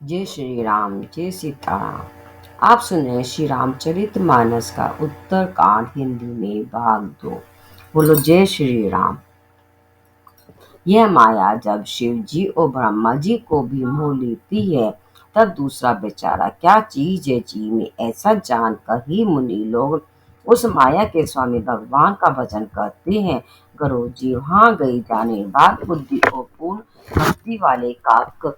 जय श्री राम, जय सीताराम। आप सुन रहे हैं श्री रामचरितमानस का उत्तरकांड हिंदी में भाग 2। बोलो जय श्री राम। यह माया जब शिव जी और ब्रह्मा जी को भी मोह लेती है, तब दूसरा बेचारा क्या चीज है जी में, ऐसा जानकर ही मुनि लोग उस माया के स्वामी भगवान का भजन करते हैं। गुरु जी वहां गई जाने बाद बुद्धि और पूर्ण भक्ति वाले काक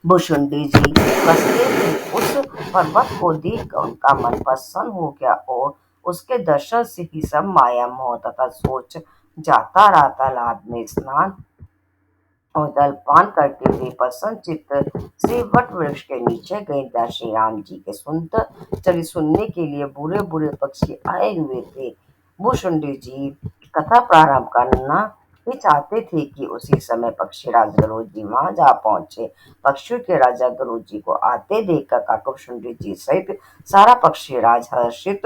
भुशुंडी जी कसते थे। उस पर्वत को देखकर उनका मन प्रसन्न हो गया और उसके दर्शन से ही सब माया मोह तथा सोच जाता रहा। तालाब में स्नान और जलपान करके वे प्रसन्न चित्त से वट वृक्ष के नीचे गए, जहाँ श्री राम जी के सुंदर चरित सुनने के लिए बुरे बुरे पक्षी आए हुए थे। भूषुंडी जी कथा प्रारंभ करना ही चाहते थे कि उसी समय पक्षीराज गरुड़ जी वहां जा पहुंचे। पक्षियों के राजा गरुड़ जी को आते देखकर काकभूषुंडी जी सहित सारा पक्षीराज हर्षित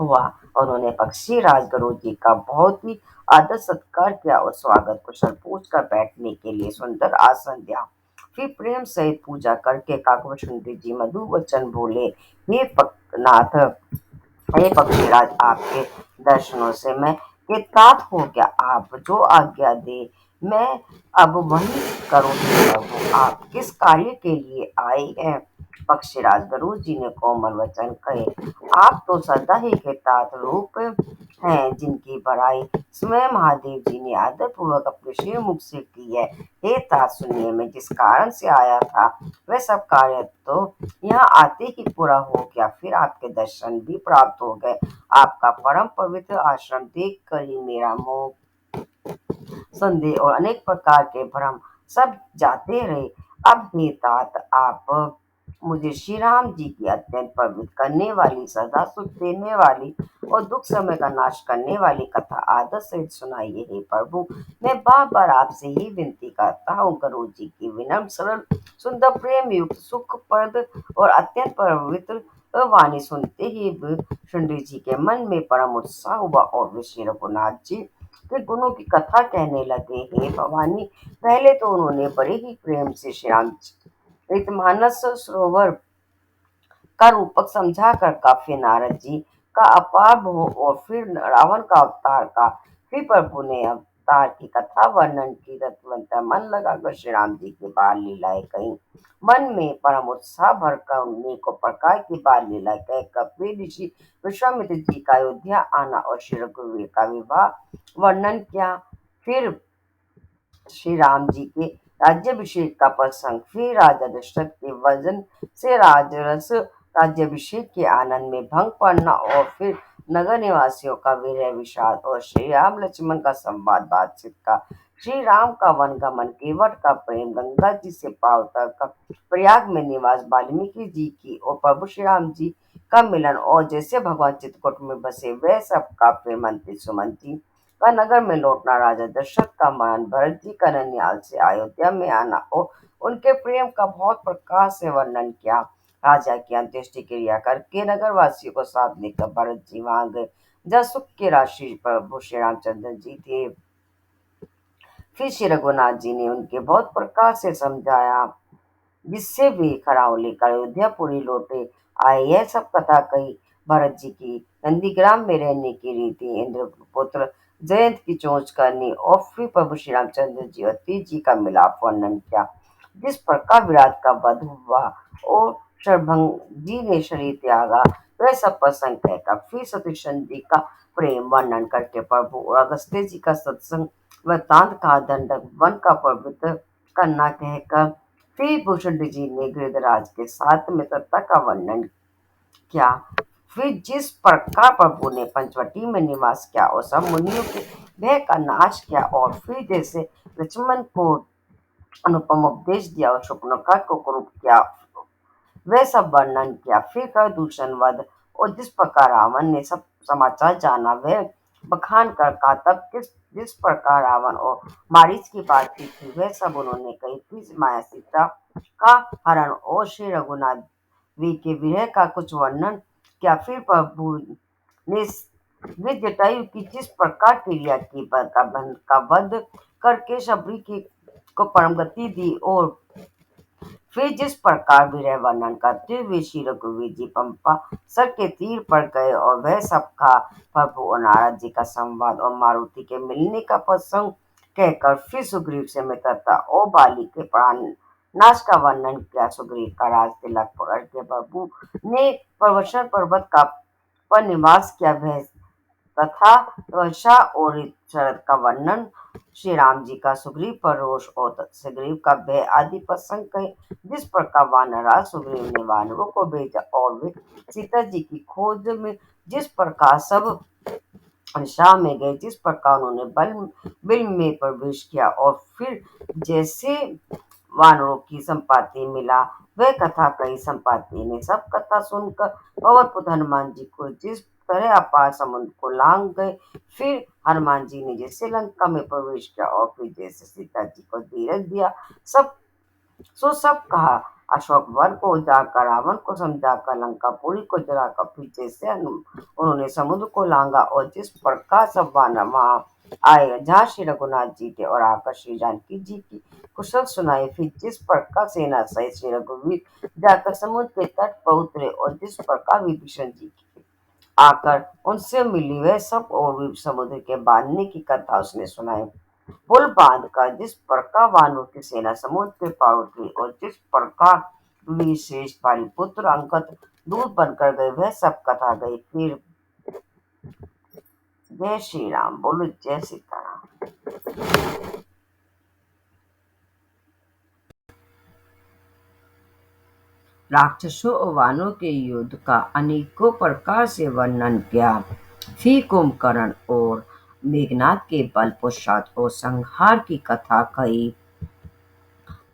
हुआ। उन्होंने पक्षीराज गरुड़ जी का बहुत ही आदर सत्कार किया और स्वागत कुशल पूछकर बैठने के लिए सुंदर आसन दिया। फिर प्रेम सहित पूजा करके काकभूषुंडी जी मधुर वचन बोले, हे नाथ, हे पक्षीराज, आपके दर्शनों से मैं कृतार्थ हो गया। आप जो आज्ञा दे मैं अब वही करूँगी। प्रभु, आप किस कार्य के लिए आए हैं? पक्षीराज गरुड़ जी ने कोमल वचन कहे, आप तो सदा ही कृतार्थ रूप हैं, जिनकी बड़ाई स्वयं महादेव जी ने आदर पूर्वक अपने श्री मुख से की है। हे तात, सुनिए, मैं जिस कारण से आया था वह सब कार्य तो यहाँ आते ही पूरा हो गया। फिर आपके दर्शन भी प्राप्त हो गए। आपका परम पवित्र आश्रम देख कर ही मेरा मोह, संदेह और अनेक प्रकार के भ्रम सब जाते रहे। अब हे तात, आप मुझे श्री राम जी की अत्यंत पवित्र करने वाली, सदा सुख देने वाली और दुख समय का नाश करने वाली कथा आदर सहित सुनाइए। हे प्रभु, मैं बार बार आपसे ही विनती करता हूँ। गुरु जी की विनम्र सरल सुंदर प्रेम युक्त सुखप्रद और अत्यंत पवित्र वाणी सुनते ही शुंडी जी के मन में परम उत्साह हुआ और वे श्री रघुनाथ जी के गुणों की कथा कहने लगे। हे भवानी, पहले तो उन्होंने बड़े ही प्रेम से श्री रामचरितमानस सरोवर का रूपक समझाकर काफी नारद जी का अपार मोह और फिर रावण का अवतार का। फिर प्रभु ने अवतार की कथा वर्णन की। तत्वंतर मन लगाकर श्री राम जी की बाल लीलाएं कही। मन में परम उत्साह भरकर अनेकों प्रकार की बाल लीला कहकर फिर ऋषि विश्वामित्र जी का अयोध्या आना और श्री रघुवीर का विवाह वर्णन किया। फिर श्री राम जी के राज्याभिषेक का प्रसंग, फिर राजा दशरथ के वजन से राजरस राज्याभिषेक के आनंद में भंग पड़ना और फिर नगर निवासियों का विरह विषाद और श्री राम लक्ष्मण का संवाद बातचीत का, श्री राम का वनगमन, केवट का प्रेम, गंगा जी से पाव तक प्रयाग में निवास, वाल्मीकि जी की और प्रभु श्री राम जी का मिलन और जैसे भगवान चित्रकूट में बसे वह सब का प्रेम, मंत्री सुमन जी का नगर में लौटना, राजा दशरथ का मरण, भरत जी का ननिहाल से अयोध्या में आना और उनके प्रेम का बहुत प्रकार से वर्णन किया। राजा की अंत्येष्टि क्रिया करके नगर वासियों को साथ लेकर भरत जी वहां गए, जहाँ सुख के राशि प्रभु श्री रामचंद्र जी थे। फिर श्री रघुनाथ जी ने उनके बहुत प्रकार से समझाया, जिससे वे खराव लेकर अयोध्यापुरी लौटे आए। यह सब कथा कही। भरत जी की नंदीग्राम में रहने की रीति, इंद्रपुत्र जयंत की चोंच करनी और फिर प्रभु श्री रामचंद्र जी और तीज जी का मिलाप वर्णन किया। जिस प्रकार विराट का वध हुआ और शरभंग जी ने शरीर त्यागा, वह सब प्रसंग कहकर फिर शत्रुघ्न जी का प्रेम वर्णन करके प्रभु और अगस्त्य जी का सत्संग वृत्तांत का, दंडक वन का पवित्र करना कहकर फिर भूषण जी ने गिरिधराज के साथ मित्रता का वर्णन किया। फिर जिस प्रकार प्रभु ने पंचवटी में निवास किया और सब मुनियों के भय का नाश किया और फिर जैसे लक्ष्मण को अनुपम उपदेश दिया और शूर्पणखा को कुरूप किया, वह सब वर्णन किया। फिर कर दूषण वध और जिस प्रकार रावण ने सब समाचार जाना वह बखान कर कहा। तब जिस प्रकार रावण और मारीच की बातचीत थी वह सब उन्होंने कही। फिर माया सीता का हरण और श्री रघुनाथ वी के विरह का कुछ वर्णन किया। फिर प्रभु ने जटायु की जिस प्रकार क्रिया की का वध करके शबरी की को परम गति दी और फिर जिस प्रकार विरह वर्णन करते हुए श्री रघुवीर जी पंपा सर के तीर पर गए और वह सबका प्रभु और नारद जी का संवाद और मारुति के मिलने का प्रसंग कहकर फिर सुग्रीव से मित्रता और बाली के प्राण नाश का वर्णन किया। सुग्रीव का राज तिलक पकड़ के प्रभु ने प्रवशन पर्वत का पर निवास किया वह तथा वर्षा और शरद का वर्णन श्री राम जी का सुग्रीव पर रोष और सुग्रीव का भय आदि प्रसंग कहे। जिस प्रकार वानरराज सुग्रीव ने वानरों को भेजा और वे सीता जी की खोज में जिस प्रकार सब दिशा में गए, जिस प्रकार उन्होंने बिल में प्रवेश किया और फिर जैसे वानरों की संपाति मिला वह कथा कही। संपाति ने सब कथा सुनकर पवन पुत्र हनुमान जी को जिस तरह अपार समुद्र को लांग गए, फिर हनुमान जी ने जैसे लंका में प्रवेश किया और फिर जैसे सीता जी को धीरज दिया, सब सब कहा। अशोक वन को जाकर रावण को समझाकर लंकापुरी को जलाकर पीछे से उन्होंने समुद्र को लांगा और जिस प्रकार सब वानर वहां आए जहाँ श्री रघुनाथ जी थे और आकर श्री जानकी जी की कुशल सुनाई। फिर जिस प्रकार सेना सहित श्री रघुवीर जाकर समुद्र के तट पर उतरे और जिस प्रकार विभीषण जी की आकर उनसे मिली वह सब और भी समुद्र के बांधने की कथा उसने सुनाई। पुल बांधकर जिस प्रकार वानरों की सेना समुद्र के पार उतरी और जिस प्रकार वीर श्रेष्ठ पारिपुत्र अंगद दूत बनकर गए वह सब कथा गई। फिर जय श्री राम बोलो, जय सीताराम। राक्षसों और वानरों के युद्ध का अनेकों प्रकार से वर्णन किया। फिर कुंभकर्ण और मेघनाथ के बल पश्चात और संहार की कथा कही।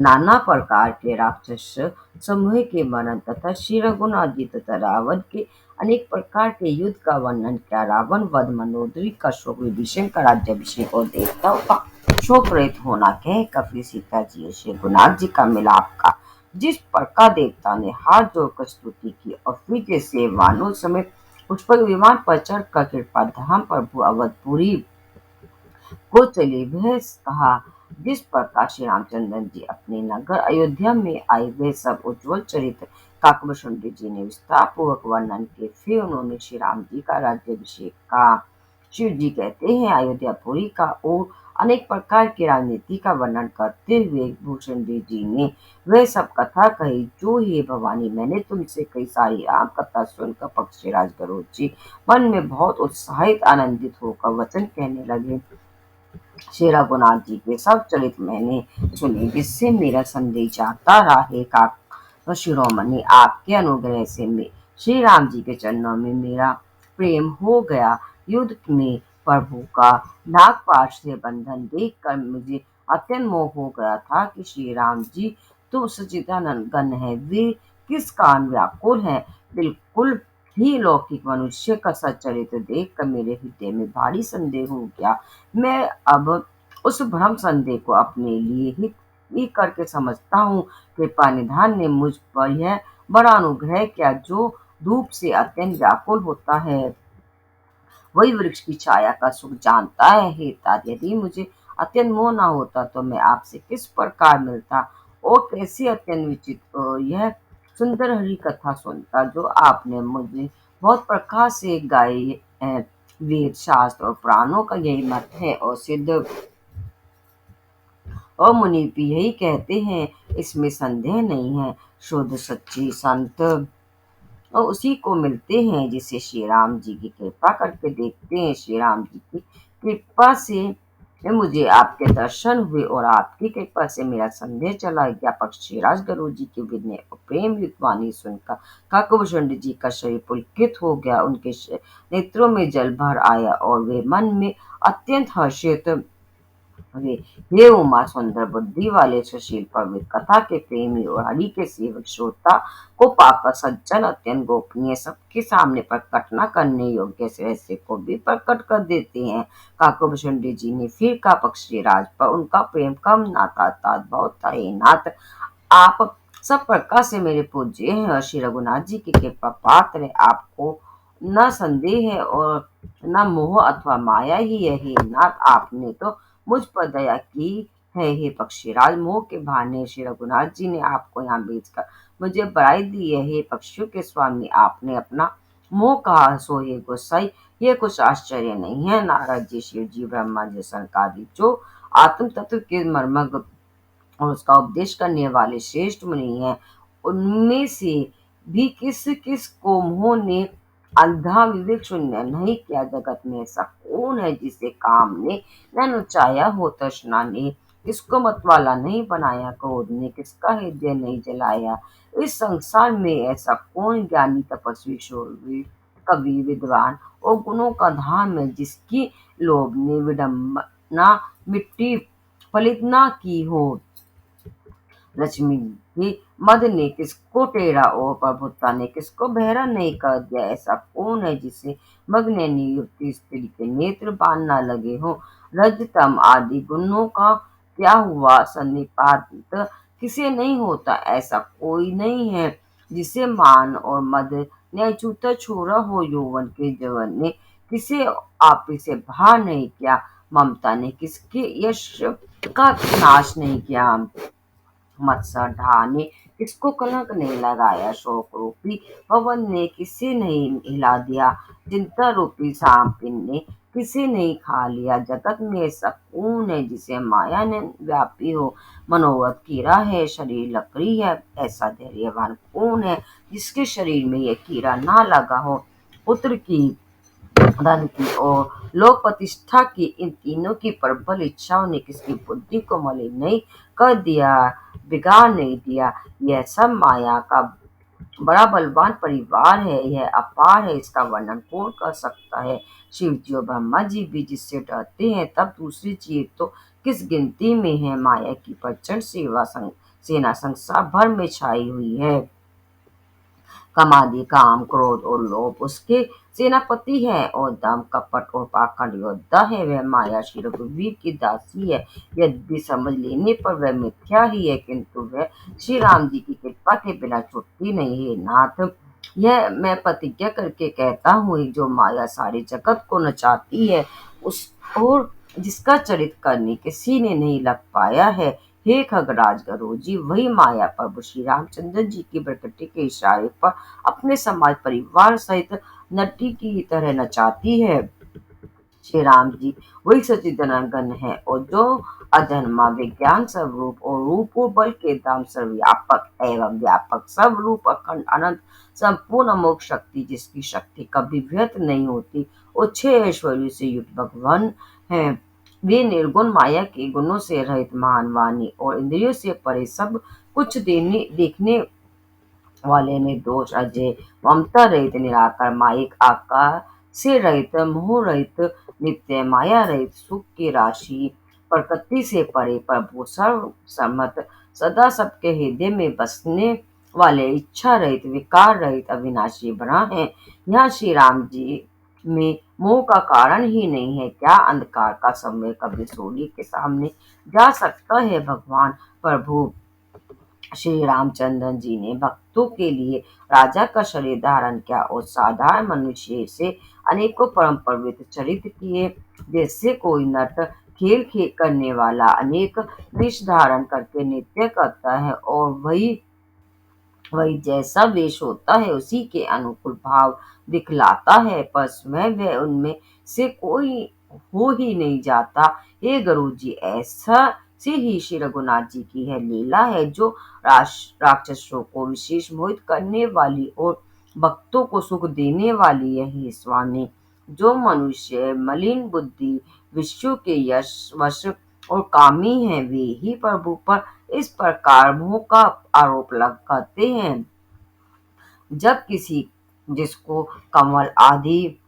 नाना प्रकार के राक्षस समूह के मरण तथा श्री रघुनाथ जी तथा रावण के अनेक प्रकार के युद्ध का वर्णन किया। रावण वध, मनोदरी का शोक, विभीषण का राज्याभिषेक और देवताओं का शोक रहित होना कह कपि सीता जी और श्री रघुनाथ जी का मिलाप का। जिस प्रकार देवता ने हाथ जोड़कर स्तुति की और फिर जैसे वानों समेत पुष्पक विमान पर चढ़कर कृपा धाम प्रभु अवधपुरी को चले वह कहा। जिस प्रकार श्री रामचंद्र जी अपने नगर अयोध्या में आए वह सब उज्ज्वल चरित्र काकभूषुंडी जी ने विस्तार पूर्वक वर्णन किए। फिर उन्होंने श्री राम जी का राज्याभिषेक का। शिव जी कहते हैं अयोध्यापुरी का और अनेक प्रकार की राजनीति का वर्णन करते हुए भूषुंडी जी ने वह सब कथा कही जो हे भवानी मैंने तुमसे कई सारी राम कथा सुनकर पक्षीराज गरुड़ जी मन में बहुत उत्साहित आनंदित होकर वचन कहने लगे। श्री रघुनाथ जी के सब चरित्र मैंने सुने जिससे मेरा संदेश जाता रहे का शिरोमणि आपके अनुग्रह से श्री राम जी के चरणों में मेरा प्रेम हो गया। युद्ध में प्रभु का नागपाश से बंधन देखकर मुझे अत्यंत मोह हो गया था कि श्री राम जी तो सच्चिदानंद गण है, वे किस कारण व्याकुल हैं। बिल्कुल ही लौकिक मनुष्य का सच्चरित्र देखकर मेरे हृदय में भारी संदेह हो गया। मैं अब उस भ्रम संदेह को अपने लिए ही करके समझता हूँ। कृपा निधान ने मुझ पर यह बड़ा अनुग्रह किया जो धूप से अत्यंत व्याकुल होता है वही वृक्ष की छाया का सुख जानता है। हे तात, यदि मुझे अत्यंत मोह न होता तो मैं आपसे किस प्रकार मिलता और कैसी अत्यंत विचित्र यह सुंदर हरी कथा सुनता जो आपने मुझे बहुत प्रकार से गाई है। वेद शास्त्र और पुराणों का यही मत है और सिद्ध और मुनि भी यही कहते हैं, इसमें संदेह नहीं है। शुद्ध सच्ची संत और उसी को मिलते हैं जिसे श्री राम जी की कृपा करके देखते हैं। श्री राम जी की कृपा से मुझे आपके दर्शन हुए और आपकी कृपा से मेरा संदेह चला गया। पक्षीराज गरुड़ जी की विनय और प्रेम युक्त वाणी सुनकर काकभूषण जी का शरीर पुलकित हो गया, उनके नेत्रों में जल भर आया और वे मन में अत्यंत हर्षित वे हे उमा सुंदर बुद्धि वाले सुशील पवित्र कथा के प्रेमी और हरि के सेवक श्रोता को पाकर सज्जन अत्यंत गोपनीय सबके सामने प्रकट न करने योग्य रहस्य को भी प्रकट कर देते हैं। काकभूषण जी ने फिर का पक्षी राज पर उनका प्रेम कम नाता तात बहुत था। हे नाथ, आप सब प्रकार से मेरे पूज्य हैं और श्री रघुनाथ जी की कृपा पात्र है। आपको न संदेह है और न मोह अथवा माया ही है। हे नाथ, आपने तो मुझ पर दया की है। हे पक्षीराज, मोह के बहाने श्री रघुनाथ जी ने आपको यहाँ भेजकर मुझे बधाई दी है। हे पक्षियों के स्वामी, आपने अपना मोह कहा सो हे गोसाई, ये कुछ आश्चर्य नहीं है। नारद जी, शिव जी, ब्रह्मा जी, सनकादि जो आत्म तत्व के मर्मज्ञ और उसका उपदेश करने वाले श्रेष्ठ मुनि हैं, उनमें से भी किस किस को मोह ने अंधा विवेक शून्य नहीं किया। जगत में ऐसा कौन है जिसे काम ने न नचाया हो, तृष्णा ने किसको मतवाला नहीं बनाया, क्रोध ने किसका हृदय नहीं जलाया। इस संसार में ऐसा कौन ज्ञानी, तपस्वी, शूरवीर, कवि, विद्वान और गुणों का धाम है जिसकी लोभ ने विडंबना मिट्टी फलित ना की हो। लक्ष्मी की मद ने किसको टेढ़ा और प्रभुता ने किसको बहरा नहीं कर दिया। ऐसा कौन है जिसे मग्न युक्ति स्त्री के नेत्र बान न लगे हो। रजतम आदि गुणों का क्या हुआ सन्निपात किसे नहीं होता। ऐसा कोई नहीं है जिसे मान और मद ने अछूता छोड़ा हो। यौवन के जवन ने किसे आप से भा नहीं किया। ममता ने किसके यश का नाश नहीं किया। मत्सर ढाने किसको कलंक नहीं लगाया। शोक रूपी पवन ने किसे नहीं हिला दिया। चिंता रूपी सांपिन ने किसे नहीं खा लिया। जगत में ऐसा कौन है जिसे माया ने व्यापी हो। मनोरथ कीड़ा है, शरीर लकड़ी है। ऐसा धैर्यवान कौन है जिसके शरीर में यह कीड़ा ना लगा हो। पुत्र की, धन की और लोक प्रतिष्ठा की, इन तीनों की प्रबल इच्छाओं ने किसकी बुद्धि को मलिन नहीं कर दिया, बिगाड़ नहीं दिया। यह सब माया का बड़ा बलवान परिवार है। यह अपार है, इसका वर्णन कौन कर सकता है। शिव जी और ब्रह्मा जी भी जिससे डरते हैं, तब दूसरी जीव तो किस गिनती में है। माया की प्रचंड सेना संसार भर में छाई हुई है। कामादि, काम, क्रोध और लोभ उसके सेनापति है और दम, कपट और पाखंड योद्धा है। वह माया श्री रघुवीर की दासी है। यद्यपि समझ लेने पर वह मिथ्या ही है, किंतु वह श्री राम जी की कृपा के बिना छुटती नहीं है। नाथ, यह मैं प्रतिज्ञा करके कहता हूँ, जो माया सारे जगत को नचाती है, उस और जिसका चरित्र करने किसी ने नहीं लग पाया है। हे खगराज गरुड़, वही माया प्रभु श्री रामचंद्र जी की प्रकृति के इशारे पर अपने समाज परिवार सहित नटी की तरह नचाती है। श्री राम जी वही सच्चिदानंद है और जो अजन्मा, विज्ञान स्वरूप और रूप व बल के धाम, सर्वव्यापक एवं व्यापक, सब रूप, अखंड, अनंत, संपूर्ण अमोघ शक्ति, जिसकी शक्ति कभी व्यर्थ नहीं होती और 6 ऐश्वर्यों से युक्त भगवान है। वे निर्गुण माया के गुणों से रहित, महान, वाणी और इंद्रियों से परे, सब कुछ देखने वाले, निर्दोष, अजय, ममता रहित, निराकार, माइक आकार से रहित, मोह रहित, नित्य, माया रहित, सुख की राशि, प्रकृति से परे, प्रभु सर्व सम्मत, सदा सबके हृदय में बसने वाले, इच्छा रहित, विकार रहित, अविनाशी बना है। यहाँ श्री राम जी में मोह का कारण ही नहीं है। क्या अंधकार का समय कभी सूर्य के सामने जा सकता है। भगवान प्रभु श्री रामचंद्र जी ने भक्तों के लिए राजा का शरीर धारण किया और साधारण मनुष्य से अनेकों परम पवित्र चरित्र किए। जैसे कोई नट खेल करने वाला अनेक वेश धारण करके नृत्य करता है और वही वही जैसा वेश होता है उसी के अनुकूल भाव दिखलाता है, पर स्वयं वह उनमें से कोई हो ही नहीं जाता। हे गुरु जी, ऐसा से ही श्री रघुनाथ जी की है लीला है, जो राक्षसों को विशेष मोहित करने वाली और भक्तों को सुख देने वाली है। हे स्वामी, जो मनुष्य मलिन बुद्धि, विषयों के यश वश और कामी हैं, वे ही प्रभु पर इस प्रकार मोह का आरोप करते हैं। जब किसी जिसको कमल आदि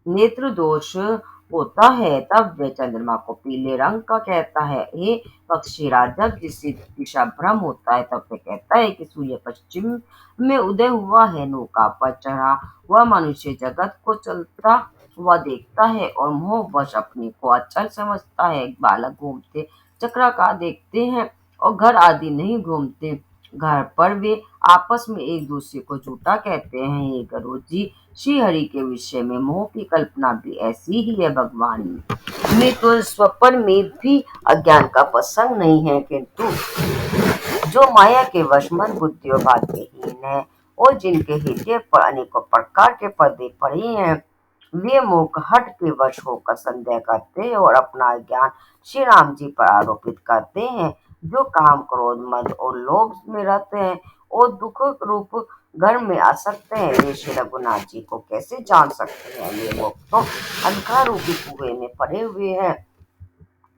नेत्र दोष होता है, तब वह चंद्रमा को पीले रंग का कहता है। हे पक्षीराज, जब जिससे दिशा भ्रम होता है, तब वह कहता है कि सूर्य पश्चिम में उदय हुआ है। नौका पर चढ़ा वह मनुष्य जगत को चलता हुआ देखता है और मोहवश अपने को अचल समझता है। बालक घूमते चक्राकार देखते हैं और घर आदि नहीं घूमते। घर पर वे आपस में एक दूसरे को झूठा कहते हैं। हे गरुड़ जी, श्री हरि के विषय में मोह की कल्पना भी ऐसी ही है। भगवान में तो स्वप्न में भी अज्ञान का प्रसंग नहीं है, किंतु जो माया के वश मन बुद्धि और भाग्यहीन है और जिनके हृदय पर अनेकों प्रकार के पर्दे पड़े हैं, वे मूर्ख हट के वश होकर संदेह करते हैं और अपना ज्ञान श्री राम जी पर आरोपित करते हैं। जो काम क्रोध मद और लोभ में रहते हैं और दुख रूप घर में आ सकते हैं, वे श्री रघुनाथ जी को कैसे जान सकते हैं। वे लोग तो अंधकार रूपी कुएं में पड़े हुए हैं।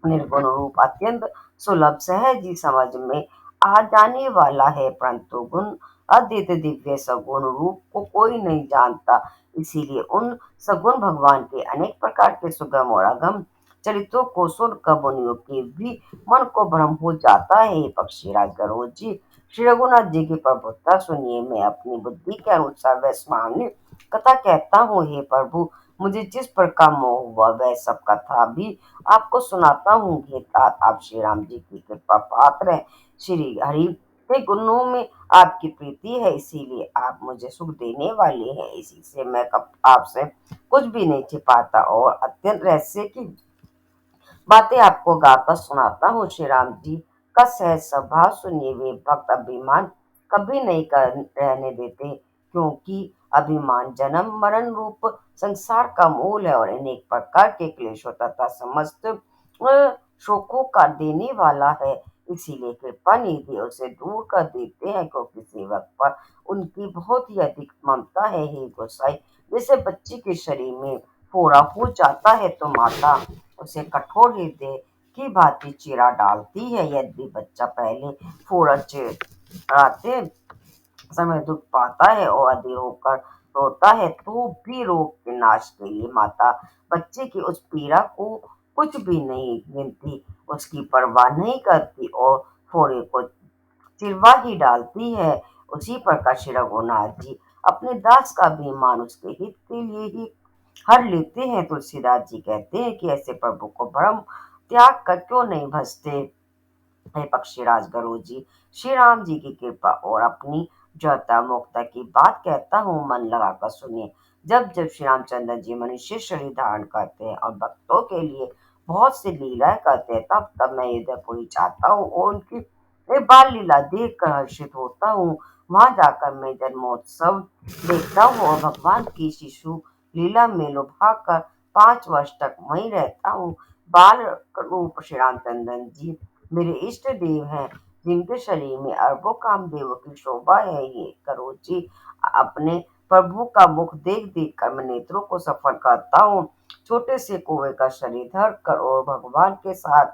निर्गुण रूप अत्यंत सुलभ सहज ही समझ में आ जाने वाला है, परंतु गुण अद्वित दिव्य सगुण रूप को कोई नहीं जानता। इसीलिए उन सगुण भगवान के अनेक प्रकार के सुगम और अगम चरित्रों को सुनकर मुनियों के भी मन को भ्रम हो जाता है। हे पक्षीराज गरुड़ जी, श्री रघुनाथ जी की प्रभुता सुनिए। मैं अपनी बुद्धि के अनुसार वह सामान्य कथा कहता हूँ। हे प्रभु, मुझे जिस प्रकार मोह हुआ वह सब कथा भी आपको सुनाता हूँ। हे तात, आप श्री राम जी की कृपा पात्र हैं। श्री हरि के गुणों में आपकी प्रीति है, इसीलिए आप मुझे सुख देने वाले हैं। इसी से मैं कब आपसे कुछ भी नहीं छिपाता और अत्यंत रहस्य की बातें आपको गाकर सुनाता हूँ। श्री राम जी का सहज स्वभाव सुनिए। वे भक्त अभिमान कभी नहीं रहने देते, क्योंकि अभिमान जन्म मरण रूप संसार का मूल है और अनेक प्रकार के क्लेशों तथा समस्त शोकों का देने वाला है। इसीलिए कृपा निधि उसे दूर कर देते हैं, क्योंकि सेवक पर उनकी बहुत ही अधिक ममता है। हे गोसाई, जैसे बच्चे के शरीर में फोड़ा हो जाता है तो माता उसे कठोर हृदय की भांति चीरा डालती है। यदि बच्चा पहले फोड़ा चिराते समय दुख पाता है और अधीर होकर रोता है, तो भी रोग के नाश के लिए माता बच्चे की उस पीड़ा को कुछ भी नहीं गिनती, उसकी परवाह नहीं करती और फोड़े को चिरवा ही डालती है। उसी प्रकार श्री रघुनाथ जी अपने दास का अभिमान उसके हित के लिए ही हर लेते हैं। तुलसीदास जी कहते हैं कि ऐसे प्रभु को भ्रम त्याग कर क्यों नहीं भजते। हे पक्षीराज गरुड़ जी, श्री राम जी की कृपा और अपनी जड़ता मुक्ता की बात कहता हूँ, मन लगाकर सुनिए। जब जब श्री रामचंद्र जी मनुष्य शरीर धारण करते हैं और भक्तों के लिए बहुत सी लीलाएं करते हैं, तब तब मैं युद्धपुरी चाहता हूँ और उनकी एक बाल लीला देख कर हर्षित होता हूँ। वहां जाकर मैं जन्मोत्सव देखता हूँ और भगवान की शिशु लीला में लुभा कर 5 वर्ष तक वहीं रहता हूँ। बाल रूप श्री रामचंद्र जी मेरे इष्ट देव हैं, जिनके शरीर में अरबों कामदेवों की शोभा है। ये करो जी, अपने प्रभु का मुख देख देख कर मैं नेत्रों को सफल करता हूँ। छोटे से कुएं का शरीर धर कर और भगवान के साथ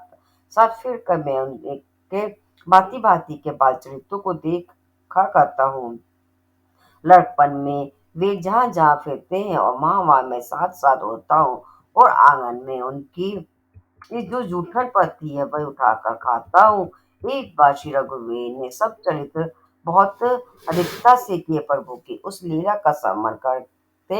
साथ फिर कर मैं उनके भांति भांति के बाल चरित्रों को देखा करता हूँ। लड़कपन में वे जहाँ जहाँ फिरते हैं और वहां वहां मैं साथ साथ होता हूँ और आंगन में उनकी ये जो जूठन पड़ती है वही उठाकर खाता हूँ। एक बार श्री रघुवीर ने सब चरित्र बहुत अधिकता से किए प्रभु की उस लीला का स्मरण करते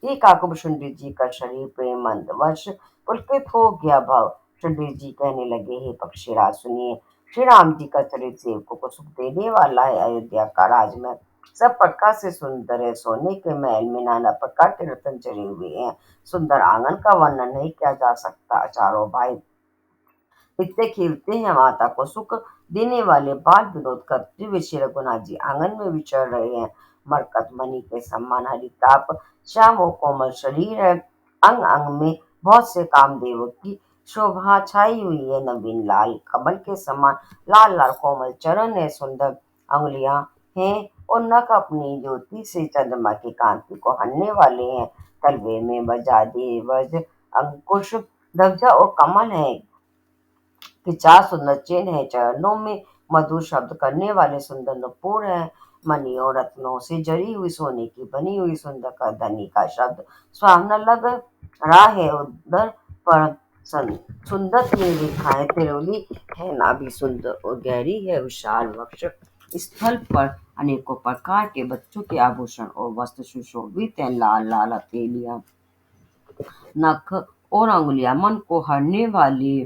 ही काकुब शुंडी जी का शरीर प्रेमंद वश पुलकित हो गया। भाव शुंडी जी कहने लगे, हे पक्षीराज सुनिए, श्री राम जी का चरित्र सेवकों को सुख देने वाला है। अयोध्या का राजमहल सब प्रकार से सुंदर है। सोने के महल में नाना प्रकार के रत्न चढ़े हुए हैं। सुंदर आंगन का वर्णन नहीं किया जा सकता। चारों भाई इतने खेलते हैं। माता को सुख देने वाले बाल विनोद करते हुए श्री रघुनाथ जी आंगन में विचर रहे हैं। मरकत मणि के समान हरिताप श्याम और कोमल शरीर है। अंग अंग में बहुत से कामदेवों की शोभा छाई हुई है। नवीन लाल कमल के समान लाल लाल कोमल चरण है। सुंदर अंगुलियां हैं और नख अपनी ज्योति से चंद्रमा की कांति को हरने वाले हैं। तलवे में बजादे वज अंकुश ध्वजा और कमल है कि 4 सुंदर चिन्ह है। चरणों में मधुर शब्द करने वाले सुंदर नुपुर है। मणियों रत्नों से जड़ी हुई सोने की बनी हुई सुंदर करधनी का शब्द सुहावना लग रहा है। उधर पर सुंदर तीन रेखाएं तिरौली है। नाभि सुंदर और गहरी है। विशाल वक्ष स्थल पर अनेकों प्रकार के बच्चों के आभूषण और वस्त्र सुशोभित हैं। लाल लाल हथेलियां, नख और अंगुलियां मन को हरने वाली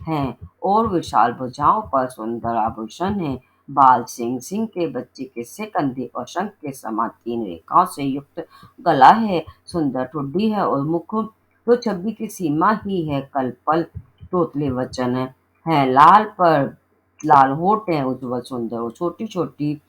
हैं और विशाल भुजाओं पर सुंदर आभूषण है। बाल सिंह सिंह के बच्चे के से कंधे और शंख के समान 3 रेखाओं से युक्त गला है, सुंदर ठुड्डी है और मुख तो छवि की सीमा ही है, कल पल तोतले वचन है, लाल होठ है, उज्ज्वल सुंदर और छोटी छोटी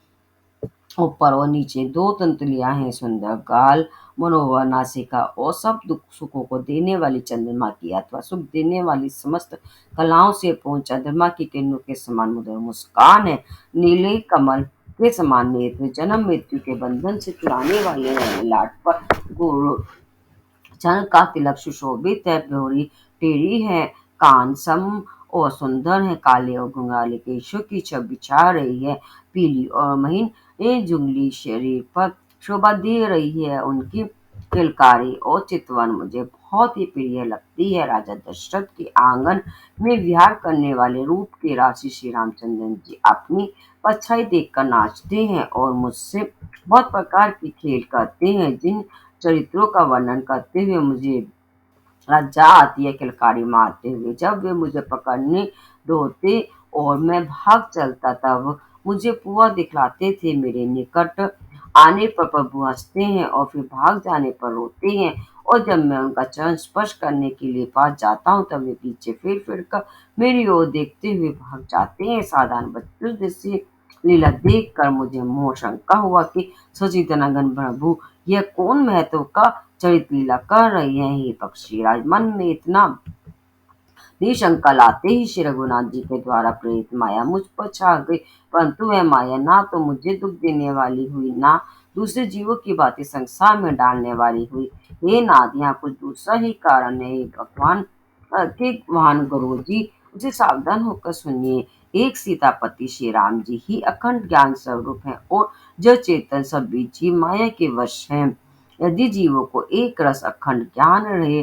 ऊपर और नीचे 2 तंतुलियाँ हैं, सुंदर गाल, मनोहर नासिका और सब दुख सुखों को देने वाली चंद्रमा की अथवा सुख देने वाली समस्त कलाओं से पूर्ण चंद्रमा की किरणों के समान मधुर मुस्कान है, नीले कमल के समान नेत्र, जन्म मृत्यु के बंधन से छुड़ाने वाले हैं, लाट पर गुरु चरण का तिलक सुशोभित है, भौरी टेढ़ी है, कान सम और सुंदर है, काले और घुंघराले केशों की छवि छा रही है, पीली और महीन जुंगली शरीर पर शोभा दे रही है, उनकी किलकारी और चितवन मुझे बहुत ही प्रिय लगती है। राजा दशरथ के आंगन में विहार करने वाले रूप के राशि श्री रामचंद्र जी अपनी परछाई देखकर नाचते हैं और मुझसे बहुत प्रकार की खेल करते हैं, जिन चरित्रों का वर्णन करते हुए मुझे लज्जा आती है किलकारी मारते हुए। जब वे मुझे पकड़ने दौड़ते और मैं भाग चलता तब मुझे पुआ दिखलाते थे, मेरे निकट आने पर प्रभु हंसते हैं और फिर भाग जाने पर रोते हैं, और जब मैं उनका चरण स्पर्श करने के लिए पास जाता हूँ तब वे पीछे फिर कर मेरी ओर देखते हुए भाग जाते हैं। साधारण बच्चों जैसी लीला देख कर मुझे मोह शंका हुआ कि सचिदानंद प्रभु यह कौन महत्व का चरित लीला कर रही है। हे पक्षीराज, मन में इतना निशंका लाते ही श्री रघुनाथ जी के द्वारा प्रेरित माया मुझ पर छा गई, परंतु वह माया ना तो मुझे दुख देने वाली हुई, ना दूसरे जीवों की बातें संसार में डालने वाली हुई। हे नाथ, यहाँ कुछ दूसरा ही कारण है। हे भगवान के महान गुरु जी, मुझे सावधान होकर सुनिए। एक सीतापति श्री राम जी ही अखंड ज्ञान स्वरूप है और जो चेतन सभी जीव माया के वश हैं। यदि जीवों को एक रस अखंड ज्ञान रहे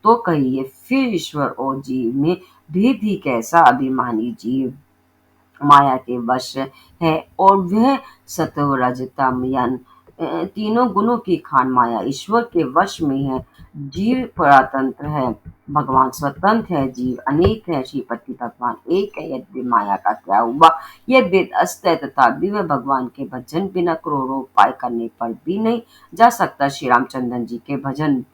तो कहिए फिर ईश्वर और जीव में भेद ही कैसा। अभिमानी जीव माया के वश है और वह सत्व रज तम यन तीनों गुणों की खान माया ईश्वर के वश में है। जीव परतंत्र है, भगवान स्वतंत्र है, जीव अनेक है, श्रीपति भगवान एक है। यद्य माया का क्या हुआ यह वेद अस्त है, तथा भी वह भगवान के भजन बिना करोड़ों उपाय करने पर भी नहीं जा सकता। श्री रामचंद्र जी के भजन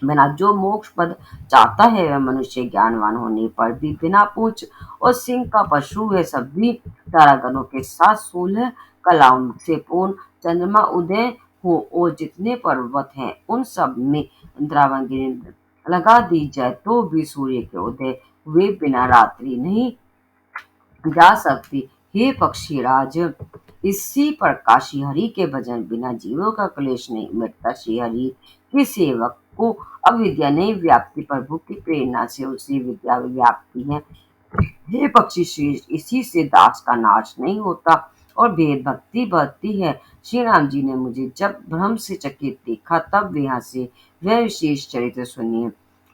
बिना जो मोक्ष पद चाहता है वह मनुष्य ज्ञानवान होने पर भी बिना पूछ और सिंह का पशु है। सभी तारागणों के साथ 16 कलाओं से पूर्ण चंद्रमा उदय हो और जितने पर्वत हैं उन सब में द्रावणगिरी लगा दी जाए तो भी सूर्य के उदय हुए बिना रात्रि नहीं जा सकती। हे पक्षीराज, इसी प्रकार श्रीहरि के भजन बिना जीवों का क्लेश नहीं मिटता। श्रीहरि के सेवक को अविद्या नहीं व्याप्ति, प्रभु की प्रेरणा से उसी विद्या व्याप्ति है। हे पक्षी श्रेष्ठ, इसी से दास का नाश नहीं होता और भेद भक्ति बढ़ती है। श्री राम जी ने मुझे जब भ्रम से चकित देखा तब यहाँ से वह विशेष चरित्र सुनिए।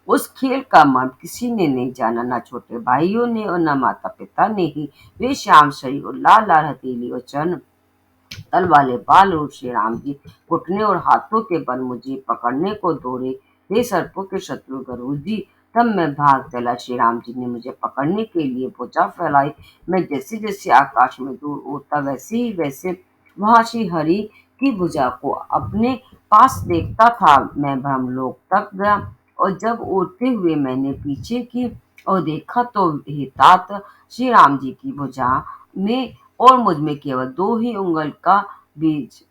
उस खेल का मर्म किसी ने नहीं जाना, न छोटे भाइयों ने और न माता पिता ने ही। वे श्याम शरीर और लाल लाल हथेली और चरण तल वाले बाल रूप श्री राम जी घुटने और हाथों के बल मुझे पकड़ने को दौड़े। हे सर्पों के शत्रु गुरु जी, तब मैं भाग चला। श्री राम जी ने मुझे पकड़ने के लिए भुजा फैलाई। मैं जैसे जैसे आकाश में दूर उड़ता वैसे ही वैसे वहां श्री हरि की भुजा को अपने पास देखता था। मैं ब्रह्मलोक तक गया और जब उड़ते हुए मैंने पीछे की और देखा तो हे तात, श्री राम जी की भुजा में और मुझ में केवल 2 ही उंगल का बीज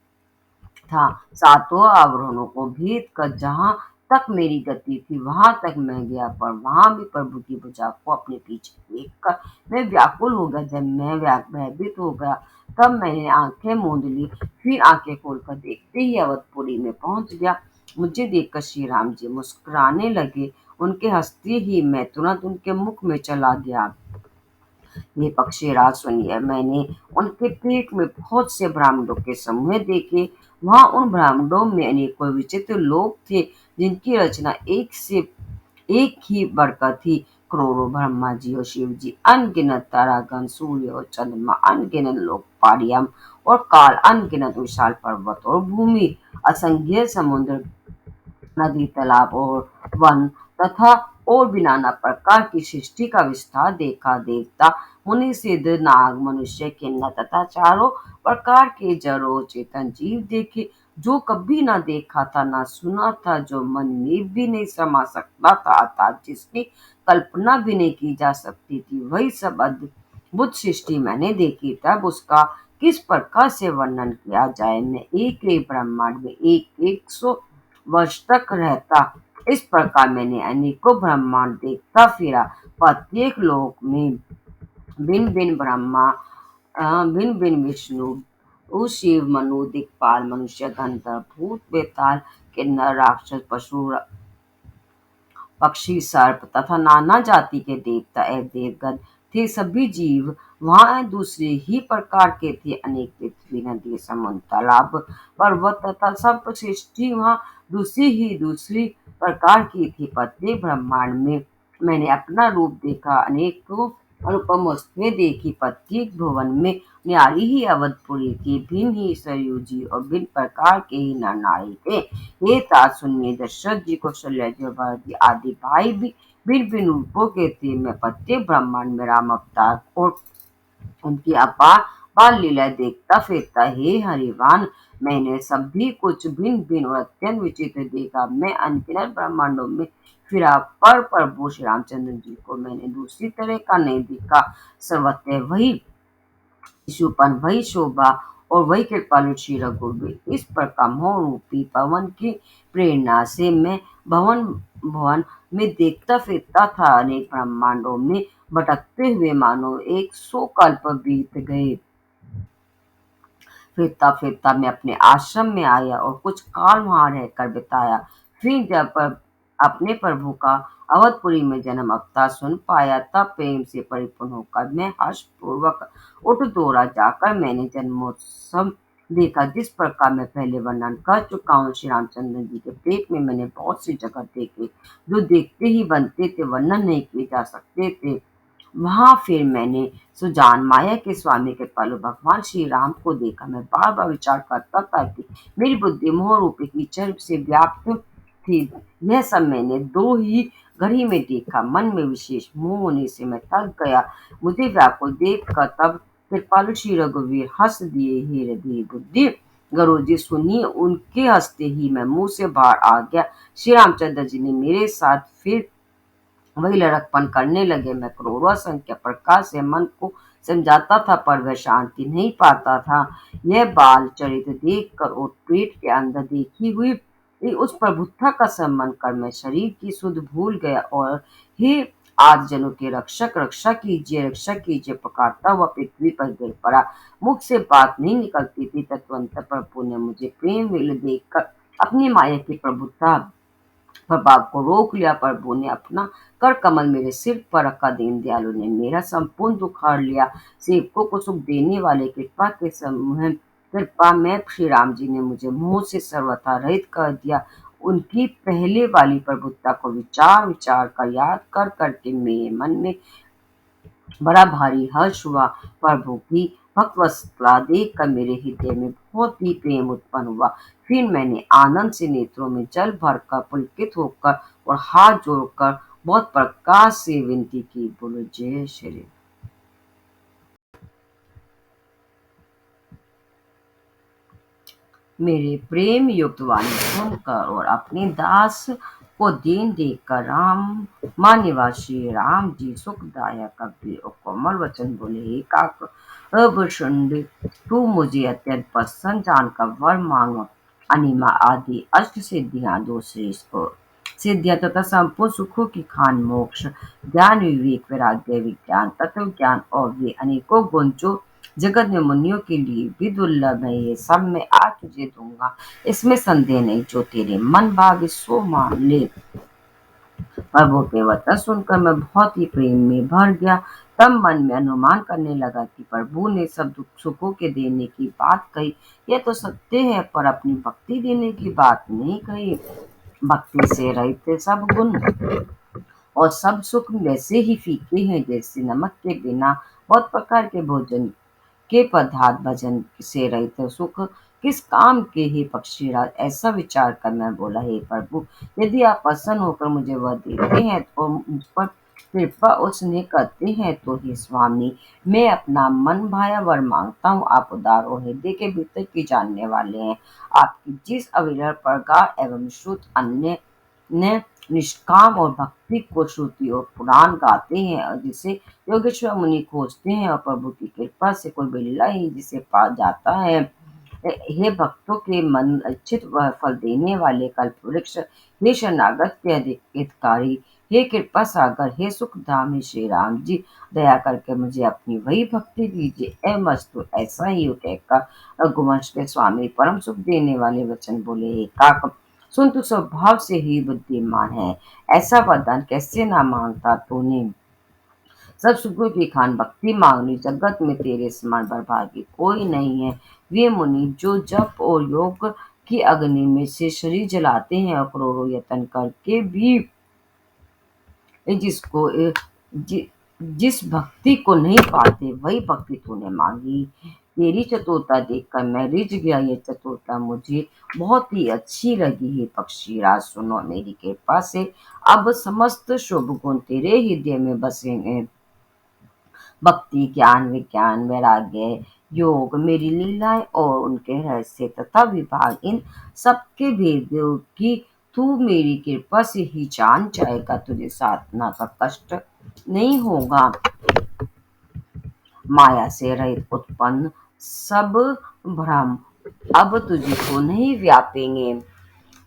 था। सातों आवरणों को भेद कर जहां तक मेरी गति थी वहां तक मैं गया, पर वहां भी प्रभु की भुजा को अपने पीछे देखकर मैं व्याकुल हो गया। जब मैं भयभीत हो गया तब मैंने आंखें मूंद ली, फिर आंखें खोलकर देखते ही अवधपुरी में पहुंच गया। मुझे देखकर श्री राम जी मुस्कुराने लगे। उनके हंसते ही मैं तुरंत उनके मुख में चला गया। ये पक्षीराज सुनिए, मैंने उनके पेट में बहुत से ब्राह्मणों के समूह देखे। वहां उन ब्राह्मणों में अनेकों विचित्र लोग थे जिनकी रचना एक से एक ही बढ़कर थी। करोड़ों ब्रह्मा जी और शिव जी, अनगिनत तारागण, सूर्य और चंद्रमा, अनगिनत लोक पारियम और काल, अनगिनत विशाल पर्वत और भूमि, असंख्य समुद्र, नदी, तालाब और वन तथा और भी नाना प्रकार की सृष्टि का विस्तार देखा। देवता मुनि सिद्ध नाग मनुष्य किन्नर तथा चारों प्रकार के जड़ों चेतन जीव देखे, जो कभी ना देखा था ना सुना था, जो मन में भी नहीं समा सकता था, अर्थात जिसकी कल्पना भी नहीं की जा सकती थी, वही सब अद्भुत सृष्टि मैंने देखी। तब उसका किस प्रकार से वर्णन किया जाए। मैं एक एक ब्रह्मांड में एक एक सौ वर्ष तक रहता, इस प्रकार मैंने अनेकों ब्रह्मांड देखता फिरा। प्रत्येक लोक में भिन्न भिन्न ब्रह्मा, भिन्न भिन्न विष्णु, उस शिव, मनु, दिक्पाल, मनुष्य, गंधर्व, भूत, बेताल, किन्नर, राक्षस, पशु, पक्षी, सर्प तथा नाना जाति के देवता एवं देवगण थे। सभी जीव वहाँ दूसरे ही प्रकार के थे। अनेक पृथ्वी, नदी, समुद्र, तालाब, पर्वत तथा सब सृष्टि वहाँ दूसरी प्रकार की थी। प्रत्येक ब्रह्मांड में मैंने अपना रूप देखा, अनेकों अनुपम वस्तुएं देखी। प्रत्येक भुवन में न्यारी ही अवधपुरी थी, भिन्न ही सरयू जी और भिन्न प्रकार के ही नर नारी थे। ये तात सुनिए, दशरथ जी, कौशल्या जी और भरत जी आदि भाई भी भिन्न भिन्न रूपों के थे। मैं प्रत्येक ब्रह्मांड में राम अवतार और उनकी अपार बाल लीला देखता फिरता। हे हरिवान, मैंने सभी कुछ भिन्न भिन्न और अत्यंत विचित्र देखा। मैं अनगिनत ब्रह्मांडों में फिरा, पर प्रभु श्री रामचंद्र जी को मैंने दूसरी तरह का नहीं देखा। सर्वत्र वही शिशुपन, वही शोभा और वही कृपालु श्री रघुवीर। इस प्रकार मोह रूपी पवन की प्रेरणा से मैं भवन भवन में देखता फिरता था। अनेक ब्रह्मांडों में भटकते हुए मानो 100 कल्प बीत गए। फिरता फिरता मैं अपने आश्रम में आया और कुछ काल वहां रहकर बिताया। फिर जब अपने प्रभु का अवधपुरी में जन्म अवतार सुन पाया, तब प्रेम से परिपूर्ण होकर मैं हर्षपूर्वक उठ दौड़ा। जाकर मैंने जन्मोत्सव देखा, जिस प्रकार मैं पहले वर्णन कर चुका हूँ। श्री रामचंद्र जी के पेट में मैंने बहुत सी जगह देखे, जो देखते ही बनते थे, वर्णन नहीं किए जा सकते थे। वहां फिर मैंने सुजान माया के स्वामी के पालू भगवान श्री राम को देखा। मैं बार बार विचार करता था कि मेरी बुद्धि मोह रूपी कीचड़ से व्याप्त थी। यह सब मैंने दो ही घड़ी में देखा। मन में विशेष मोह होने से मैं थक गया। मुझे व्याकुल देख कर तब कृपालु श्री रघुवीर हंस दिए। हे हृदय बुद्धि गुरु जी, सुनिए। उनके हंसते ही मैं मुंह से बाहर आ गया। श्री रामचंद्र जी ने मेरे साथ फिर वही लड़कपन करने लगे। मैं करोड़ों असंख्य प्रकार से मन को समझाता था, पर वह शांति नहीं पाता था। यह बाल चरित्र देख कर और पेट के अंदर देखी हुई उस प्रभुत्ता का सम्मान कर मैं शरीर की सुध भूल गया और हे आज जनों के रक्षक, रक्षा कीजिए पुकारता हुआ पृथ्वी पर गिर पड़ा। मुख से बात नहीं निकलती थी। तत्वंत प्रभु ने मुझे प्रेम विल देखकर अपनी माया की प्रभुत्ता प्रभाव को रोक लिया। प्रभु ने अपना कर कमल मेरे सिर पर रखा। दीन दयालु ने मेरा संपूर्ण दुख हर लिया। सेवकों को सुख देने वाले कृपा के समूह कृपा में श्री राम जी ने मुझे मोह से सर्वथा रहित कर दिया। उनकी पहले वाली प्रभुत्ता को विचार विचार कर याद कर करके मेरे मन में बड़ा भारी हर्ष हुआ। प्रभु की भक्तवत्सलता देख कर मेरे हृदय में बहुत ही प्रेम उत्पन्न हुआ। फिर मैंने आनंद से नेत्रों में जल भरकर पुलकित होकर और हाथ जोड़कर बहुत प्रकाश से विनती की, बोलो जय श्री। मेरे प्रेम युक्त वाणी सुनकर और अपने दास को दीन देखकर राम माँ निवासी राम जी सुखदायक कबीर और कोमल वचन बोले, हे काक अब शुंड, तू मुझे अत्यंत प्रसन्न जानकर वर मांगो। अनिमा आदि अष्ट सिद्धियां, दो श्रेष्ठ सिद्धियां तथा संपूर्ण सुखों की खान, मोक्ष, ज्ञान, विवेक, वैराग्य, विज्ञान, तत्व ज्ञान और वे अनेकों गुण जो जगत में मुनियों के लिए भी दुर्लभ है, ये सब मैं आज तुझे दूंगा, इसमें संदेह नहीं। जो तेरे मन भावे सो मान ले। प्रभु के वचन सुनकर मैं बहुत ही प्रेम में भर गया। तब मन में अनुमान करने लगा कि प्रभु ने सब दुख सुखों के देने की बात कही, यह तो सत्य है, पर अपनी भक्ति देने की बात नहीं कही। भक्ति से रहित सब गुण और सब सुख वैसे ही फीके हैं, जैसे नमक के बिना बहुत प्रकार के भोजन के पदार्थ। भजन से रहित सुख किस काम के, ही पक्षीराज। ऐसा विचार कर मैं बोला, हे प्रभु, यदि आप प्रसन्न होकर मुझे वह देते हैं तो मुझ पर कृपा उसने करते हैं तो ही स्वामी। मैं अपना मन भाया वर मांगता हूँ, आप उदार और हृदय के भीतर की जानने वाले हैं। आपकी जिस अविरल प्रगाढ़ एवं शुद्ध अन्य ने निष्काम और भक्ति को श्रुति और पुराण गाते हैं, और जिसे योगेश्वर मुनि खोजते हैं, और प्रभु की कृपा से कोई बिल्ला ही जिसे पा जाता है। हे भक्तों के मन इच्छित वह फल देने वाले कल्प वृक्ष, हे शरणागत के हितकारी, हे कृपा सागर, हे सुखधाम, हे श्री राम जी, दया करके मुझे अपनी वही भक्ति दीजिए। ए मस्तु ऐसा ही हो कहकर रघुवंश के स्वामी परम सुख देने वाले वचन बोले, हे काक सुन तू स्वभाव से ही बुद्धिमान है, ऐसा वरदान कैसे ना मांगता तूने। सब सुखों की खान भक्ति मांगनी, जगत में तेरे समान बर्भागी कोई नहीं है। वे मुनि जो जप और योग की अग्नि में से शरीर जलाते हैं, और करोड़ों यत्न करके भी जिसको जि, जिस भक्ति को नहीं पाते, वही भक्ति तूने मांगी। तेरी चतुरता देखकर मैं रिझ गया, ये चतुरता मुझे बहुत ही अच्छी लगी है। पक्षीराज सुनो, मेरी कृपा से अब समस्त शुभ गुण तेरे हृदय में बसेंगे। भक्ति, ज्ञान, विज्ञान, वैराग्य, योग, मेरी लीलाएं और उनके रहस्य तथा विभाग, इन सबके भेदों की तू मेरी कृपा से ही जान जाएगा। तुझे साधना का कष्ट नहीं होगा। माया से रहित उत्पन्न सब भ्रम अब तुझको नहीं व्यापेंगे।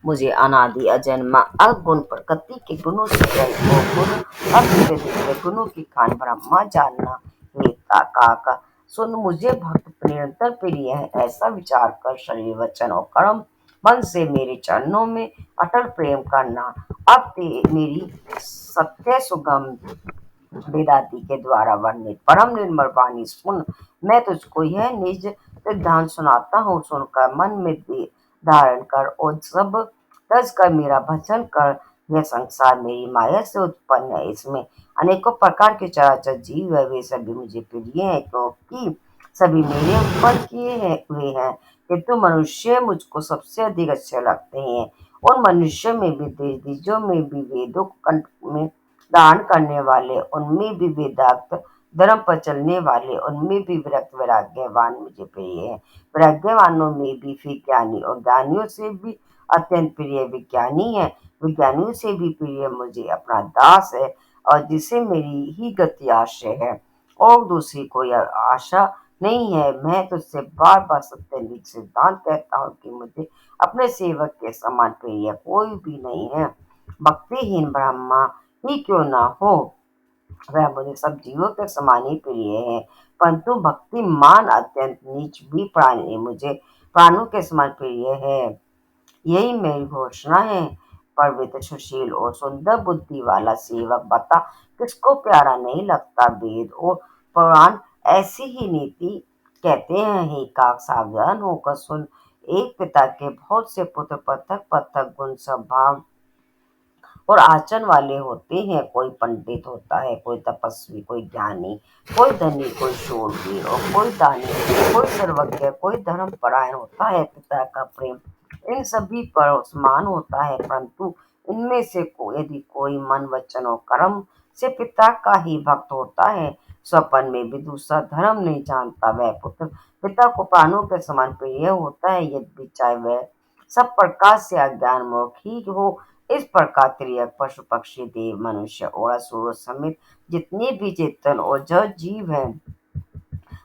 मुझे अनादि अजन्मा अगुण प्रकृति के गुणों से रहित हो गुण अब धीरे धीरे गुणों की खान ब्रह्मा जानना। हे काका सुन, मुझे भक्त निरंतर प्रिय है, ऐसा विचार कर शरीर वचन और कर्म मन से मेरे चरणों में अटल प्रेम करना। अब मेरी सत्य सुगम वेदांती के द्वारा वर्णित परम निर्मल वाणी सुन। मैं तुझको यह निज सिद्धांत सुनाता हूँ, सुनकर मन में धारण कर और सब तज कर मेरा भजन कर। यह संसार मेरी माया से उत्पन्न है, इसमें अनेकों प्रकार के चराचर जीव है, वे सभी मुझे प्रिय हैं क्योंकि सभी मेरे उत्पन्न किए हैं हुए हैं। किंतु मनुष्य मुझको सबसे अधिक अच्छे लगते हैं। उन मनुष्य में भी देश देशों में भी वेदों कंठ में दान करने वाले, उनमें भी वेदांत धर्म पर चलने वाले, उनमें भी विरक्त वैराग्यवान मुझे प्रिय है। वैराग्यवानों में भी फिर ज्ञानी, और ज्ञानियों से भी अत्यंत प्रिय विज्ञानी है। विज्ञानियों से भी प्रिय मुझे अपना दास है, और जिसे मेरी ही गति आश्रय है और दूसरी कोई आशा नहीं है। मैं तुझसे बार बार सत्य निज सिद्धांत कहता हूँ कि मुझे अपने सेवक के समान प्रिय कोई भी नहीं है। भक्तिहीन ब्रह्मा ही क्यों ना हो, वह मुझे सब जीवों के समान ही प्रिय है, परंतु भक्तिमान अत्यंत नीच भी प्राणी मुझे प्राणों के समान प्रिय है। यही मेरी घोषणा है। पवित्र, सुशील और सुंदर बुद्धि वाला सेवक बता किसको प्यारा नहीं लगता। वेद और पुराण ऐसी ही नीति कहते हैं। हे काक सावधान होकर सुन, एक पिता के बहुत से पुत्र पृथक पृथक गुण स्वभाव और आचरण वाले होते हैं। कोई पंडित होता है, कोई तपस्वी, कोई ज्ञानी, कोई धनी, कोई शूरवीर और कोई दानी, कोई सर्वज्ञ, कोई धर्म परायण होता है। पिता का प्रेम इन सभी पर समान होता है, परंतु इनमें से यदि कोई मन वचन और कर्म से पिता का ही भक्त होता है, स्वपन में भी दूसरा धर्म नहीं जानता, वह पुत्र पिता को प्राणों के समान प्रिय होता है, यदि चाहे वह सब प्रकार से अज्ञान मूर्ख ही हो। इस प्रकार त्रियक पशु पक्षी देव मनुष्य और असुर समेत जितने भी चेतन और जड़ जीव हैं,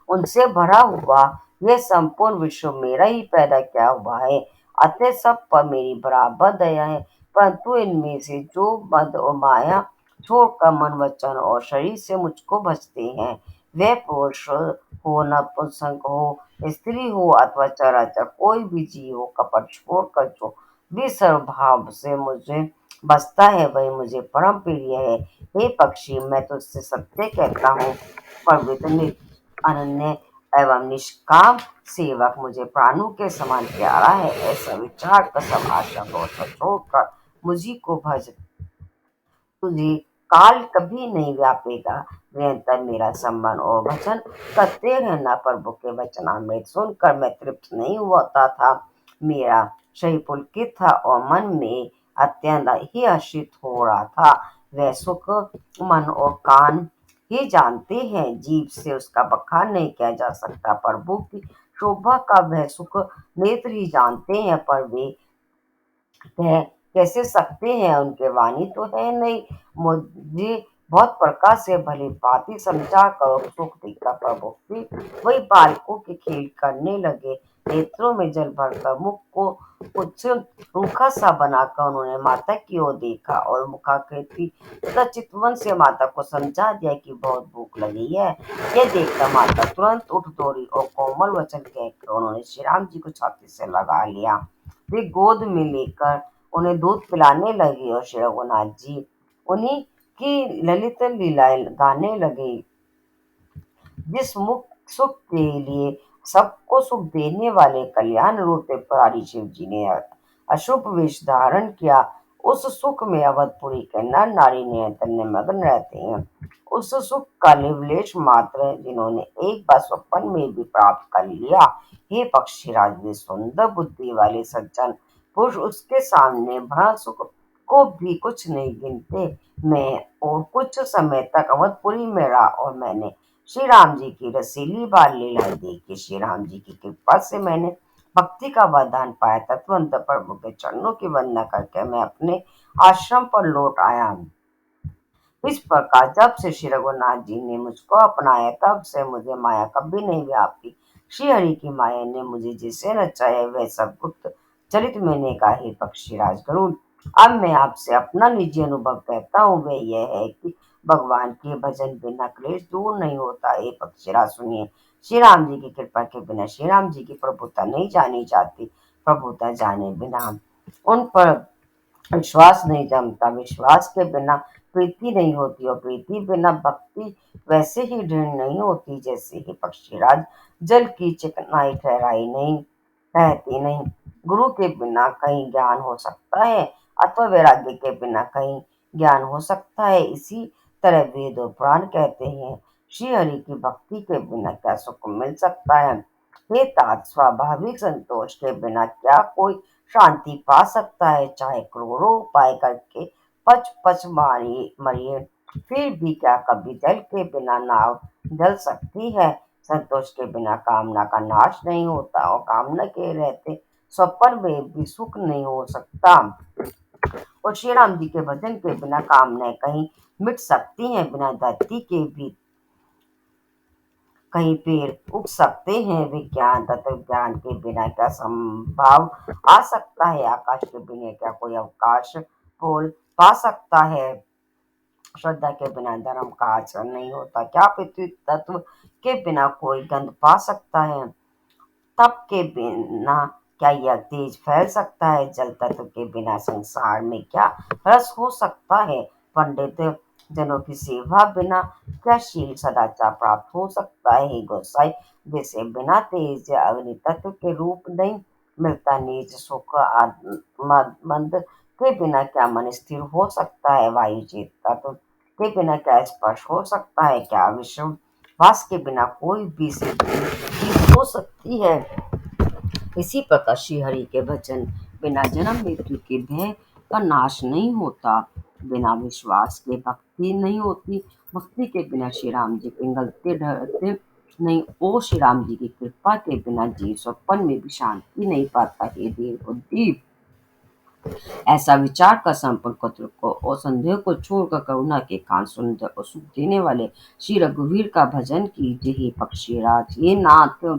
उनसे भरा हुआ यह संपूर्ण विश्व मेरा ही पैदा किया हुआ है। अतः सब पर मेरी बराबर दया है, परंतु इनमें से जो मद और माया छोड़कर मन वचन और शरीर से मुझको भजते हैं, वे पुरुष हो नपुंसक हो, स्त्री हो अथवा चराचर कोई भी जीव हो, कपट छोड़कर जो भी सर्वभाव से मुझे बसता है, वही मुझे परम प्रिय है। हे पक्षी, मैं तुझसे सत्य कहता हूँ, पवित्र अनन्य एवं निष्काम सेवक मुझे प्राणों के समान प्यारा है। ऐसा विचार कर सब आशा को छोड़कर मुझी को भज, तुझे काल कभी नहीं व्यापेगा। निरंतर मेरा संबंध और भजन करते रहना। प्रभु के वचनामृत सुनकर मैं तृप्त नहीं होता था, मेरा शरीर पुलकित था और मन में अत्यंत ही हर्षित हो रहा था। वह सुख मन और कान ही जानते हैं, जीभ से उसका बखान नहीं किया जा सकता। प्रभु की शोभा का वह सुख नेत्र ही जानते हैं, पर वे कह कैसे सकते हैं, उनके वाणी तो है नहीं। मुझे बहुत प्रकार से भली भांति समझा करो, सुख दिखा प्रभु भी वही बालकों के खेल करने लगे। नेत्रों में जल भरकर मुख को कुछ रूखा सा बनाकर उन्होंने माता की ओर देखा और मुखाकृति तथा चितवन से माता को समझा दिया कि बहुत भूख लगी है। यह देखकर माता तुरंत उठ दौड़ी और कोमल वचन कहकर उन्होंने श्री राम जी को छाती से लगा लिया। वे गोद में लेकर उन्हें दूध पिलाने लगी और श्री रघुनाथ जी उन्हीं की ललित लीलाएं गाने लगे। जिस मुख सुख के लिए सबको सुख देने वाले कल्याण रूप त्रिपुरारी शिव जी ने अशुभ वेश धारण किया, उस सुख में अवधपुरी के नर नारी निरंतर निमग्न रहते हैं। उस सुख का निवलेश मात्र जिन्होंने एक बार स्वप्न में भी प्राप्त कर लिया। हे पक्षीराज, वे सुंदर बुद्धि वाले सज्जन पुरुष उसके सामने भ्रम सुख को भी कुछ नहीं गिनते। मैं और कुछ समय तक अवधपुरी में रहा और मैंने श्री राम जी की रसीली बाल लीलाएं देखी। श्री राम जी की कृपा से मैंने भक्ति का वरदान पाया। तत्वंत प्रभु के चरणों की वंदना करके मैं अपने आश्रम पर लौट आया। इस प्रकार जब से श्री रघुनाथ जी ने मुझको अपनाया, तब से मुझे माया कभी नहीं व्यापी। श्री हरि की माया ने मुझे जिसे नचाया वह सब गुप्त चरित मैंने कहा। हे पक्षीराज गरुड़, अब मैं आपसे अपना निजी अनुभव कहता हूँ, वह यह है कि भगवान के भजन बिना क्लेश दूर नहीं होता। हे पक्षीराज सुनिए, श्री राम जी की कृपा के बिना श्री राम जी की प्रभुता नहीं जानी जाती। प्रभुता जाने बिना उन पर विश्वास नहीं जमता। विश्वास के बिना प्रीति नहीं होती और प्रीति बिना भक्ति वैसे ही दृढ़ नहीं होती जैसे ही पक्षीराज जल की चिकनाई ठहराई नहीं रहती नहीं। गुरु के बिना कहीं ज्ञान हो सकता है अथवा वैराग्य के बिना कहीं ज्ञान हो सकता है। इसी तरह वेद और पुराण कहते हैं, श्री हरि की भक्ति के बिना क्या सुख मिल सकता है। हे तात, स्वाभाविक संतोष के बिना क्या कोई शांति पा सकता है। चाहे करोड़ों उपाय करके पच पच मारिए मरिए, फिर भी क्या कभी जल के बिना नाव जल सकती है। संतोष के बिना कामना का नाश नहीं होता और कामना के रहते स्वप्न में भी सुख नहीं हो सकता। और श्री राम जी के भजन के बिना कामनाएं कहीं मिट सकती हैं। बिना धरती के भी कहीं पेड़ उग सकते हैं। विज्ञान तत्व ज्ञान के बिना क्या संभव आ सकता है। आकाश के बिना क्या कोई अवकाश पोल पा सकता है। श्रद्धा के बिना धर्म का आचरण नहीं होता। क्या पृथ्वी तत्व के बिना कोई गंध पा सकता है। तप के बिना क्या यह तेज फैल सकता है। जल तत्व के बिना संसार में क्या रस हो सकता है। पंडित जनों की सेवा बिना क्या शील सदाचार प्राप्त हो सकता है। गोसाई जैसे बिना तेज अग्नि तत्व के रूप नहीं मिलता। नीच सुख मंद के बिना क्या मन स्थिर हो सकता है। वायु चेत तत्व के बिना क्या स्पर्श हो सकता है। क्या विश्व वास के बिना कोई भी सिद्धि हो सकती है। इसी प्रकार श्री हरि के भजन बिना जन्म मृत्यु के भय का नाश नहीं होता। बिना विश्वास के भक्ति नहीं होती। भक्ति के बिना श्री राम जी पिघलते ढलते नहीं। ओ श्री राम जी की कृपा के बिना जीव स्वप्न में भी शांति नहीं पाता। हे देव बुद्धि, ऐसा विचार कर संपूर्ण कुत्र को और संदेह को छोड़कर करुणा के कान सुंदर और सुख देने वाले श्री रघुवीर का भजन कीजिए। हे पक्षीराज, हे नाथ,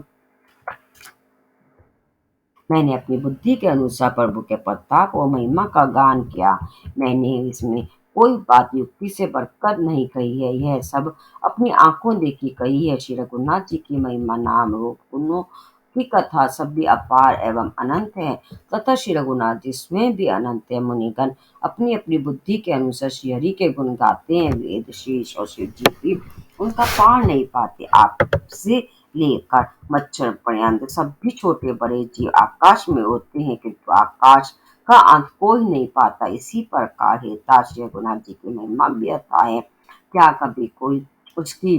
मैंने अपनी बुद्धि के अनुसार प्रभु के प्रताप और महिमा का गान किया। मैंने इसमें कोई बात युक्ति से बढ़कर नहीं कही है। यह सब अपनी आंखों देखी कही है। श्री रघुनाथ जी की महिमा नाम रूप गुणों की कथा सब भी अपार एवं अनंत है तथा श्री रघुनाथ जी स्वयं भी अनंत है। मुनिगण अपनी अपनी बुद्धि के अनुसार श्री हरि के गुण गाते हैं। वेद शेष और शिव जी भी उनका पार नहीं पाते। आपसे लेकर मच्छर पर्यंत सभी छोटे बड़े जीव आकाश में उड़ते हैं, किंतु आकाश का अंत कोई नहीं पाता। इसी प्रकार है श्री रघुनाथ जी की महिमा भी अथाह है। क्या कभी कोई उसकी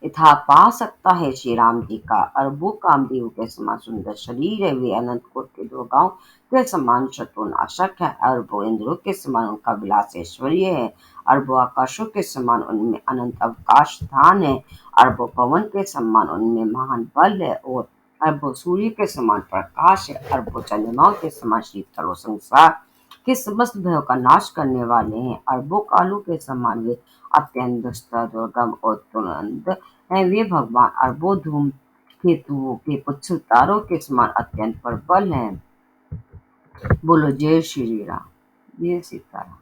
यथा पा सकता है श्री राम जी का अरबों कामदेव के समान सुंदर शरीर है, वे अनंत कोट के दुर्गाओं के समान शत्रुनाशक है, अरबों इंद्रों के समान उनका विलास ऐश्वर्य है, अरबों आकाशों के समान उनमें अनंत अवकाश स्थान है, अरबों पवन के समान उनमें महान बल है, और अरबों सूर्य के समान प्रकाश है, अरबों चंद्रमाओं के समान शीतल और संसार के समस्त भयों का नाश करने वाले हैं, अरबों कालों के समान वे अत्यंत दुष्ट दुर्गम और तुरंत है, वे भगवान अरबों धूम केतुओं के पुच्छ तारों के समान अत्यंत प्रबल हैं। बोलो जय श्री राम, जय सीताराम।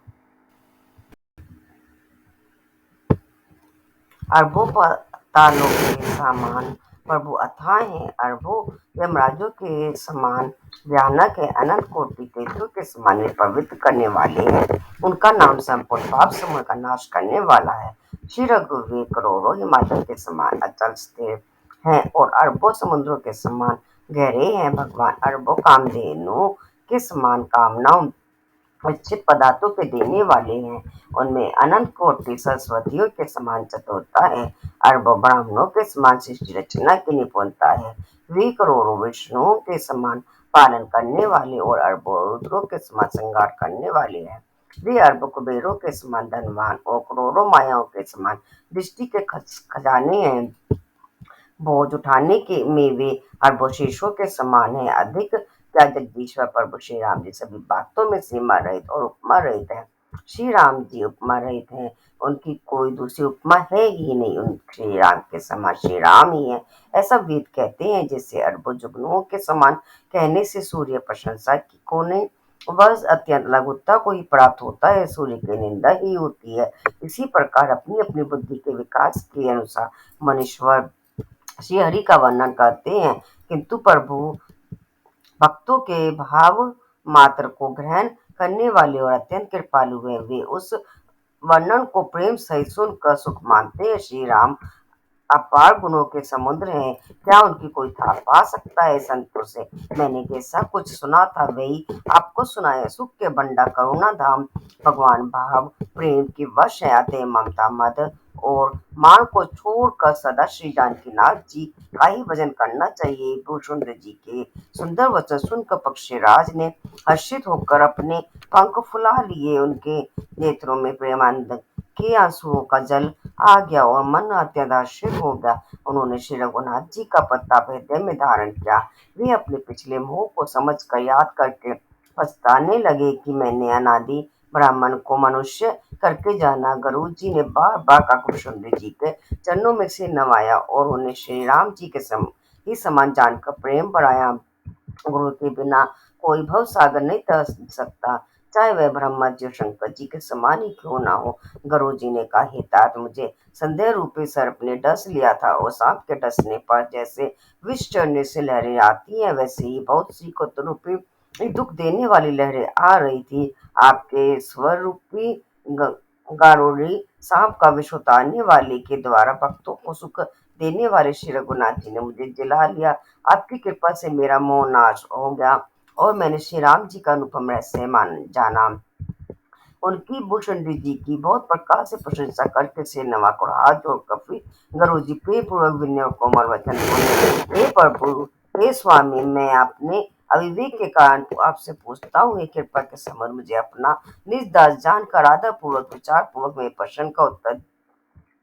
अरबों तालों के समान प्रभु अथाह हैं, अरबों यमराजों के समान भयानक है, अनंत कोटि तेजों के समान वे पवित्र करने वाले हैं, उनका नाम संपूर्ण पाप समूह का नाश करने वाला है। श्री रघुवीर करोड़ों हिमालय के समान अचल स्थिर हैं और अरबों समुद्रों के समान गहरे हैं, भगवान अरबों कामधेनु के समान कामनाओं अच्छे पदार्थों के देने वाले हैं, उनमें अनंत कोटि सरस्वतियों के समान चतुरता है, अरबों ब्राह्मणों के समान सृष्टि रचना की निपुणता है, वे करोड़ों विष्णुओं के समान पालन करने वाले और अरबों रुद्रों के समान श्रृंगार करने वाले हैं, वे अरबों कुबेरों के समान धनवान और करोड़ों मायाओं के समान दृष्टि के खजाने हैं, बोझ उठाने के में वे अरबों शीशों के समान है, अधिक क्या जगदीश्वर प्रभु श्री राम जी सभी बातों में सीमा रहित और उपमा रहित है, श्री राम जी उपमा रहित है, उनकी कोई दूसरी उपमा है ही नहीं, उन श्री राम के समान श्री राम ही है, ऐसा वेद कहते हैं, जैसे अरबों जुगनुओं के समान कहने से सूर्य प्रशंसा की को नहीं, बस अत्यंत लघुता को ही प्राप्त होता है, सूर्य की निंदा ही होती है, इसी प्रकार अपनी अपनी बुद्धि के विकास के अनुसार मनुष्य श्री हरि का वर्णन करते हैं, किंतु प्रभु भक्तों के भाव मात्र को ग्रहण करने वाले और अत्यंत कृपालु हैं, वे उस वर्णन को प्रेम सहित सुनकर सुख मानते हैं। श्री राम अपार गुणों के समुद्र हैं, क्या उनकी कोई था पा सकता है संतों से, मैंने जैसा कुछ सुना था वही आपको सुनाया, सुख के बंडा करुणा धाम भगवान भाव प्रेम की वश है, अतः ममता मद और मान को छोड़कर सदा श्री जानकी नाथ जी का ही भजन करना चाहिए। भूषुंड जी के सुंदर वचन सुनकर पक्षीराज ने हर्षित होकर अपने पंख फुला लिए, उनके नेत्रों में प्रेमानंद के आंसुओं का जल आ गया और मन अत्यंत हर्षित हो गया, उन्होंने श्री रघुनाथ जी का प्रताप हृदय में धारण किया, वे अपने पिछले मोह को समझकर याद करके पछताने लगे कि मैंने अनादि ब्राह्मण को मनुष्य करके जाना। गुरु जी ने बार बार काकुभूषुंड जी के चरणों में सिर नवाया और उन्हें श्री राम जी के ही समान जानकर प्रेम बढ़ाया, गुरु के बिना कोई भव सागर नहीं तैर सकता, चाहे वह ब्रह्मा जी और शंकर जी के समान ही क्यों ना हो। गुरु जी ने कहा, हे तात, मुझे संदेह रूपी सर्प ने डस लिया था और सांप के डसने पर जैसे विष चढ़ने से लहरें आती हैं, वैसे ही बहुत सी कुत्त रूपी दुख देने वाली लहरें आ रही थी, आपके स्वर रूपी गारुड़ी सांप का विष उतारने वाले के द्वारा भक्तों को सुख देने वाले श्री रघुनाथ जी ने मुझे जिला लिया, आपकी कृपा से मेरा मोह नाश हो गया और मैंने श्री राम जी का अनुपम रहस्य मान जाना। उनकी भूषुंडी जी की बहुत प्रकार से प्रशंसा करके सिर नवाकर हाथ जोड़कर फिर गुरु जी प्रिय पूर्वक विनय और कोमल वचन बोले, हे प्रभु, हे स्वामी, मैं अपने अविवेक के कारण तो आपसे पूछता हूँ, हे कृपा के समर मुझे अपना निज दास जानकर आदर पूर्वक विचार पूर्वक मेरे प्रश्न का उत्तर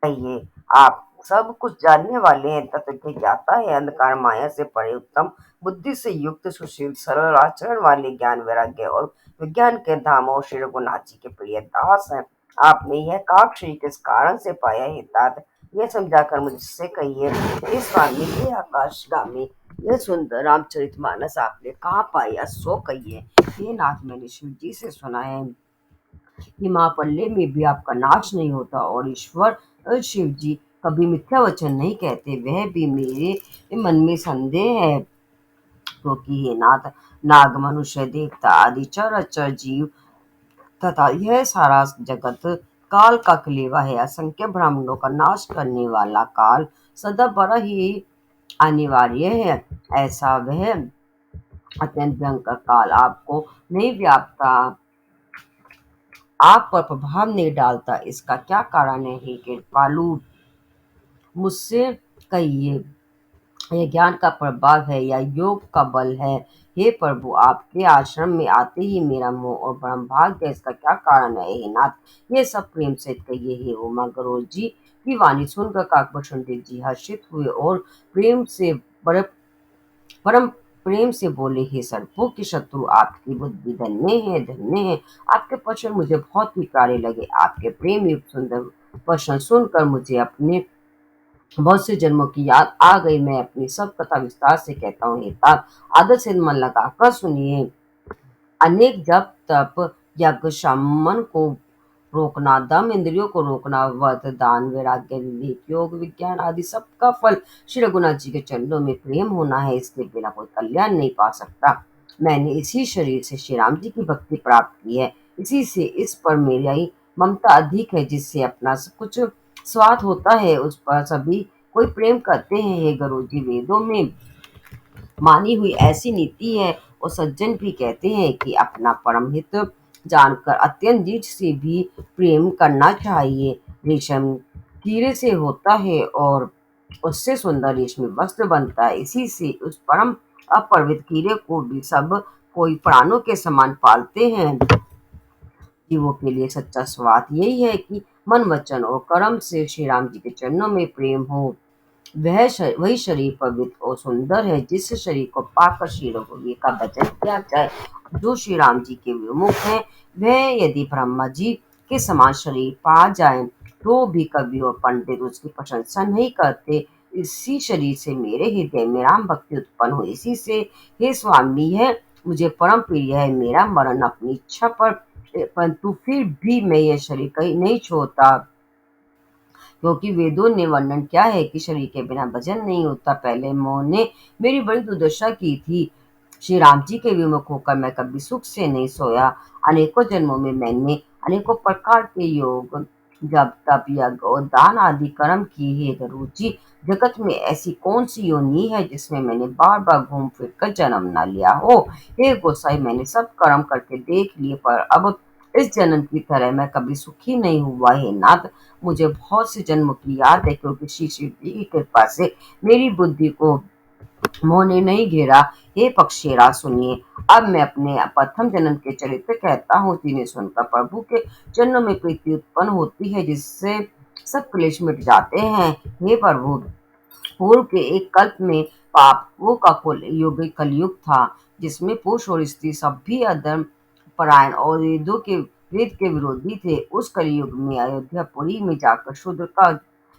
कहिए। आप सब कुछ जानने वाले हैं, तत्व ज्ञाता है, अंधकार माया से परे उत्तम बुद्धि से युक्त सुशील सरल आचरण वाले ज्ञान वैराग्य और विज्ञान के धाम और श्री रघुनाथ जी के प्रिय दास हैं। आपने यह काक्षी किस कारण से पाया है तात, यह समझाकर मुझसे कहिए। हे स्वामी, हे आकाशगामी, यह सुंदर रामचरित मानस आपने कहाँ पाया, सो कहिए। हे नाथ, मैंने शिव जी से सुना है कि महापल्ले में भी आपका नाश नहीं होता और ईश्वर शिव जी कभी मिथ्या वचन नहीं कहते, वह भी मेरे मन में संदेह है, क्योंकि हे नाथ, नाग मनुष्य देवता आदि चर अचर जीव तथा यह सारा जगत काल का कलेवा है, असंख्य ब्राह्मणों का नाश करने वाला काल सदा बड़ा ही अनिवार्य है, ऐसा वह अत्यंत भयंकर काल आपको नहीं व्यापता, आप पर प्रभाव नहीं डालता, इसका क्या कारण है, हे कृपालु मुझसे कहिए, यह ज्ञान का प्रभाव है या योग का बल है? हे प्रभु, आपके आश्रम में आते ही मेरा मोह और भ्रम भाग गया, इसका क्या कारण है हे नाथ? ये सब प्रेम से कहिए। हे उमा गरोड़ जी की वाणी सुनकर काकभूषण देव जी हर्षित हुए और प्रेम से बड़े परम प्रेम से बोले, हे सर्पों के शत्रु, आपकी बुद्धि धन्य है, धन्य है। आपके वचन मुझे बहुत ही प्यारे लगे। आपके प्रेम युक्त सुंदर वचन सुनकर मुझे अपने बहुत से जन्मों की याद आ गई। मैं अपनी सब कथा विस्तार से कहता हूँ। हे तात, आदर से मन लगाकर सुनिए। अनेक जप तप यज्ञ शमन को रोकना, दम इंद्रियों को रोकना, व्रत दान वैराग्य विवेक योग विज्ञान आदि सबका फल श्री रघुनाथ जी के चरणों में प्रेम होना है। इसके बिना कोई कल्याण नहीं पा सकता। मैंने इसी शरीर से श्री राम जी की भक्ति प्राप्त की है। इसी से इस पर मेरी ममता अधिक है। जिससे अपना सब कुछ स्वार्थ होता है, उस पर सभी कोई प्रेम करते हैं। हे गुरु जी, वेदों में मानी हुई ऐसी नीति है और सज्जन भी कहते हैं कि अपना परम हित जानकर अत्यंत नीच से भी प्रेम करना चाहिए। रेशम कीड़े से होता है और उससे सुंदर रेशमी वस्त्र बनता है। इसी से उस परम अपवित्र कीड़े को भी सब कोई प्राणों के समान पालते हैं। जीवों के लिए सच्चा स्वार्थ यही है कि मन वचन और कर्म से श्री राम जी के चरणों में प्रेम हो। वही शरीर पवित्र और सुंदर है जिस शरीर को पाकर श्री रघुवीर का भजन किया जाए। जो श्री राम जी के विमुख है, वह यदि ब्रह्मा जी के समान शरीर पा जाए तो भी कवि और पंडित उसकी प्रशंसा नहीं करते। इसी शरीर से मेरे हृदय में राम भक्ति उत्पन्न हुई। इसी से हे स्वामी है मुझे परम प्रिय है। मेरा मरण अपनी इच्छा पर, परंतु फिर भी मैं यह शरीर कहीं नहीं छोड़ता, क्योंकि वेदों ने वर्णन किया है कि शरीर के बिना भजन नहीं होता। पहले मोह ने मेरी बड़ी दुर्दशा की थी। श्री राम जी के विमुख होकर मैं कभी सुख से नहीं सोया। अनेकों जन्मों में मैंने अनेकों प्रकार के योग, जब तप यज्ञ और दान आदि कर्म किए हैं। रुचि, जगत में ऐसी कौन सी योनि है जिसमें मैंने बार बार घूम फिर कर जन्म न लिया हो? हे गोसाई, मैंने सब कर्म करके देख लिए, पर अब इस जन्म की तरह मैं कभी सुखी नहीं हुआ। हे नाथ, मुझे बहुत से जन्मों की याद है, क्योंकि श्री शिव जी की कृपा से मेरी बुद्धि को मोह ने नहीं घेरा। हे पक्षीरा, सुनिए, अब मैं अपने प्रथम जन्म के चरित्र कहता हूँ। जिन्हें सुनकर प्रभु के चरणों में प्रीति उत्पन्न होती है, जिससे सब क्लेश मिट जाते हैं। हे प्रभु, पूर्व के एक कल्प में पापों का कलयुग था, जिसमें पुरुष और स्त्री सब भी अधर्म परायण और वेद के विरोधी थे। उस कलयुग में अयोध्यापुरी में जाकर शूद्र का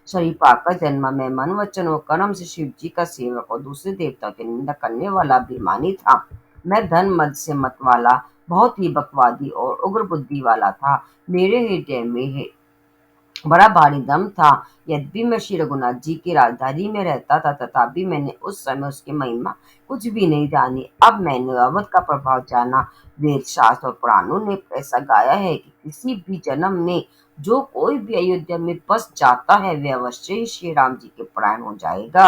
शरीर पाकर जन्मा। मैं मन वचन और कर्म से शिव जी का सेवक और दूसरे देवता की निंदा करने वाला अभिमानी था। मैं धन मद से मत वाला, बहुत ही बकवादी और उग्र बुद्धि वाला था। मेरे हृदय में बड़ा भारी दम था। यद्यपि मैं श्री रघुनाथ जी की राजधानी में रहता था, तथापि मैंने उस समय उसकी महिमा कुछ भी नहीं जानी। अब मैंने अवध का प्रभाव जाना। वेद शास्त्र और पुराणों ने ऐसा गाया है कि किसी भी जन्म में जो कोई भी अयोध्या में बस जाता है, वह अवश्य ही श्री राम जी के परायण हो जाएगा।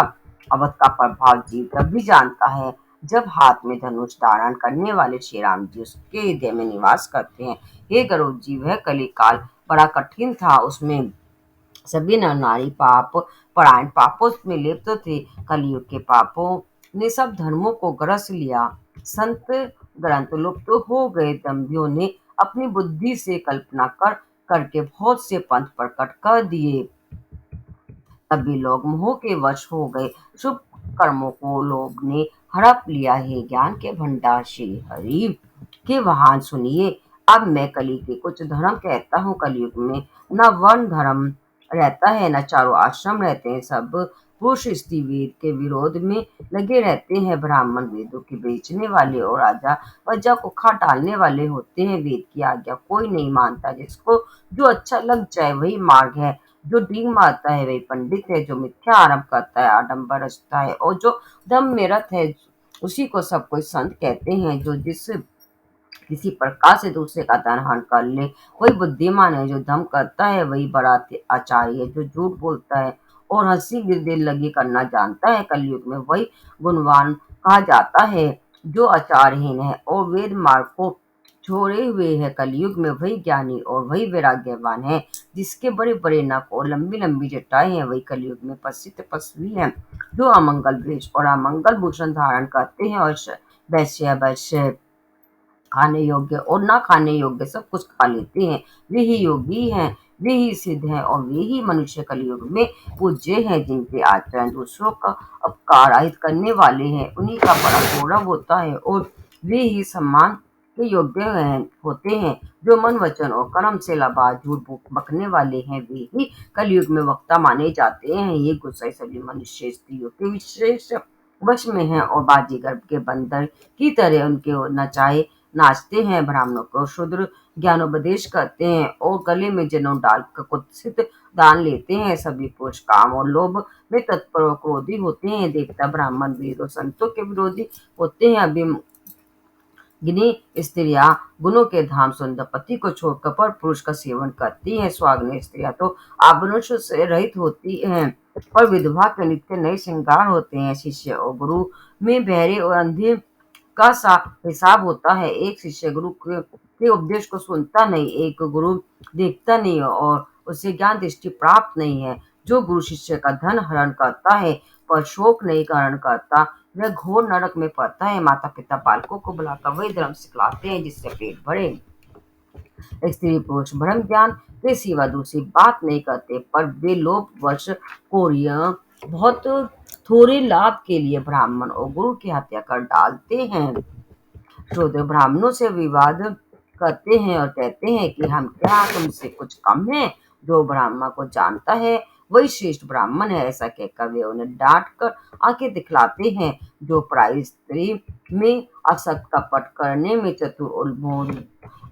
अवध का प्रभाव जीव तभी जानता है जब हाथ में धनुष धारण करने वाले श्री राम जी उसके हृदय में निवास करते हैं। हे गरुड़ जी, वह कली काल बड़ा कठिन था। उसमें सभी नर नारी पाप परायण पापों में लिप्त थे। कलयुग के पापों ने सब धर्मों को ग्रस लिया। संत ग्रंथ लुप्त हो गए। दंभियों ने अपनी बुद्धि से कल्पना करके बहुत से पंथ प्रकट कर दिए। सभी लोग मोह के वश हो गए। शुभ कर्मों को लोग ने हड़प लिया है। ज्ञान के भंडार श्री हरि के वाहन सुनिए। अब मैं कली के कुछ धर्म कहता हूँ। कलयुग में न वर्ण धर्म रहता है, न चारों आश्रम रहते हैं। सब पुरुष स्त्री वेद के विरोध में लगे रहते हैं। ब्राह्मण वेदों के बेचने वाले और राजा प्रजा को खा डालने वाले होते हैं। वेद की आज्ञा कोई नहीं मानता। जिसको जो अच्छा लग जाए वही मार्ग है। जो डींग मारता है वही पंडित है। जो मिथ्या आरंभ करता है, आडंबर रचता है और जो दम में रत है, उसी को सब कोई संत कहते हैं। जो जिस किसी प्रकार से दूसरे का धन हरण कर ले वही बुद्धिमान है। जो धम करता है वही बड़ा आचार्य है। जो झूठ बोलता है और हंसी दिल लगी करना जानता है, कलयुग में वही गुणवान कहा जाता है। जो आचारहीन है और वेद मार्ग को छोड़े हुए है। कलयुग में वही ज्ञानी और वही वैराग्यवान है जिसके बड़े बड़े नख और लंबी लंबी जटाएं हैं। वही कलयुग में प्रसिद्ध तपस्वी है जो अमंगल वेश और अमंगल भूषण धारण करते हैं और वैश्य वैश्य खाने योग्य और ना खाने योग्य सब कुछ खा लेते हैं। वे ही योगी हैं, वे ही सिद्ध हैं और वे ही मनुष्य कलयुग में पूज्य हैं जिनके आचरण दूसरों का अपकार आहित करने वाले हैं। उन्हीं का बड़ा गौरव होता है और वे ही सम्मान के योग्य होते हैं। जो मन वचन और कर्म से लबाज झूठ बकने वाले हैं वे ही कलयुग में वक्ता माने जाते हैं। ये गुस्सा सभी मनुष्य स्त्रियों के विशेष वश में है और बाजीगर के बंदर की तरह उनके नचाए नाचते हैं। ब्राह्मणों को शूद्र ज्ञानोपदेश करते हैं और गले में जनेऊ डालकर कुत्सित दान लेते हैं। सभी पुरुष काम और लोभ में तत्पर और क्रोधी होते हैं। देवता ब्राह्मण वीर और संतों के विरोधी होते हैं। गिनी स्त्रियां गुणों के धाम सुंदर पति को छोड़कर पर पुरुष का सेवन करती हैं। सुहागिन स्त्रियां तो आभूषण से रहित होती हैं और विधवा के नित्य नए श्रृंगार होते हैं। शिष्य और गुरु में बहरे और अंधे का सा हिसाब होता है। एक शिष्य गुरु के उपदेश को सुनता नहीं, एक गुरु देखता नहीं और उसे ज्ञान दृष्टि प्राप्त नहीं है। जो गुरु शिष्य का धन हरण करता है पर शोक नहीं हरण करता वह घोर नरक में पड़ता है। माता पिता बालकों को बुलाकर वही धर्म सिखलाते हैं जिससे पेट भरे। स्त्री पुरुष ब्रह्म ज्ञान के सिवा दूसरी बात नहीं करते पर वे लोग वर्ष कोरिया बहुत थोड़े लाभ के लिए ब्राह्मण और गुरु की हत्या कर डालते हैं। शूद्र ब्राह्मणों से विवाद करते हैं और कहते हैं कि हम क्या तुमसे कुछ कम हैं। जो ब्राह्मण को जानता है वही श्रेष्ठ ब्राह्मण है। ऐसा कहकर वे उन्हें डांट कर आंखें दिखलाते हैं। जो पराई स्त्री में असत कपट करने में चतुर उन्मोद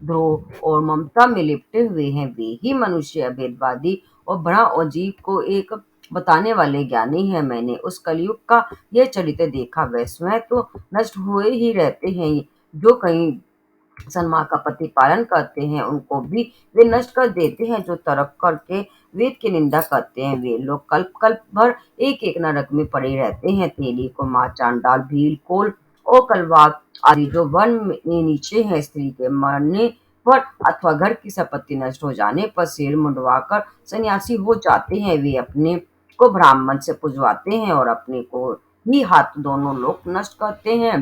द्रोह और ममता में लिपटे हुए हैं वे ही मनुष्य भेदवादी और बड़ा और जीव को एक बताने वाले ज्ञानी है। मैंने उस कलयुग का यह चरित्र देखा। वह स्वयं तो नष्ट हुए ही रहते हैं, जो कहीं सन्मार्ग का प्रतिपालन करते हैं उनको भी वे नष्ट कर देते हैं। जो तर्क करके वेद की निंदा करते हैं वे लोग कल्प कल्प भर एक एक नरक में पड़े रहते हैं। तेली को माँ चांडाल भील कोल और कलवार आदि जो वन में नीचे हैं स्त्री के मरने पर अथवा घर की संपत्ति नष्ट हो जाने पर सिर मुंडवाकर सन्यासी हो जाते हैं। वे अपने को ब्राह्मण से पुजवाते हैं और अपने को ही हाथ दोनों लोग नष्ट करते हैं।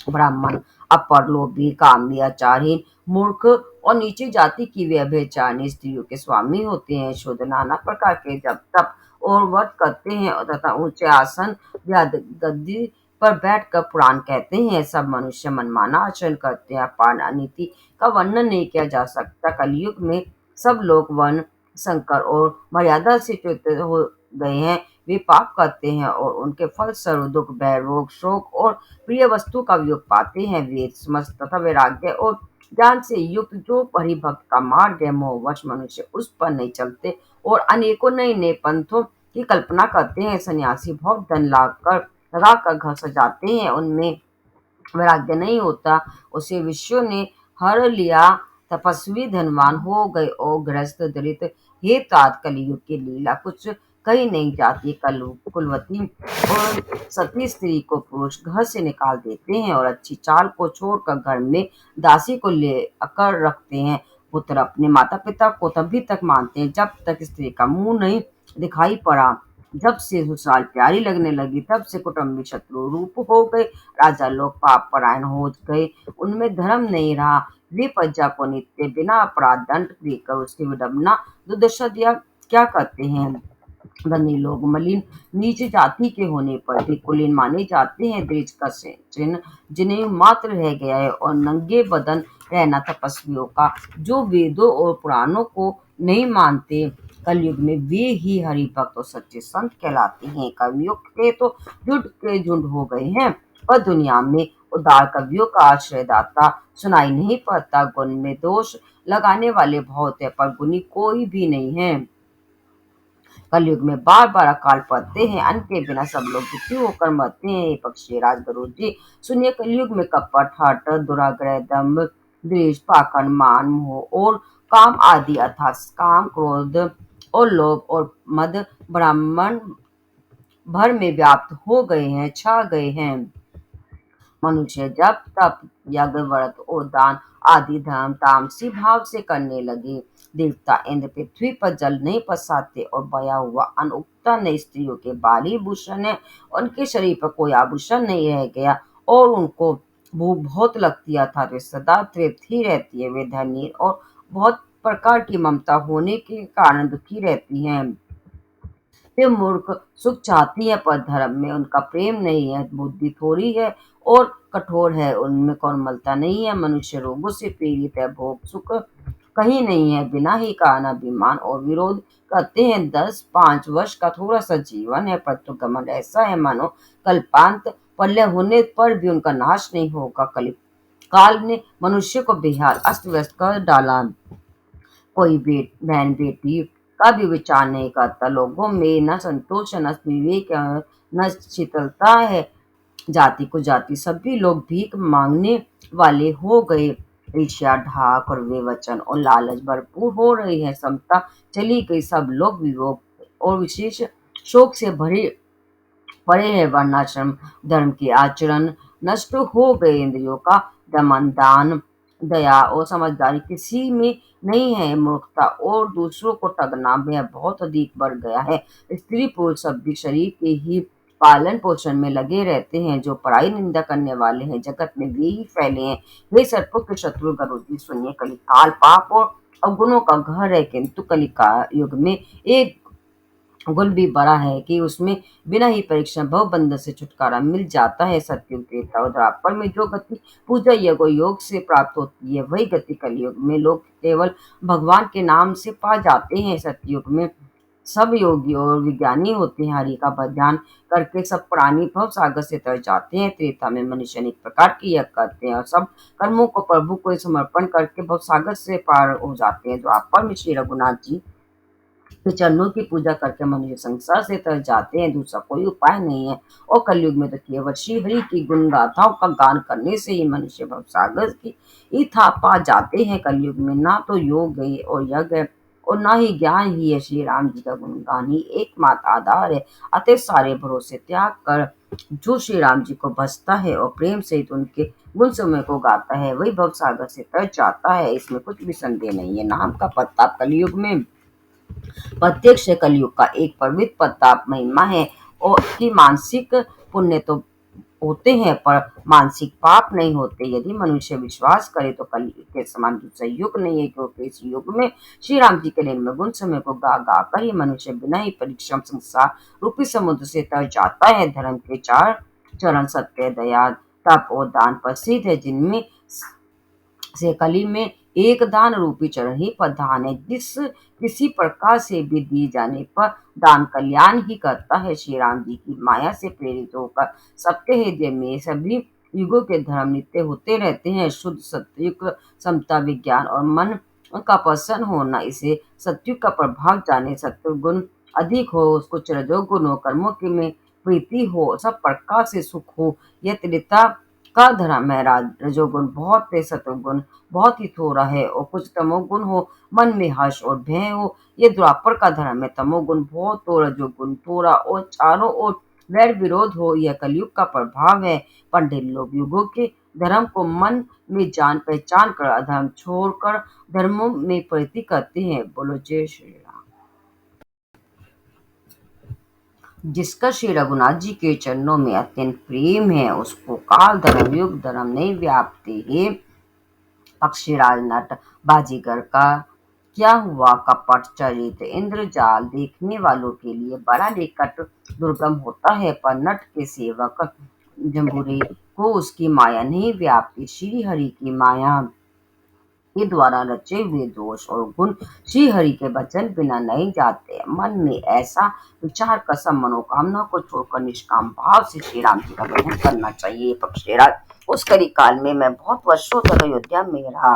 ब्राह्मण अपर लोभी कामी आचारहीन मूर्ख और नीची जाति की व्यभिचारिणी स्त्रियों के स्वामी होते हैं। शूद्र नाना प्रकार के जप तप और व्रत करते हैं तथा ऊंचे आसन या गद्दी पर बैठकर पुराण कहते हैं। सब मनुष्य मनमाना आचरण करते हैं। अपार अनीति का वर्णन नहीं किया जा सकता। कलयुग में सब लोग वर्ण संकर और मर्यादा से च्युत हो गए हैं। वे पाप करते हैं और उनके फल स्वरूप दुख भय रोग शोक और प्रिय वस्तु का वियोग पाते हैं। वेद समस्त तथा वैराग्य और ज्ञान से युक्त जो परिभक्त का मार्ग है मोहवश मनुष्य उस पर नहीं चलते और अनेकों नए नए पंथों की कल्पना करते हैं। सन्यासी बहुत धन लगाकर घर सजाते हैं, उनमें वैराग्य नहीं होता। उसे विश्व ने हर लिया, तपस्वी धनवान हो गए और गृहस्थ दरिद्र। हे तात कलयुग की लीला कुछ कहीं नहीं जाती। कुलवती और सती स्त्री को पुरुष घर से निकाल देते हैं और अच्छी चाल को छोड़कर घर में दासी को ले कर रखते हैं। पुत्र अपने माता पिता को तभी तक मानते हैं जब तक स्त्री का मुंह नहीं दिखाई पड़ा। जब से ससुराल प्यारी लगने लगी तब से कुटुंबी शत्रु रूप हो गए। राजा लोग पाप परायण हो गए, उनमें धर्म नहीं रहा। वे प्रजा को नित्य बिना अपराध दंड देकर उसकी विडंबना दुर्दशा दिया क्या करते हैं। धनी लोग मलिन नीच जाति के होने पर भी कुलीन माने जाते हैं। द्विज का चिन्ह जिन्हें मात्र रह गया है और नंगे बदन रहना तपस्वियों का जो वेदों और पुराणों को नहीं मानते। कलयुग में वे ही हरि भक्त और सच्चे संत कहलाते हैं। कवियुग के तो झुंड के झुंड हो गए हैं पर दुनिया में उदार कवियों का आश्रयदाता सुनाई नहीं पड़ता। गुण में दोष लगाने वाले बहुत है पर गुणी कोई भी नहीं है। कलयुग में बार बार अकाल पड़ते हैं, अन्न के बिना सब लोग दुखी होकर मरते हैं। ये पक्षी राजगुरु जी सुनिए, कलयुग में कपट हठ दुराग्रह दम्भ द्वेष पाखंड मान मोह और काम आदि अर्थात काम क्रोध और लोभ और मद ब्राह्मण भर में व्याप्त हो गए हैं, छा गए हैं। मनुष्य जब तप यज्ञ व्रत और दान आदि धर्म तामसी भाव से करने लगे। देवता इंद्र पृथ्वी पर जल नहीं पसारते और बया हुआ अन्न उगता नहीं, स्त्रियों के बाल ही भूषण है, उनके शरीर पर कोई आभूषण नहीं रह गया और उनको भूख बहुत लगती है, अर्थात वे सदा तृप्त ही रहती है। वे धनी और बहुत प्रकार की ममता होने के कारण दुखी रहती हैं। वे मूर्ख सुख चाहती है पर धर्म में उनका प्रेम नहीं है, बुद्धि थोड़ी है और कठोर है, उनमें कोमलता नहीं है, मनुष्य रोगों से पीड़ित है, भोग सुख कहीं नहीं है, बिना ही कारण अभिमान और विरोध करते हैं। 10-5 वर्ष का थोड़ा सा जीवन है, परंतु घमंड ऐसा है मानो कल्पांत प्रलय होने पर भी उनका नाश नहीं होगा। कलि काल ने मनुष्य को बेहाल अस्त व्यस्त कर डाला। कोई बहन बेटी का भी विचार नहीं करता, लोगों में न संतोष न विवेक न शीतलता है। जाति को जाति सभी लोग भीख मांगने वाले हो गए। ईर्ष्या ढाक और विवचन और लालच भरपूर हो रही है। समता चली गई, सब लोग वियोग और विशेष शोक से भरे पड़े हैं। वर्णाश्रम धर्म के आचरण नष्ट हो गए। इंद्रियों का दमन, दान, दया और समझदारी किसी में नहीं है। मूर्खता और दूसरों को ठगना में बहुत अधिक बढ़ गया है। स्त्री पुरुष सभी शरीर के ही पालन पोषण में लगे रहते हैं। जो पराई निंदा करने वाले हैं, जगत में वे ही फैले हैं। वे सर्पों के शत्रु गरुड़ी सुनिए। कलिकाल पाप और अवगुणों का घर है, किंतु कलिकाल युग में एक गुण भी बड़ा है कि उसमें बिना ही परीक्षा भवबंधन से छुटकारा मिल जाता है। सतयुग त्रेता और द्वापर में जो गति पूजा योग और योग से प्राप्त होती है, वही गति कलयुग में लोग केवल भगवान के नाम से पा जाते हैं। सतयुग में सब योगी और विज्ञानी होते हैं, हरि का ध्यान करके सब प्राणी भव सागर से तर जाते हैं। त्रेता में मनुष्य अनेक प्रकार की यज्ञ करते हैं और सब कर्मों को प्रभु को समर्पण करके भव सागर से पार हो जाते हैं। द्वापर में श्री रघुनाथ जी के चरणों की पूजा करके मनुष्य संसार से तर जाते हैं, दूसरा कोई उपाय नहीं है। और कलयुग में तो केवल श्री हरि की गुण गाथाओं का गान करने से ही मनुष्य भवसागर की ईथा पा जाते हैं। कलयुग में ना तो योग है और यज्ञ है और ना ही ज्ञान ही है। श्री राम जी का गुणगान ही एकमात्र आधार है। अतः सारे भरोसे त्याग कर जो श्री राम जी को भजता है और प्रेम सहित उनके गुण समय को गाता है, वही भवसागर से तर जाता है। इसमें कुछ भी संदेह नहीं है। नाम का पत्ता कलयुग में प्रत्यक्ष कलयुग का एक पवित्र प्रताप महिमा है और कि मानसिक पुण्य तो होते हैं पर मानसिक पाप नहीं होते। यदि मनुष्य विश्वास करे तो कलयुग के समान दूसरा युग नहीं है, क्योंकि इस युग में श्री राम जी के निर्मल गुण समय को गा गा कर ही मनुष्य बिना ही परिश्रम संसार रूपी समुद्र से तर जाता है। धर्म के 4 चरण सत्य, दया, तप और दान प्रसिद्ध है, जिनमें से कली में एक दान रूपी चरण ही प्रधान है। जिस किसी प्रकार से भी दी जाने पर दान कल्याण ही करता है। श्री राम जी की माया से प्रेरित होकर सबके हृदय में सभी युगों के धर्म नित्य होते रहते हैं। शुद्ध सत्युग, समता, विज्ञान और मन का प्रसन्न होना, इसे सत्युग का प्रभाव जाने। सत्युग गुण अधिक हो, उसको रजोगुण हो, कर्मों के में प्रीति हो, सब प्रकार से सुख हो, यह त्रिता का धर्म है। रजोगुण बहुत है, सतोगुण बहुत ही थोड़ा है और कुछ तमोगुण हो, मन में हर्ष और भय हो, ये द्वापर का धर्म है। तमोगुण बहुत हो, रजोगुण थोड़ा और चारों ओर वैर विरोध हो, यह कलयुग का प्रभाव है। पंडित लोग युगों के धर्म को मन में जान पहचान कर अधर्म छोड़कर धर्मों में प्रगति करते हैं। बोलो जय श्री राम। जिसका श्री रघुनाथ जी के चरणों में अत्यंत प्रेम है, उसको काल धर्म युग धर्म नहीं व्यापते है। पक्षीराज नट बाजीगर का क्या हुआ कपट चरित्र इंद्रजाल देखने वालों के लिए बड़ा निकट दुर्गम होता है, पर नट के सेवक जम्बूरी को उसकी माया नहीं व्यापती। श्री हरि की माया के द्वारा रचे हुए दोष और गुण श्री हरि के वचन बिना नहीं जाते। मन में ऐसा विचार कर सब मनोकामना को छोड़कर निष्काम भाव से श्री राम जी का भजन करना चाहिए। पक्षीराज उस करी काल में मैं बहुत वर्षों तक अयोध्या में रहा।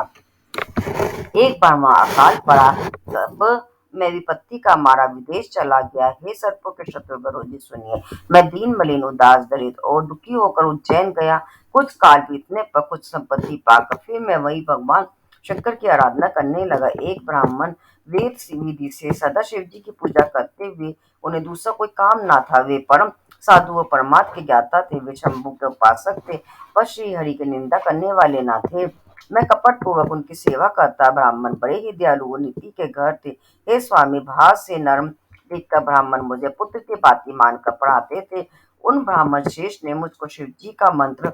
एक बार वहां अकाल पड़ा, तब मैं विपत्ति का मारा विदेश चला गया। हे सर्पों के शत्रु विरोधी सुनिए, मैं दीन मलिन उदास दरिद्र और दुखी होकर उज्जैन गया। कुछ काल बीतने पर कुछ संपत्ति पाकर फिर मैं वही भगवान शंकर की आराधना करने लगा। एक ब्राह्मण वेद विधि से सदा शिव जी की पूजा करते हुए उन्हें दूसरा कोई काम ना था। वे परम साधु व परमात्म के ज्ञाता थे। वे शंभु के उपासक थे, पर श्री हरि की निंदा करने वाले ना थे। मैं कपट पूर्वक उनकी सेवा करता। ब्राह्मण बड़े ही दयालु वो नीति के घर थे। हे स्वामी, भाष से नर्म देखकर ब्राह्मण मुझे पुत्र की बाती मानकर पढ़ाते थे। उन ब्राह्मण श्रेष्ठ ने मुझको शिव जी का मंत्र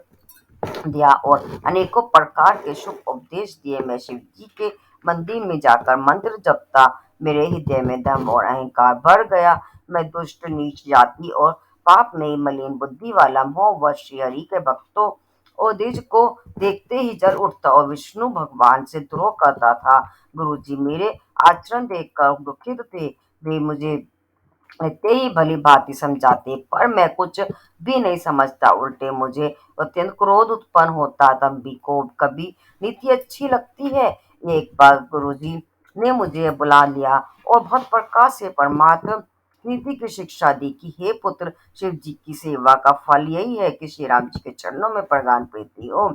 दिया और अनेकों प्रकार के शुभ उपदेश दिए। मैं शिव जी के मंदिर में जाकर मंत्र जपता। मेरे हृदय में दम और अहंकार बढ़ गया। मैं दुष्ट, नीच जाति और पाप में मलिन बुद्धि वाला मोहवश श्री हरि के भक्तों और द्विज को देखते ही जल उठता और विष्णु भगवान से द्रोह करता था। गुरु जी मेरे आचरण देखकर दुखित थे। वे मुझे इतने ही भली भांति समझाते, पर मैं कुछ भी नहीं समझता। उल्टे मुझे अत्यंत क्रोध उत्पन्न होता। दम्भी को कभी नीति अच्छी लगती है। एक बार गुरुजी ने मुझे बुला लिया और बहुत प्रकाश से परमात्म नीति की शिक्षा दी कि हे पुत्र, शिव जी की सेवा का फल यही है कि श्री राम जी के चरणों में प्रगान प्रीति हो,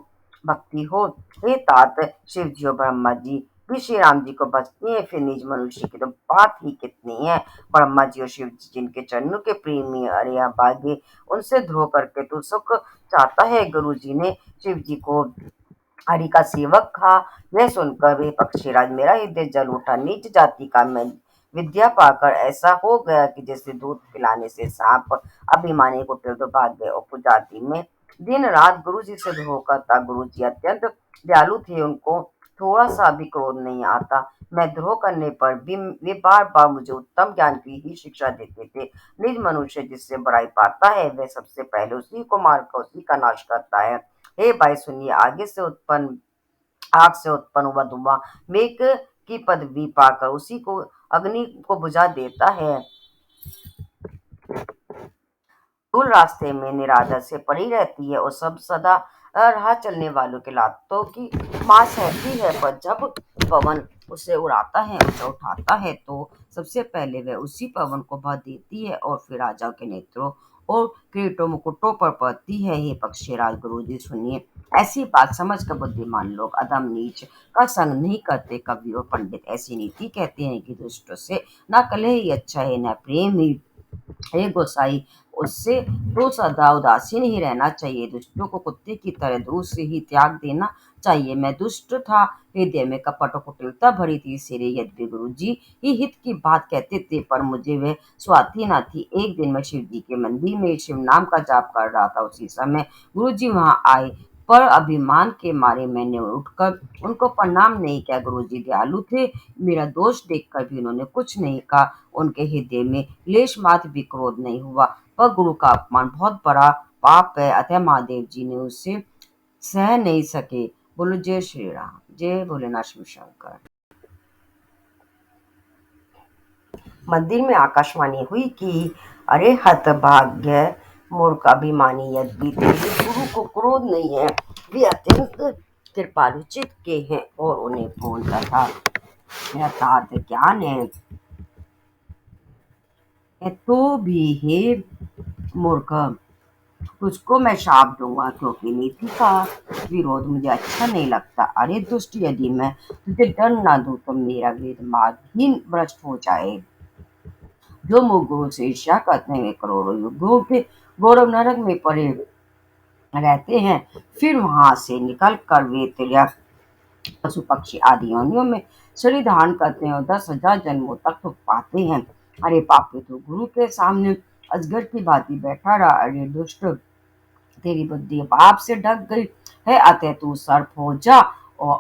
भक्ति हो। हे तात, शिव जी और ब्रह्मा जी भी श्री राम जी को भजते हैं, फिर निज मनुष्य की तो बात ही कितनी है। ब्रह्मा जी और शिव जी जिनके चरणों के प्रेमी, अरे अभागे, उनसे ध्रुव करके तू सुख चाहता है। गुरु जी ने शिव जी को हरि का सेवक कहा। यह सुनकर वे पक्षीराज मेरा हृदय जल उठा। नीच जाति का मैं विद्या पाकर ऐसा हो गया कि जैसे दूध पिलाने से सांप अभिमानी कुटिल तो भाग गए। और जाति में दिन रात गुरु जी से धो करता। गुरु जी अत्यंत दयालु थे, उनको थोड़ा सा भी क्रोध नहीं आता। मैं द्रोह करने पर भी वे बार बार मुझे उत्तम ज्ञान की ही शिक्षा देते थे। निज मनुष्य जिससे बुराई पाता है वह सबसे पहले उसी को मारकर उसी का नाश करता है। हे भाई सुनिए, आग से उत्पन्न हुआ धुआं मेघ की पदवी पाकर उसी को अग्नि को बुझा देता है। धूल रास्ते में निरादर से पड़ी रहती है और सब सदा राह चलने वालों के लातों की मां सहती है। पर जब पवन उसे उड़ाता है, उसे उठाता है, तो सबसे पहले वह उसी पवन को भा देती है और फिर राजाओं के नेत्रों और किरीटों मुकुटों पर पड़ती है। हे पक्षीराज, गुरु जी सुनिए, ऐसी बात समझ कर बुद्धिमान लोग अधम नीच का संग नहीं करते। कवि और पंडित ऐसी नीति कहते हैं कि दुष्टों से न कलह ही अच्छा है, न प्रेम ही। हे गोसाई, उससे तो सदा उदासीन ही रहना चाहिए। दुष्टों को कुत्ते की तरह दूर से ही त्याग देना चाहिए। मैं दुष्ट था, हृदय में कपट और कुटिलता भरी थी, इसलिए यद्यपि गुरु जी ही हित की बात कहते थे, पर मुझे वह स्वाति न थी। एक दिन मैं शिव जी के मंदिर में शिव नाम का जाप कर रहा था। उसी समय गुरु जी वहां आए, पर अभिमान के मारे मैंने उठकर उनको प्रणाम नहीं किया। गुरु जी दयालु थे, मेरा दोष देखकर भी उन्होंने कुछ नहीं कहा। उनके हृदय में लेश मात्र भी क्रोध नहीं हुआ। पर गुरु का अपमान बहुत बड़ा पाप है, अतः महादेव जी ने उसे सह नहीं सके। बोलो जय श्री राम, जय भोलेनाथ शिव शंकर। मंदिर में आकाशवाणी हुई कि अरे हतभाग्य मूर्ख अभिमानी, यद्यपि तेरे गुरु को क्रोध नहीं है, वे अत्यंत कृपालु चित्त के हैं और उन्हें पूर्ण तथा यथार्थ ज्ञान है। तो भी हे मूर्ख, तुझको मैं श्राप दूंगा, क्योंकि नीति का विरोध मुझे अच्छा नहीं लगता। अरे दुष्ट, यदि मैं तुझे दंड ना दूं तो मेरा वेद मार्ग ही भ्रष्ट हो जाए। जो मुँह गुरु से ईर्ष्या करते हैं वे करोड़ों युगों के गौरव नरक में पड़े रहते हैं। फिर वहां से निकल कर वे तिर्यक, पशु पक्षी आदि योनियों में शरीर धारण करते हैं और 10,000 जन्मों तक तो पाते हैं। अरे पापी, तो गुरु के सामने अजगर की भांति बैठा रहा। अरे दुष्ट, तेरी बुद्धि पाप से ढक गई है, अतः तू सर्प हो जा। और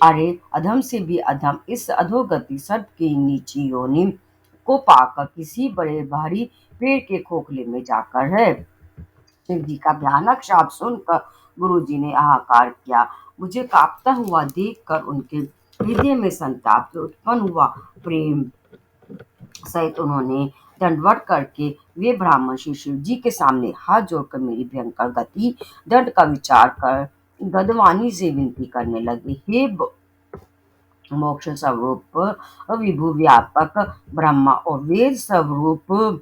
अरे अधम से भी अधम, इस अधोगति सर्प की नीची योनि को पाकर किसी बड़े भारी पेड़ के खोखले में जाकर है। शिव जी का भयानक शाप सुनकर गुरु जी ने हाहाकार किया। मुझे कांपता हुआ देखकर उनके हृदय में संताप से उत्पन्न हुआ। प्रेम सहित उन्होंने दंडवत करके वे ब्राह्मण श्री शिव जी के सामने हाथ जोड़कर मेरी भयंकर गति दंड का विचार कर गदवानी से विनती करने लगे। हे मोक्ष स्वरूप, विभु व्यापक ब्रह्मा और वेद स्वरूप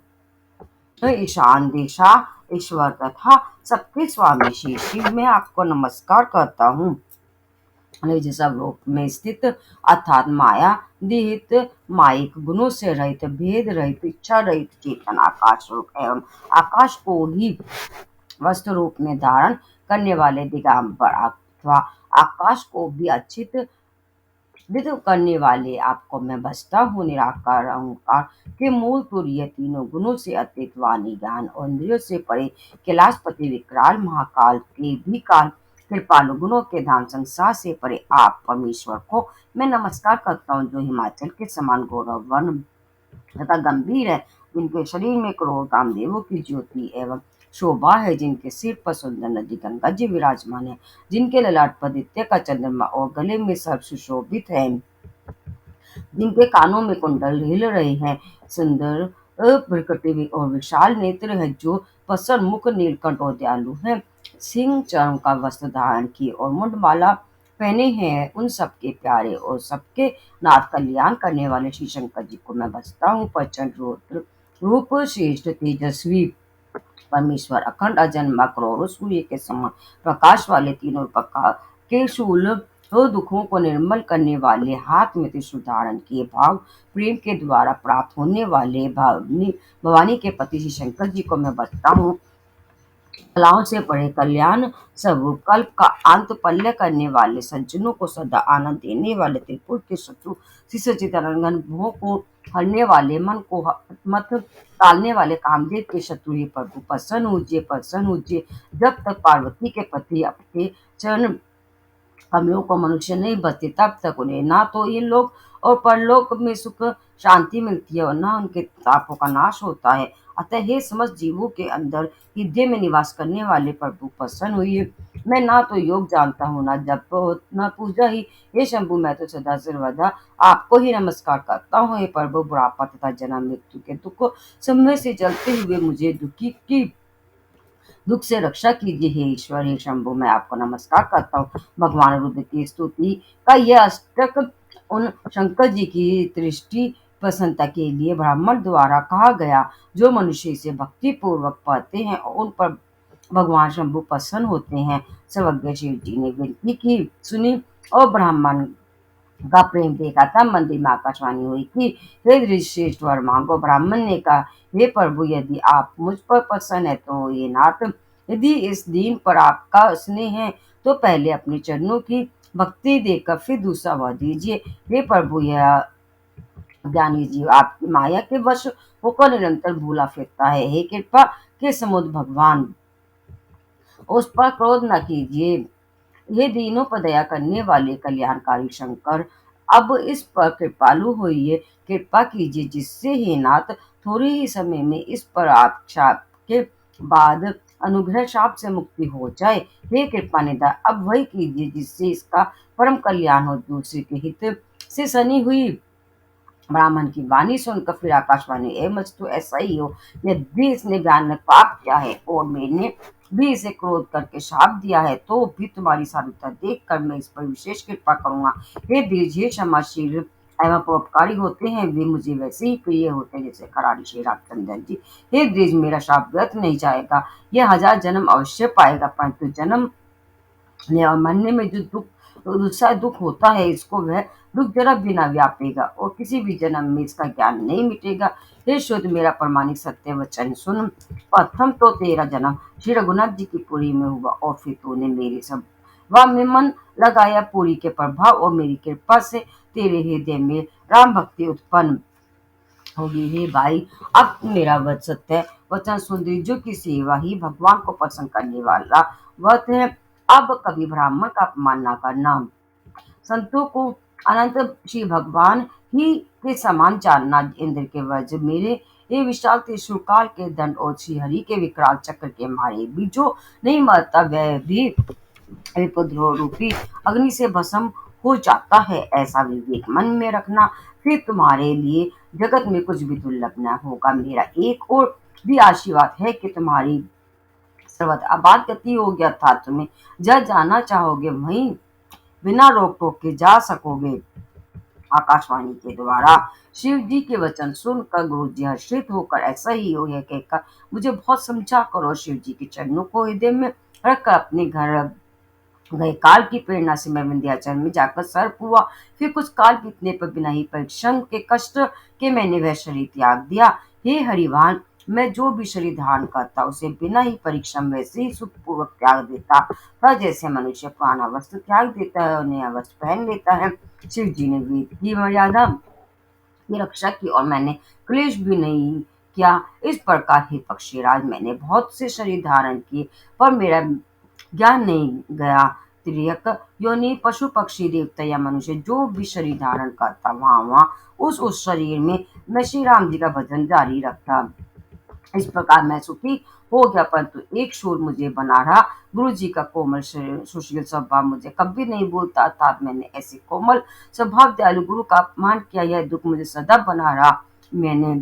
ईशान देशा ईश्वर तथा सबके स्वामी श्री शिव, मैं आपको नमस्कार करता हूँ। निज स्वरूप में स्थित अर्थात माया दिहित, माइक गुणों से रहित, भेद रहित, इच्छा रहित, चेतन आकाश रूप एवं आकाश को ही वस्तु रूप में धारण करने वाले दिगंबर अथवा आकाश को भी अच्छित विधु करने वाले आपको मैं बसता हूँ। निराकार अहंकार के मूल तुर्य तीनों गुणों से अतीत वाणी ज्ञान और इंद्रियों से परे कैलाशपति विकराल महाकाल के भी काल कृपालु गुणों के धाम संसार से परे आप परमेश्वर को मैं नमस्कार करता हूँ, जो हिमाचल के समान गौरव वर्ण तथा गंभीर है, जिनके शरीर में करोड़ कामदेवों की ज्योति एवं शोभा है, जिनके सिर पर सुंदर नदी गंगा जी विराजमान है, जिनके ललाट पर दित्य का चंद्रमा और गले में सर्प सुशोभित है, जिनके कानों में कुंडल हिल रहे हैं, सुंदर प्रकृति और विशाल नेत्र है, जो पसर मुख नीलकंठ और दयालु है, सिंह चर्म का वस्त्र धारण किए और मुंडमाला पहने हैं, उन सबके प्यारे और सबके नाथ कल्याण करने वाले श्री शंकर जी को मैं भजता हूँ। प्रचंड रुद्र रूप श्रेष्ठ तेजस्वी परमेश्वर अखंड अजन्मा करोड़ों सूर्य के समान प्रकाश वाले तीनों प्रकार के शूल तो दुखों को निर्मल करने वाले, हाथ में त्रिशूल धारण किए, भाव प्रेम के द्वारा प्राप्त होने वाले भवानी के पति श्री शंकर जी को मैं बचता हूँ। कलाओं से परे कल्याण स्वरूप कल्प का अंत पल्य करने वाले, सज्जनों को सदा आनंद देने वाले, त्रिपुर के शत्रु श्री सच्चिदानंद भों को हरने वाले, मन को मत टालने वाले कामदेव के शत्रु ही प्रभु प्रसन्न ऊजिए। जब तक पार्वती के पति अपने चरण कमलों को मनुष्य नहीं बचते, तब तक उन्हें ना तो ये लोक और परलोक में सुख शांति मिलती है और ना उनके तापों का नाश होता है। अतः हे समस्त जीवों के अंदर हृदय में निवास करने वाले प्रभु प्रसन्न हुई। मैं ना तो योग जानता हूँ, ना जप, ना पूजा ही। हे शंभु, मैं तो सदा सर्वदा आपको ही नमस्कार करता हूँ। हे प्रभु, बुढ़ापा तथा जन्म मृत्यु के दुख समय से चलते हुए मुझे दुख से रक्षा कीजिए। हे ईश्वर, हे शंभु, मैं आपको नमस्कार करता हूँ। भगवान रुद्र की स्तुति का यह अष्टक उन शंकर जी की दृष्टि प्रसन्नता के लिए ब्राह्मण द्वारा कहा गया, जो मनुष्य इसे भक्ति पूर्वक पढ़ते हैं और उन पर भगवान शंभु प्रसन्न होते हैं। सर्वज्ञ शिव जी ने विनती की सुनी और ब्राह्मण का प्रेम देखा था। मंदिर में आकाशवाणी हुई कि हे ऋषिश्रेष्ठ वर मांगो। ब्राह्मण ने कहा, हे प्रभु, यदि आप मुझ पर प्रसन्न है तो ये नाथ, यदि इस दीन पर आपका स्नेह है तो पहले अपने चरणों की भक्ति देकर फिर दूसरा वर दीजिए। हे प्रभु, यह ज्ञानी जीव आपकी माया के वश होकर निरंतर भूला फिरता है। हे कृपा के समुद्र भगवान, उस पर क्रोध न कीजिए। हे दीनों पर दया करने वाले कल्याणकारी शंकर, अब इस पर कृपालु होइए, कृपा कीजिए, जिससे हे नाथ थोड़े ही समय में इस पर आप शाप के बाद अनुग्रह शाप से मुक्ति हो जाए। हे कृपा निधान, अब वही कीजिए जिससे इसका परम कल्याण हो। दूसरे के हित से सनी हुई ब्राह्मण की वाणी सुनकर फिर आकाशवाणी, ए मुझ तो ऐसा ही हो। यदि इसने भयानक पाप किया है और मैंने भी इसे क्रोध करके शाप दिया है, तो भी तुम्हारी साधुता देख कर मैं इस पर विशेष कृपा करूंगा। हे दीजिए, क्षमाशील एवं परोपकारी होते हैं, वे मुझे वैसे ही प्रिय होते हैं जैसे खराड़ी श्री रामचंद्र जी। हे द्विज, मेरा शाप व्यर्थ नहीं जाएगा, यह 1000 जन्म अवश्य पाएगा, परंतु जन्म और मरने में जो दूसरा दुख होता है, इसको वह दुख जरा भी ना व्यापेगा और किसी भी जन्म में इसका ज्ञान नहीं मिटेगा। हे शुद्ध, मेरा प्रमाणिक सत्य वचन सुन। प्रथम तो तेरा जन्म श्री रघुनाथ जी की पुरी में हुआ और फिर तूने मेरे सब वह में मन लगाया। पुरी के प्रभाव और मेरी कृपा से तेरे हृदय में राम भक्ति उत्पन्न होगी। हे भाई, अब मेरा सत्य वचन सुन, द्विजों की सेवा ही भगवान को पसंद करने वाला व्रत है। अब कभी ब्राह्मण का अपमान न करना, संतों को अनंत श्री भगवान ही के समान जानना। इंद्र के वज्र मेरे ये विशाल त्रिशूल काल के दंड और श्री हरि के विकराल चक्र के मारे भी जो नहीं मरता, वह भी विपद्रव रूपी अग्नि से भस्म हो जाता है। ऐसा विवेक मन में रखना, फिर तुम्हारे लिए जगत में कुछ भी दुर्लभ न होगा। मेरा एक और भी आशीर्वाद है कि तुम्हारी सर्वथा आबाद गति होगी, अर्थात तुम्हें जहाँ जाना चाहोगे वहीं बिना रोक टोक के जा सकोगे। आकाशवाणी के द्वारा शिव जी के वचन सुनकर गुरु जी हर्षित होकर ऐसा ही हो यह कहकर मुझे बहुत समझा करो। शिव जी के चरणों को हृदय में रखकर अपने घर गए। काल की प्रेरणा से मैं विंध्याचल में जाकर सर्प हुआ। फिर कुछ काल बीतने पर बिना ही परिश्रम के कष्ट के मैंने वह शरीर त्याग दिया। हे हरिवान, मैं जो भी शरीर धारण करता उसे बिना ही परिश्रम वैसे ही सुखपूर्वक त्याग देता। पर जैसे मनुष्य पुराना वस्त्र त्याग देता है और नया वस्त्र पहन लेता है, शिव जी ने वेद की मर्यादा की रक्षा की और मैंने क्लेश भी नहीं किया। इस प्रकार हे पक्षीराज, मैंने बहुत से शरीर धारण किए, पर मेरा ज्ञान नहीं गया। तिर्यक योनि पशु पक्षी देवता या मनुष्य जो भी शरीर धारण करता, वहां वहां उस शरीर में मैं श्री राम जी का भजन जारी रखता। इस प्रकार मैं सुखी हो गया, परंतु एक शूर मुझे बना रहा। गुरु जी का कोमल शरीर सुशील स्वभाव मुझे कभी नहीं भूलता, अर्थात मैंने ऐसे कोमल स्वभाव दयालु गुरु का अपमान किया, यह दुख मुझे सदा बना रहा। मैंने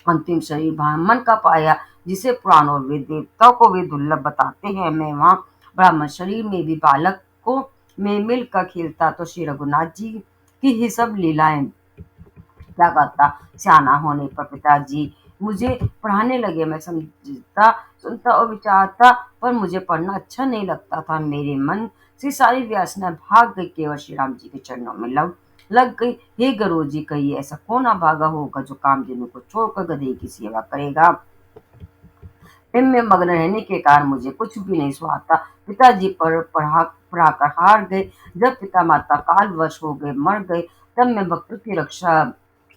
अंतिम शरीर ब्राह्मण का पाया, जिसे पुराण और वेद देवताओं को वे दुर्लभ बताते हैं। मैं वहाँ ब्राह्मण शरीर में भी बालक को में मिलकर खेलता, तो श्री रघुनाथ जी की ही सब लीलाएं क्या करता। सियाना होने पर पिताजी मुझे पढ़ाने लगे। मैं समझता, सुनता और विचारता, पर मुझे पढ़ना अच्छा नहीं लगता था। मेरे मन से सारी वासनाएं भाग गई, केवल श्री राम जी के चरणों में लग लग गई। हे गुरु जी, कहिए ऐसा कौन अभागा होगा जो कामधेनु को छोड़कर गधे की सेवा करेगा। प्रेम में मग्न रहने के कारण मुझे कुछ भी नहीं सुहाता। पिताजी पर पढ़ाकर हार गए। जब पिता माता कालवश हो गए, मर गए, तब मैं भक्तों की रक्षा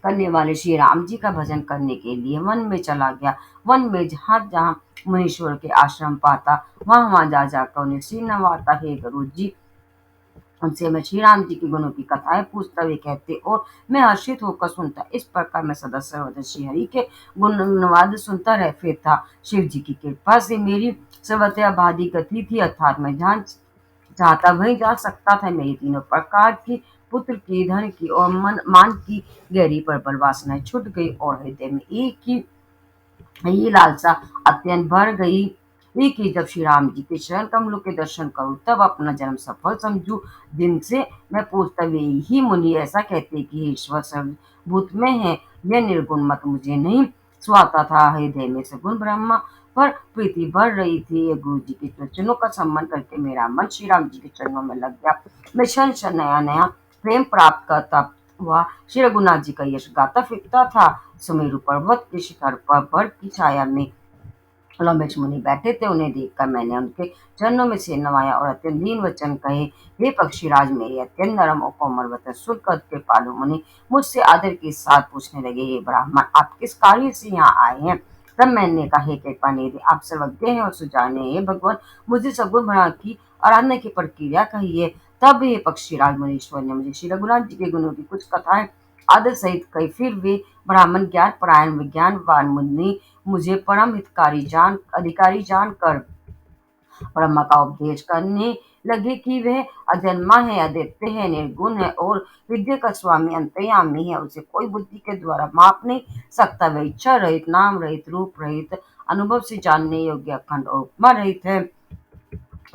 करने वाले श्री राम जी का भजन करने के लिए वन में चला गया। वन में जहाँ जहाँ महेश्वर के आश्रम पाता, वहाँ वहाँ जा जाकर उन्हें श्री नवाता। हे गुरु जी, उनसे मैं श्री राम जी के गुणों की कथाएं पूछता, वे कहते और मैं हर्षित होकर सुनता। इस प्रकार मैं सदा सर्वदा श्री हरि के गुणवाद सुनता रह फिरता। शिव जी की कृपा से मेरी सर्वथा बाधी गति थी, अर्थात मैं जहाँ चाहता वहीं जा सकता था। मेरी तीनों प्रकार की, पुत्र की, धन की और मान की गहरी प्रबल वासनाएं छूट गई और हृदय में एक ही ये लालसा अत्यंत बढ़ गई कि जब श्री राम जी के चरण कमलों के दर्शन करूं, तब अपना जन्म सफल समझूं। जिनसे मैं पूछता, वे ही मुनि ऐसा कहते कि हे ईश्वर सर्वभूत में है, यह निर्गुण मत मुझे नहीं सुहाता था। हृदय में सगुण ब्रह्मा पर प्रीति बढ़ रही थी। ये गुरु जी के वचनों का सम्मान करके मेरा मन श्री राम जी के चरणों में लग गया। मैं क्षण क्षण नया नया प्रेम प्राप्त करता हुआ श्री रघुनाथ जी का यश गाता फिरता था। सुमेरु पर्वत के शिखर पर बर्फ की छाया में रमेश मुनि बैठे थे। उन्हें देखकर मैंने उनके चरणों में सिर नवाया और अत्यंत दीन वचन कहे। हे पक्षीराज, मेरे अत्यंत नरम और कोमल वचन सुनकर कृपालु मुनि मुझसे आदर के साथ पूछने लगे, हे ब्राह्मण, आप किस कार्य से यहाँ आए हैं। तब मैंने कहा, हे कृपा निधि, आप सर्वज्ञ हैं और सुजाने हैं। हे भगवान, मुझे सगुण ब्रह्मा की आराधना की प्रक्रिया कहिए। तब ये पक्षीराज मुनीश्वर ने मुझे श्री रघुनाथ जी के गुणों की कुछ कथाएं आदर सहित कही। फिर वे ब्राह्मण ज्ञान परायण विज्ञानवान मुनि मुझे परम अधिकारी जानकर ब्रह्मा का उपदेश करने लगे कि वह अजन्मा है, अद्वितीय है, निर्गुण है और विद्या का स्वामी अंतर्यामी है। उसे कोई बुद्धि के द्वारा माप नहीं सकता। वह इच्छा रहित, नाम रहित, रूप रहित, अनुभव से जानने योग्य, अखंड और उपमा रहित है।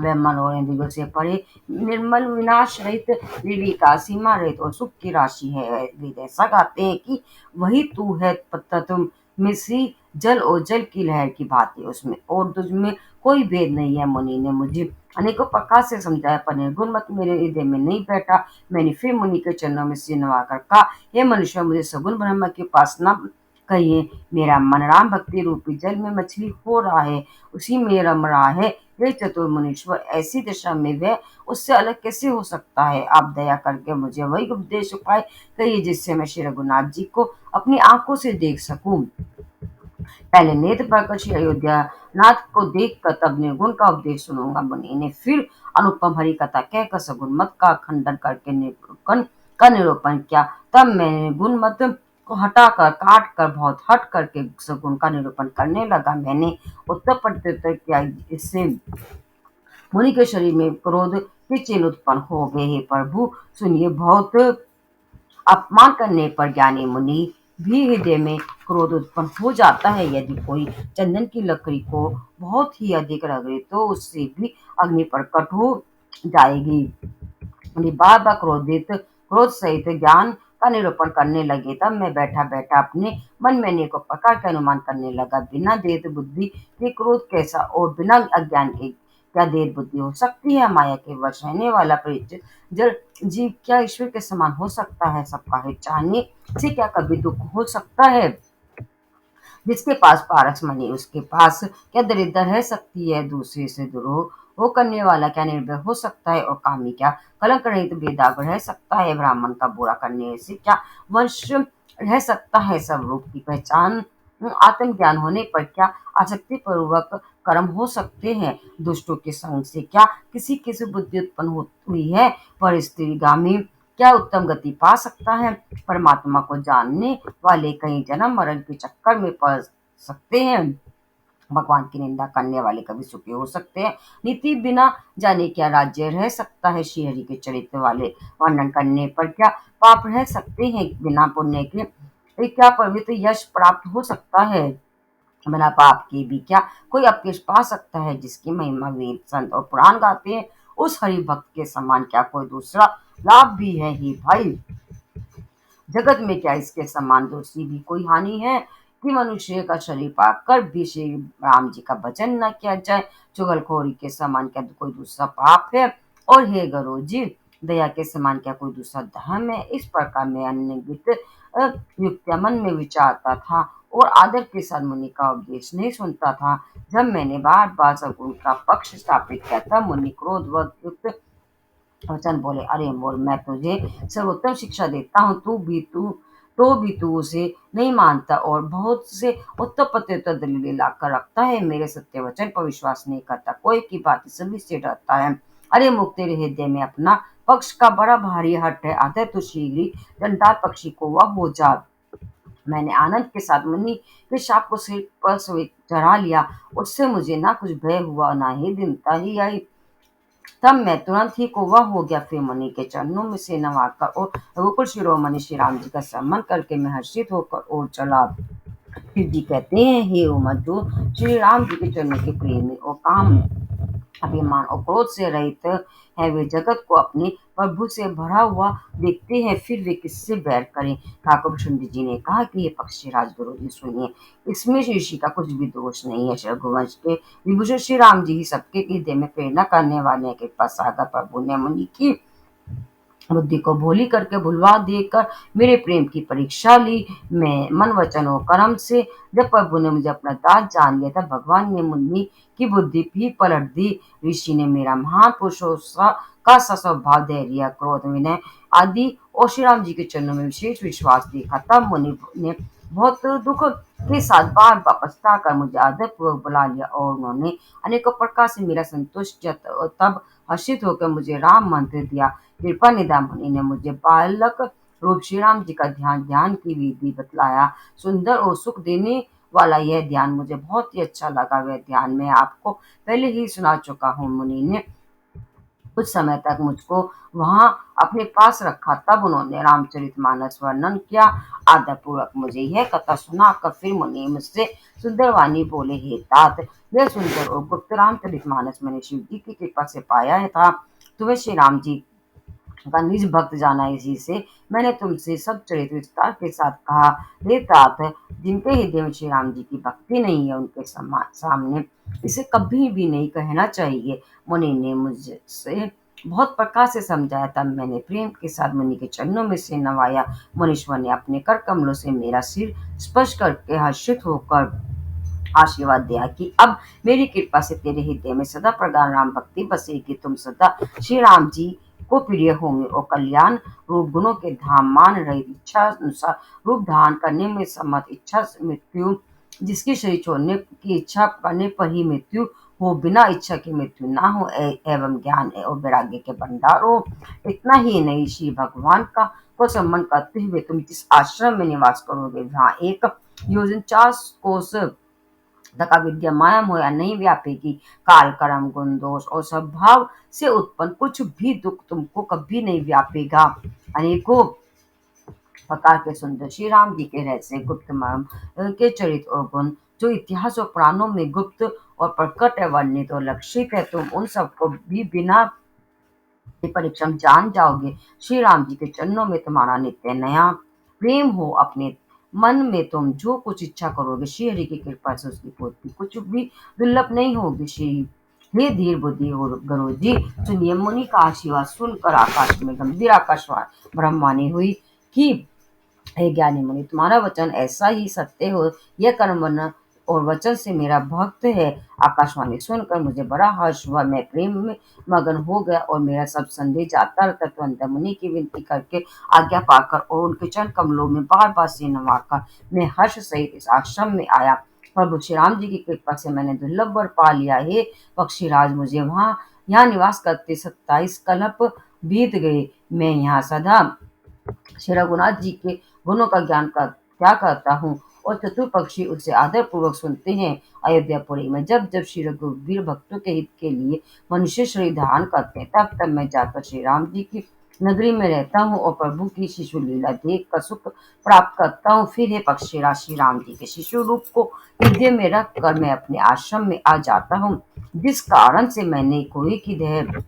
वह मन और इंद्रियों से परे, निर्मल, विनाश रहित, निर्विकार, सीमा रहित और सुख की राशि है। वेद ऐसा गाते हैं कि वही तू है तत्व, मिश्री जल और जल की लहर की भांति, उसमें और तुझ में कोई भेद नहीं है। मुनि ने मुझे अनेकों प्रकार से समझाया, पर निर्गुण मत मेरे हृदय में नहीं बैठा। मैंने फिर मुनि के चरणों में सिर नवाकर कहा, हे मनुष्य, मुझे सगुण ब्रह्म की उपासना कहिए। मेरा मन राम भक्ति रूपी जल में मछली हो रहा है, उसी में रम रहा है। हे चतुर मुनीश्वर, ऐसी दशा में वह उससे अलग कैसे हो सकता है। आप दया करके मुझे वही उपदेश उपाय कहिए, जिससे मैं श्री रघुनाथ जी को अपनी आंखों से देख सकूं। पहले नेत्र प्रकट श्री अयोध्या नाथ को देखकर तब निर्गुण का उपदेश सुनूंगा। मुनि ने फिर अनुपम हरि कथा कहकर सगुण मत का खंडन करके निर्गुण का निरूपण किया। तब मैंने गुण मत को हटाकर, काट कर, बहुत हट करके सगुण का निरूपण करने लगा। मैंने उत्तर प्रत्युत्तर किया, इससे मुनि के शरीर में क्रोध के चिन्ह उत्पन्न हो गए। हे प्रभु, सुनिए, बहुत अपमान करने पर ज्ञानी मुनि भी हृदय में क्रोध उत्पन्न हो जाता है। यदि कोई चंदन की लकड़ी को बहुत ही अधिक रगड़े, तो उससे भी अग्नि प्रकट हो जाएगी। मुनि बार बार क्रोध सहित ज्ञान का निरूपण करने लगे। तब मैं बैठा बैठा अपने मन में अनेकों प्रकार के अनुमान करने लगा। बिना देह बुद्धि के क्रोध कैसा, और बिना अज्ञान के क्या देह बुद्धि हो सकती है। माया के वश रहने वाला परिचित जल जीव क्या ईश्वर के समान हो सकता है। सबका हित चाहने से क्या कभी दुख हो सकता है। जिसके पास पारस मणि उसके पास क्या दरिद्र रह सकती है। दूसरे से द्रोह वो करने वाला क्या निर्भय हो सकता है, और कामी क्या कलंक रहित बेदाग रह सकता है। ब्राह्मण का बुरा करने से क्या वंश रह सकता है। सब रूप की पहचान आत्मज्ञान होने पर क्या आसक्ति पूर्वक कर्म हो सकते हैं। दुष्टों के संग से क्या किसी की सुबुद्धि उत्पन्न हुई है, पर स्त्रीगामी क्या उत्तम गति पा सकता है। परमात्मा को जानने वाले कई जन्म मरण के चक्कर में पड़ सकते हैं। भगवान की निंदा करने वाले कभी सुखी हो सकते हैं। नीति बिना जाने क्या राज्य रह सकता है। श्री हरि के चरित्र वाले वर्णन करने पर क्या पाप रह सकते हैं। बिना पुण्य के क्या पवित्र यश प्राप्त हो सकता है। बिना पाप के भी क्या कोई अपयश पा सकता है। जिसकी महिमा वेद संत और पुराण गाते हैं, उस हरि भक्त के समान क्या कोई दूसरा लाभ भी है ही भाई। जगत में क्या इसके समान दूसरी भी कोई हानि है कि मनुष्य का शरीर पाकर भी श्री राम जी का भजन न किया जाए। चुगलखोरी के समान क्या कोई दूसरा पाप है। और हे गरुड़ जी, दया के समान क्या कोई दूसरा धर्म है। इस प्रकार मैं अन्य युक्तिया मन में विचारता था और आदर के साथ मुनि का उपदेश नहीं सुनता था। जब मैंने बार बार सगुण का पक्ष स्थापित किया तब मुनि क्रोध युक्त वचन बोले, अरे मोर, मैं तुझे सर्वोत्तम शिक्षा देता हूँ, तू उसे नहीं मानता और बहुत से उत्तर दलीलें लाकर रखता है। मेरे सत्य वचन पर विश्वास नहीं करता, कोई की बात सभी से डरता है। अरे मुख, तेरे हृदय में अपना पक्ष का बड़ा भारी हट है, अतः तू शीघ्र ही दंडात पक्षी को वह हो जा। मैंने आनंद के साथ मुनि के शाप को सिर पर चढ़ा लिया। उससे मुझे ना कुछ भय हुआ, ना ही दीनता ही आई। तब मैं तुरंत ही कौवा हो गया। फिर मुनि के चरणों में से नवाकर और रघुकुल शिरोमणि श्री राम जी का सम्मान करके मैं हर्षित होकर और चला। फिर जी कहते हैं, हे उमर, जो श्री राम जी के चरणों के प्रेमी और काम अभिमान और क्रोध से रहित है, वे जगत को अपने प्रभु से भरा हुआ देखते हैं, फिर वे किससे बैर करें। ठाकुर प्रसन्न जी ने कहा कि ये पक्षी राजगुरु जी सुनिए, इसमें ऋषि का कुछ भी दोष नहीं है। रघुवंश के विभूषण श्री राम जी ही सबके हृदय में प्रेरणा करने वाले हैं। कृपा सागर प्रभु ने मुनि की बुद्धि को भोली करके भुलवा देकर मेरे प्रेम की परीक्षा ली। मैं मन वचन और कर्म से जब प्रभु ने मुझे अपना दास जान लिया, तब भगवान ने मुनि की बुद्धि भी पलट दी। ऋषि ने मेरा महान पुरुषों का सा स्वभाव, धैर्य, क्रोध, विनय आदि और श्री राम जी के चरणों में विशेष विश्वास देखा। तब मुनि ने बहुत दुख के साथ बार बार पछता कर मुझे आदर पूर्वक बुला लिया और उन्होंने अनेकों प्रकार से मेरा संतुष्ट किया। तब हर्षित होकर मुझे राम मंत्र दिया। कृपा निधान मुनि ने मुझे बालक रूप श्री राम जी का ध्यान की विधि बतलाया। सुंदर और सुख देने वाला यह ध्यान मुझे बहुत ही अच्छा लगा। वह ध्यान मैं आपको पहले ही सुना चुका हूँ। मुनि ने कुछ समय तक मुझको वहां अपने पास रखा। तब उन्होंने रामचरितमानस वर्णन किया। आदर पूर्वक मुझे यह कथा सुनाकर फिर मुनि मुझसे सुंदर वाणी बोले, हे तात, यह सुंदर और गुप्त रामचरितमानस मैंने शिव जी की कृपा से पाया है था। तुम्हें श्री राम जी का निज भक्त जाना, इसी से मैंने तुमसे सब चरित्र विस्तार के साथ कहा। हे तात, जिनके हृदय में श्री राम जी की भक्ति नहीं है, उनके सामने इसे कभी भी नहीं कहना चाहिए। मुनि ने मुझसे बहुत प्रकार से समझाया। तब मैंने प्रेम के साथ मुनि के चरणों में से नवाया। मुनीश्वर ने अपने कर कमलों से मेरा सिर स्पर्श करके हर्षित होकर आशीर्वाद दिया कि अब मेरी कृपा से तेरे हृदय में सदा प्रगाढ़ राम भक्ति बसेगी। तुम सदा श्री राम जी को प्रिय होंगे और कल्याण रूप गुणों के धाम मान रही इच्छा अनुसार रूप धारण करने में समर्थ, इच्छा मृत्यु जिसके शरीर छोड़ने की इच्छा करने पर ही मृत्यु हो, बिना इच्छा की मृत्यु ना हो, एवं ज्ञान और वैराग्य के भंडार हो। इतना ही नहीं, श्री भगवान का को सम्मान करते हुए तुम जिस आश्रम में निवास करोगे, वहाँ एक योजन 4 कोस तक अविद्या माया मोया नहीं व्यापेगी। काल, कर्म, गुण, दोष और स्वभाव से उत्पन्न कुछ भी दुख तुमको कभी नहीं व्यापेगा। अनेकों प्रकार के सुंदर श्री राम जी के रहस्य, गुप्त मर्म के चरित्र और गुण जो इतिहास और पुराणों में गुप्त और प्रकट है, वर्णित और लक्षित है, तुम उन सबको भी बिना परिश्रम जान जाओगे। श्री राम जी के चरणों में तुम्हारा नित्य नया प्रेम हो। अपने मन में तुम जो कुछ इच्छा करोगे, श्री हरि की कृपा से उसकी पूर्ति कुछ भी दुर्लभ नहीं होगी। श्री हे धीर बुद्धि और गुरु जी, सुनिए, मुनि का आशीर्वाद सुनकर आकाश में गंभीर आकाशवाणी ब्रह्मवाणी हुई कि हे ज्ञानी मुनि, तुम्हारा वचन ऐसा ही सत्य हो, यह कर्म वर्ण और वचन से मेरा भक्त है। आकाशवाणी सुनकर मुझे बड़ा हर्ष हुआ, मैं प्रेम में मगन हो गया और मेरा सब संदेह जाता रहता। तुरंत मुनि की विनती करके आज्ञा पाकर और उनके चरण कमलों में बार बार सिर नवाकर मैं हर्ष सहित इस आश्रम में आया। प्रभु श्री राम जी की कृपा से मैंने दुर्लभ वर पा लिया है। पक्षीराज, मुझे यहाँ निवास करते 27 कल्प बीत गए। मैं यहाँ सदा श्री रघुनाथ जी के गुणों का ज्ञान का क्या करता हूँ और चतुर पक्षी उसे आदर पूर्वक सुनते हैं। अयोध्यापुरी में जब जब श्री रघुवीर भक्तों के हित के लिए मनुष्य श्री ध्यान करते हैं, तब तब मैं जाकर श्री राम जी की नगरी में रहता हूँ और प्रभु की शिशु लीला देख कर सुख प्राप्त करता हूँ। फिर हे पक्षीराज, श्री राम जी के शिशु रूप को हृदय में रख कर मैं अपने आश्रम में आ जाता हूँ। जिस कारण से मैंने कोई की देह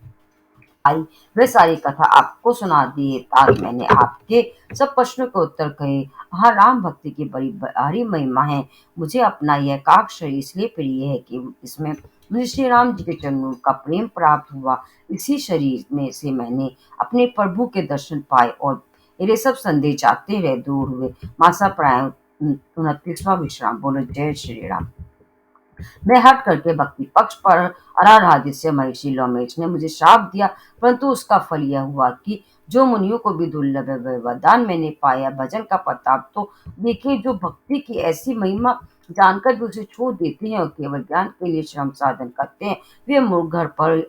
आई, वह सारी कथा आपको सुना दी है। तात मैंने आपके सब प्रश्नों के उत्तर कहे। हाँ, राम भक्ति की बड़ी भारी महिमा है। मुझे अपना यह काक शरीर इसलिए प्रिय है कि इसमें मुझे श्री राम जी के चरणों का प्रेम प्राप्त हुआ। इसी शरीर में से मैंने अपने प्रभु के दर्शन पाए और मेरे सब संदेह जाते रहे दूर हुए। मासा प्राय 29वां विश्राम। बोलो जय श्री राम। मैं हट करके भक्ति पक्ष पर आराध्य महर्षि लोमेश ने मुझे श्राप दिया, परंतु उसका फल यह हुआ कि जो मुनियों को भी दुर्लभ है वह वरदान मैंने पाया। भजन का प्रताप तो देखिए, जो भक्ति की ऐसी महिमा जानकर भी उसे छोड़ देते हैं और केवल ज्ञान के लिए श्रम साधन करते हैं, वे मूर्ख घर पर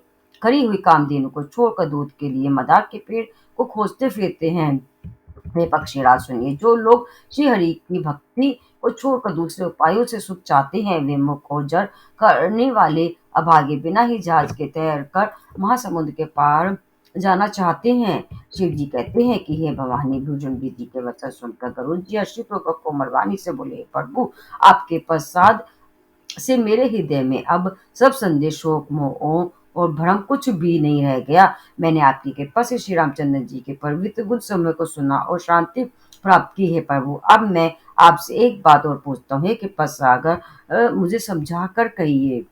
खड़ी हुई कामधेनु को छोड़कर दूध के लिए मदार के पेड़ को खोजते फिरते हैं। हे पक्षीराज, सुनिए, जो लोग श्री हरि की भक्ति को छोड़कर दूसरे उपायों से सुख चाहते हैं, वे मुख और जड़ करने वाले अभागे बिना ही जहाज के तैर कर महासमुद्र के पार जाना चाहते हैं। शिव जी कहते हैं कि हे भवानी, भुजंगी जी के वचन सुनकर गरुड़ जी हर्षित होकर कोमलवाणी से बोले, "हे प्रभु, आपके प्रसाद से मेरे हृदय में अब सब संदेह, शोक, मोह और भ्रम कुछ भी नहीं रह गया। मैंने आपकी कृपा से श्री रामचंद्र जी के पवित्र गुण समय को सुना और शांति प्राप्त की है। प्रभु, अब मैं आपसे एक बात और पूछता हूँ, हे कृपा सागर, मुझे समझा कर कहिए।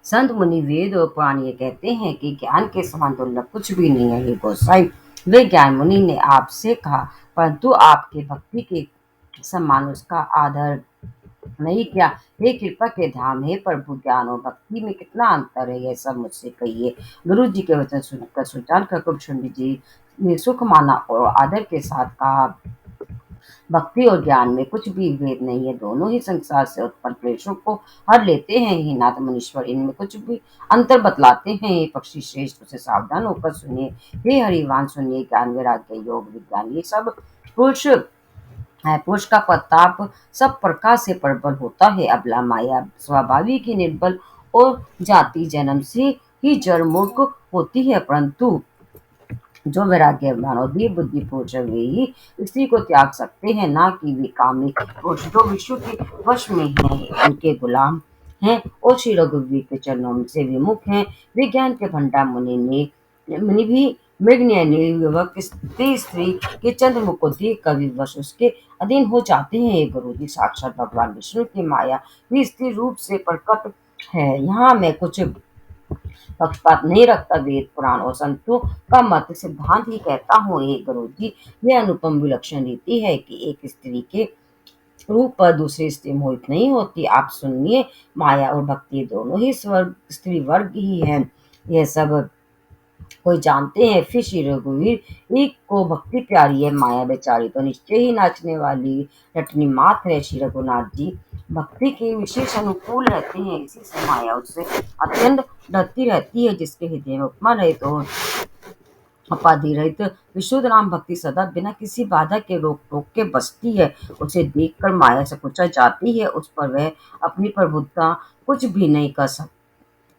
संत मुनि वेद और पुराण ये कहते हैं कि ज्ञान के समान दुर्लभ कुछ भी नहीं है। हे गोसाई, वे ज्ञान मुनि ने आपसे कहा, परंतु आपके भक्ति के समान उसका आदर नहीं क्या। हे कृपा के धाम, हे प्रभु, ज्ञान और भक्ति में कितना अंतर है, यह सब मुझसे कहिए। गुरु जी के वचन सुनकर सुजान कर कुलचंडी जी ने सुख माना और आदर के साथ कहा, भक्ति और ज्ञान में कुछ भी भेद नहीं है, दोनों ही संसार से उत्पन्न क्लेशों को हर लेते हैं। ही नाथ मुनीश्वर, इनमें कुछ भी अंतर बतलाते हैं। ये पक्षी श्रेष्ठ, उसे सावधान होकर सुनिए। हे हरिवान, सुनिए, ज्ञान वैराग्य योग विज्ञान ये सब पुरुष है। पुरुष का प्रताप सब प्रकार से प्रबल होता है। अबला माया स्वाभाविक ही निर्बल और जाति जन्म से ही जड़ मूर्ख होती है, परंतु जो वैराग्यवान और दृढ़ बुद्धि पुरुष है, वे ही स्त्री को त्याग सकते हैं, ना कि वे कामी पुरुष जो विश्व के वश में हैं, उनके गुलाम हैं और श्री रघुवीर के चरणों से विमुख हैं। विज्ञान के भंडार मुनि भी मृगन्याय ने युवक स्त्री के चंद्रमुख को देख कर विवश उसके अधीन हो जाते हैं। ये गुरु जी, साक्षात भगवान विष्णु की माया भी स्त्री रूप से प्रकट है। यहाँ मैं कुछ पक्षपात नहीं रखता। वेद पुराण और संतों का मत सिद्धांत ही कहता हूँ। हे गुरु जी, यह अनुपम विलक्षण रीति है कि एक स्त्री के रूप पर दूसरी स्त्री मोहित नहीं होती। आप सुनिए, माया और भक्ति दोनों ही स्वर्ग स्त्री वर्ग ही है, यह सब कोई जानते हैं। फिर श्री रघुवीर एक को भक्ति प्यारी है, माया बेचारी तो निश्चय ही नाचने वाली रटनी मात है। श्री रघुनाथ जी भक्ति के विशेष अनुकूल रहते हैं, इसी से माया उससे अत्यंत डरती रहती है। जिसके हृदय में उपमा रहित और उपाधि रहित विशुद्ध नाम भक्ति सदा बिना किसी बाधा के रोक टोक के बसती है, उसे देखकर माया से कुचा जाती है, उस पर वह अपनी प्रभुता कुछ भी नहीं कर सकती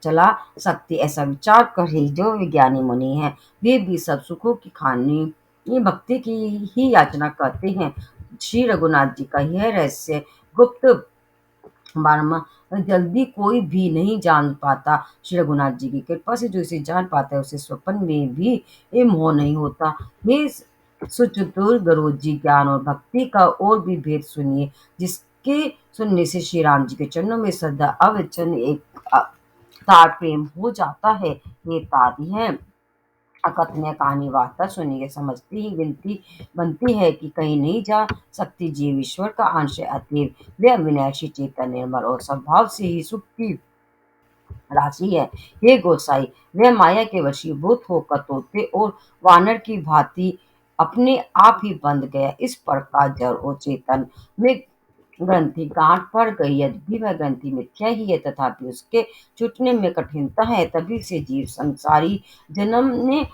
चला सकती। ऐसा विचार कर ही जो विज्ञानी मुनि हैं, वे भी सब सुखों की खानी ये भक्ति की ही याचना करते हैं। श्री रघुनाथ जी का यह रहस्य गुप्त मर्म जल्दी कोई भी नहीं जान पाता। श्री रघुनाथ जी की कृपा से जो इसे जान पाता है, उसे स्वप्न में भी ये मोह नहीं होता। हे सुचतुर गुरु जी, ज्ञान और भक्ति का और भी भेद सुनिए, जिसके सुनने से श्री राम जी के चरणों में सदा अविचल एक तार प्रेम हो जाता है। ये तारी है कथनीय कहानी वार्ता सुनी के समझती ही गिनती बनती है कि कहीं नहीं जा सकती जीव ईश्वर का अंश है, अतएव वे अविनाशी चेतन निर्मल और स्वभाव से ही सुख की राशि है। हे गोसाई, वह माया के वशीभूत होकर तोते और वानर की भांति अपने आप ही बंध गया। इस प्रकार जड़ और चेतन में ग्रंथि गांठ पड़ गई। यद्यपि वह ग्रंथि मिथ्या ही है, तथापि उसके छूटने में कठिनता है। तभी से जीव संसारी जन्मने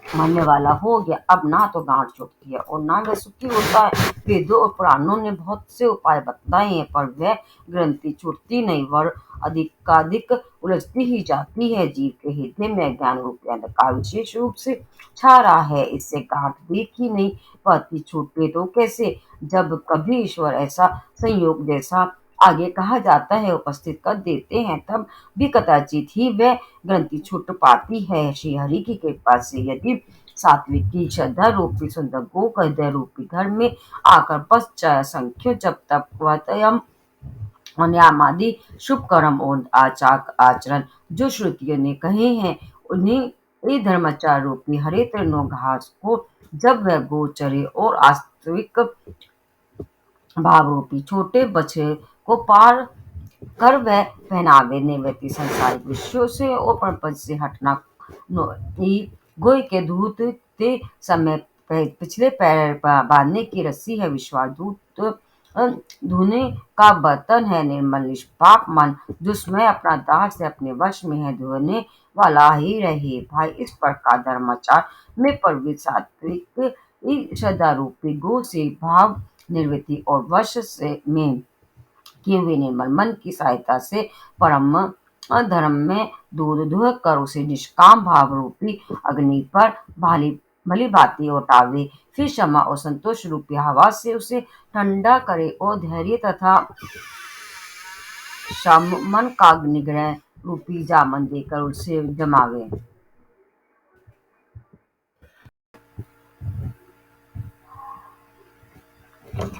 मरने वाला हो गया। अब ना तो गांठ छूटती है और ना वह सुखी होता है। वेदों और पुराणों ने बहुत से उपाय बताए हैं, पर वह ग्रंथि छूटती नहीं, वर अधिकाधिक उलझती ही जाती है। जीव के हृदय में ज्ञान रूपी अंधकार विशेष रूप से छा रहा है। इससे गांठ देख ही नहीं पाती, छूटे तो कैसे? जब कभी ईश्वर ऐसा संयोग जैसा आगे कहा जाता है उपस्थित कर देते हैं, तब भी कदाचित ही वह ग्रंथि छूट पाती है। श्री हरि की कृपा से यदि सात्विक की श्रद्धा रूपी सुंदर गोक हृदय रूपी घर में आकर बस जाए, संख्यो जब तक वतयम न्याम आदि शुभ कर्म और आचार आचरण जो श्रुतियों ने कहे हैं, उन्हें ये धर्माचार रूपी हरे तृणों घास को जब वह गोचरे और वास्तविक भाव रूपी छोटे बछड़े को पार कर वह पहनावे निवृत्ति संसारिक विषयों से और परपंच से हटना गोय के धूते समय पिछले पैर बांधने की रस्सी है। विश्वास धूत धोने का बर्तन है। निर्मल निष्पाप मन दुष्मय अपना दाह से अपने वश में है, धोने वाला ही रहे। भाई, इस प्रकार धर्माचार में प्रवृत्त सात्विक श्रद्धा रूपी गो से भाव निवृत्ति और वश से में किए हुए निर्मल मन की सहायता से परम धर्म में दूध दुह कर उसे निष्काम भाव रूपी अग्नि पर भाली भली भांति उठावे। फिर क्षमा और संतोष रूपी हवा से उसे ठंडा करे और धैर्य तथा मन का निग्रह रूपी जामन देकर उसे जमावे।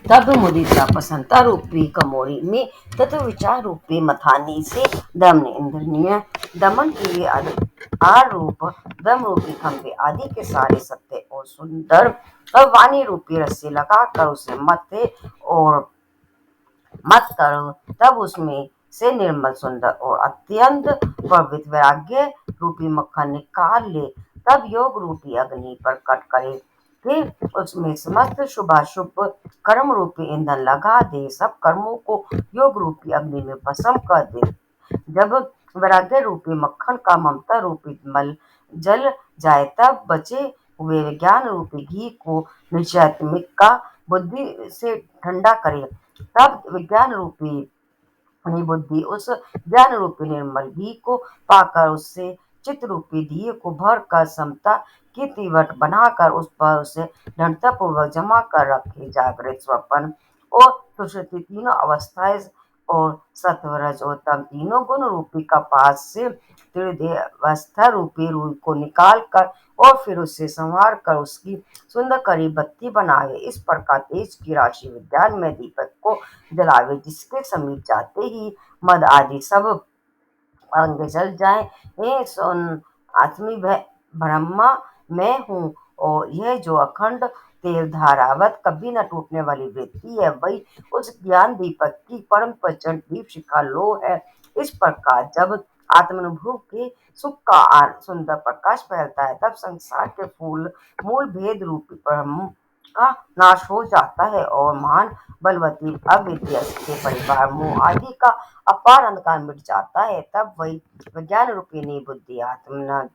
तब मुदिता प्रसन्नता रूपी कमोरी में तत्व विचार रूपी मथानी से दम इंद्रिय दमन के लिए आरूप दम रूपी खंभे आदि के सारे सत्य और सुंदर वाणी रूपी रस्सी लगाकर उसे मत करो। तब उसमें से निर्मल सुंदर और अत्यंत पवित्र वैराग्य रूपी मक्खन निकाल ले। तब योग रूपी अग्नि पर कट करे कि उसमें समस्त शुभाशुभ कर्म रूपी ईंधन लगा दे, सब कर्मों को योग रूपी अग्नि में भस्म कर दे। जब वैराग्य रूपी मक्खन का ममता रूपी मल जल जाए, तब बचे हुए ज्ञान रूपी घी को निश्चयात्मिक का बुद्धि से ठंडा करे। तब विज्ञान रूपी अपनी बुद्धि उस ज्ञान रूपी निर्मल घी को पाकर उससे चित्त रूपी दिए को भर कर समता की तीवट बनाकर उस पर उसे दृढ़ता पूर्वक जमा कर रखे। जागृत स्वप्न और सुषुप्ति तीनों अवस्थाएं और सत्वरज और तम तीनों गुण रूपी कपास से त्रिदेह अवस्था रूपी रूई को निकाल कर और फिर उससे संवार कर उसकी सुंदर करी बत्ती बनावे। इस प्रकार तेज की राशि विज्ञान में दीपक को जलावे, जिसके समीप जाते ही मद आदि सब अंग जल जाए। हे सुन, आत्मी ब्रह्मा मैं हूँ, और यह जो अखंड तेल धारावत कभी न टूटने वाली वृत्ति है, वही उस ज्ञान दीपक की परम प्रचंड दीप शिखा लो है। इस प्रकार जब आत्मानुभव के सुख का सुंदर प्रकाश फैलता है, तब संसार के फूल मूल भेद रूपी ब्रह्म का नाश हो जाता है और महान बलवती अविद्या के परिवार मोह आदि का अपार अंधकार मिट जाता है। तब वही विज्ञान रूपिणी बुद्धि आत्म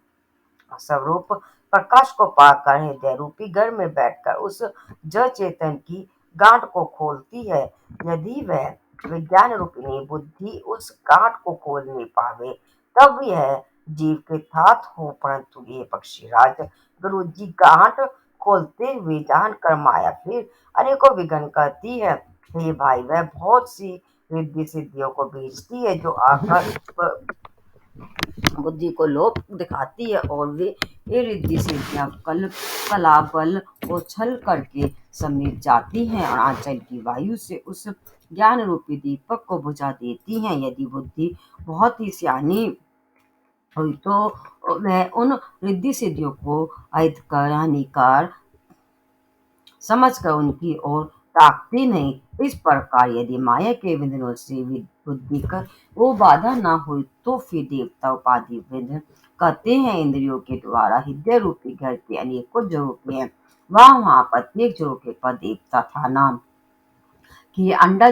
स्वरूप प्रकाश को पाकर हृदय रूपी घर में बैठकर उस जड़ चेतन की गांठ को खोलती है। यदि वह विज्ञान रूपिणी बुद्धि उस गांठ को खोल नहीं पावे, तब यह जीव के तात हो। परंतु ये पक्षी राज गुरु जी गांठ खोलते हुए जानकर माया फिर अनेकों विघ्न करती है। हे भाई, वह बहुत सी रिद्धि सिद्धियों को भेजती है जो आकर बुद्धि को लोप दिखाती है, और वे रिद्धि सिद्धियां कला बल और छल करके समीप जाती हैं और आंचल की वायु से उस ज्ञान रूपी दीपक को बुझा देती हैं। यदि बुद्धि बहुत ही सियानी हुई तो वह उन रिद्धि सिद्धियों को अहितकर हानिकार समझकर उनकी ओर ताकती नहीं। इस प्रकार यदि माया के विघ्नों से बुद्धि कर वो बाधा न हुई तो फिर देवता उपाधि विघ्न कहते हैं। इंद्रियों के द्वारा हृदय रूपी घर के अनेकों झरोखे हैं। वहाँ प्रत्येक झरोखे पर देवता था नाम कि ये अड्डा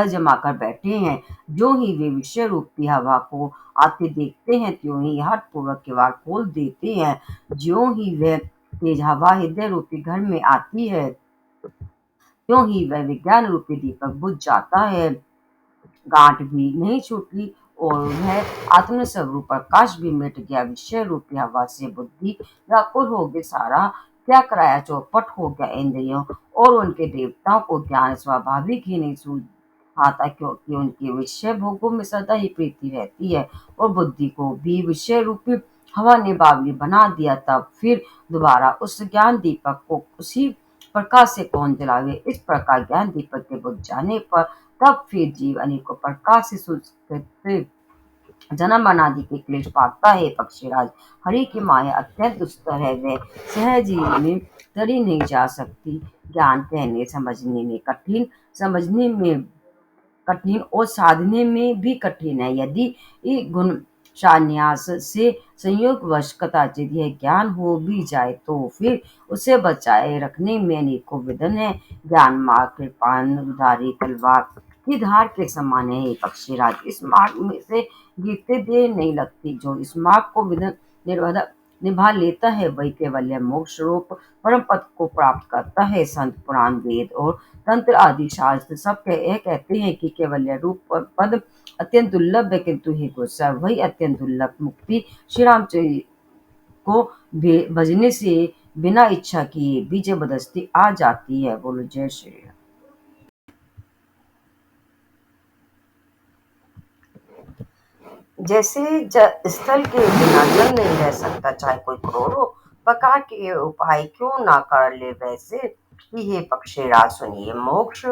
जमा कर बैठे हैं। जो ही वे विषय रूपी हवा को आते देखते हैं त्यों ही हठ पूर्वक किवाड़ खोल देते हैं। ज्यों ही वह तेज हवा हृदय रूपी घर में आती है त्यों ही वह विज्ञान रूपी दीपक बुझ जाता है। गांठ भी नहीं छूटी और वह आत्मस्वरूप प्रकाश भी मिट गया। विषय रूपी हवा से बुद्धि व्याकुल हो गई। सारा क्या कराया चौपट हो गया। इंद्रियों और उनके देवताओं को ज्ञान स्वाभाविक ही नहीं सूझ आता क्योंकि उनके विषय भोगों में सदा ही प्रीति रहती है और बुद्धि को भी विषय रूपी हवा ने बावली बना दिया। तब फिर दोबारा उस ज्ञान दीपक को उसी प्रकाश से कौन जलावे। इस प्रकार ज्ञान दीपक के बुझ जाने पर तब फिर जीव अनेकों प्रकार से सुकृत जन्म अनादि के क्लेश पाता है। पक्षीराज हरि की माया अत्यंत दुस्तर है। वह सहज ही में तरी नहीं जा सकती। ज्ञान कहने समझने में कठिन, समझने में कठिन और साधने में भी कठिन है। यदि ये गुण सान्यास से संयोगवश कदाचित यह ज्ञान हो भी जाए तो फिर उसे बचाए रखने में अनेकों विधन है। ज्ञान मार्ग कृपाण उधारी तलवार की धार के समान है। हे पक्षीराज इस मार्ग में से गिरते देर नहीं लगती। जो इस मार्ग को विधन निर्वधा निभा लेता है वही केवल मोक्ष रूप परम पद को प्राप्त करता है। संत पुराण वेद और तंत्र आदि शास्त्र सब यह कहते हैं कि केवल रूप पद अत्यंत दुर्लभ है किंतु हे गोसाई वही अत्यंत दुर्लभ मुक्ति श्री रामचंद्र को भजने से बिना इच्छा किए भी जबरदस्ती आ जाती है। बोलो जय श्री राम। जैसे स्थल के बिना जल नहीं रह सकता चाहे कोई करोड़ों प्रकार के उपाय क्यों ना कर ले वैसे ही हे पक्षीराज सुनिए मोक्ष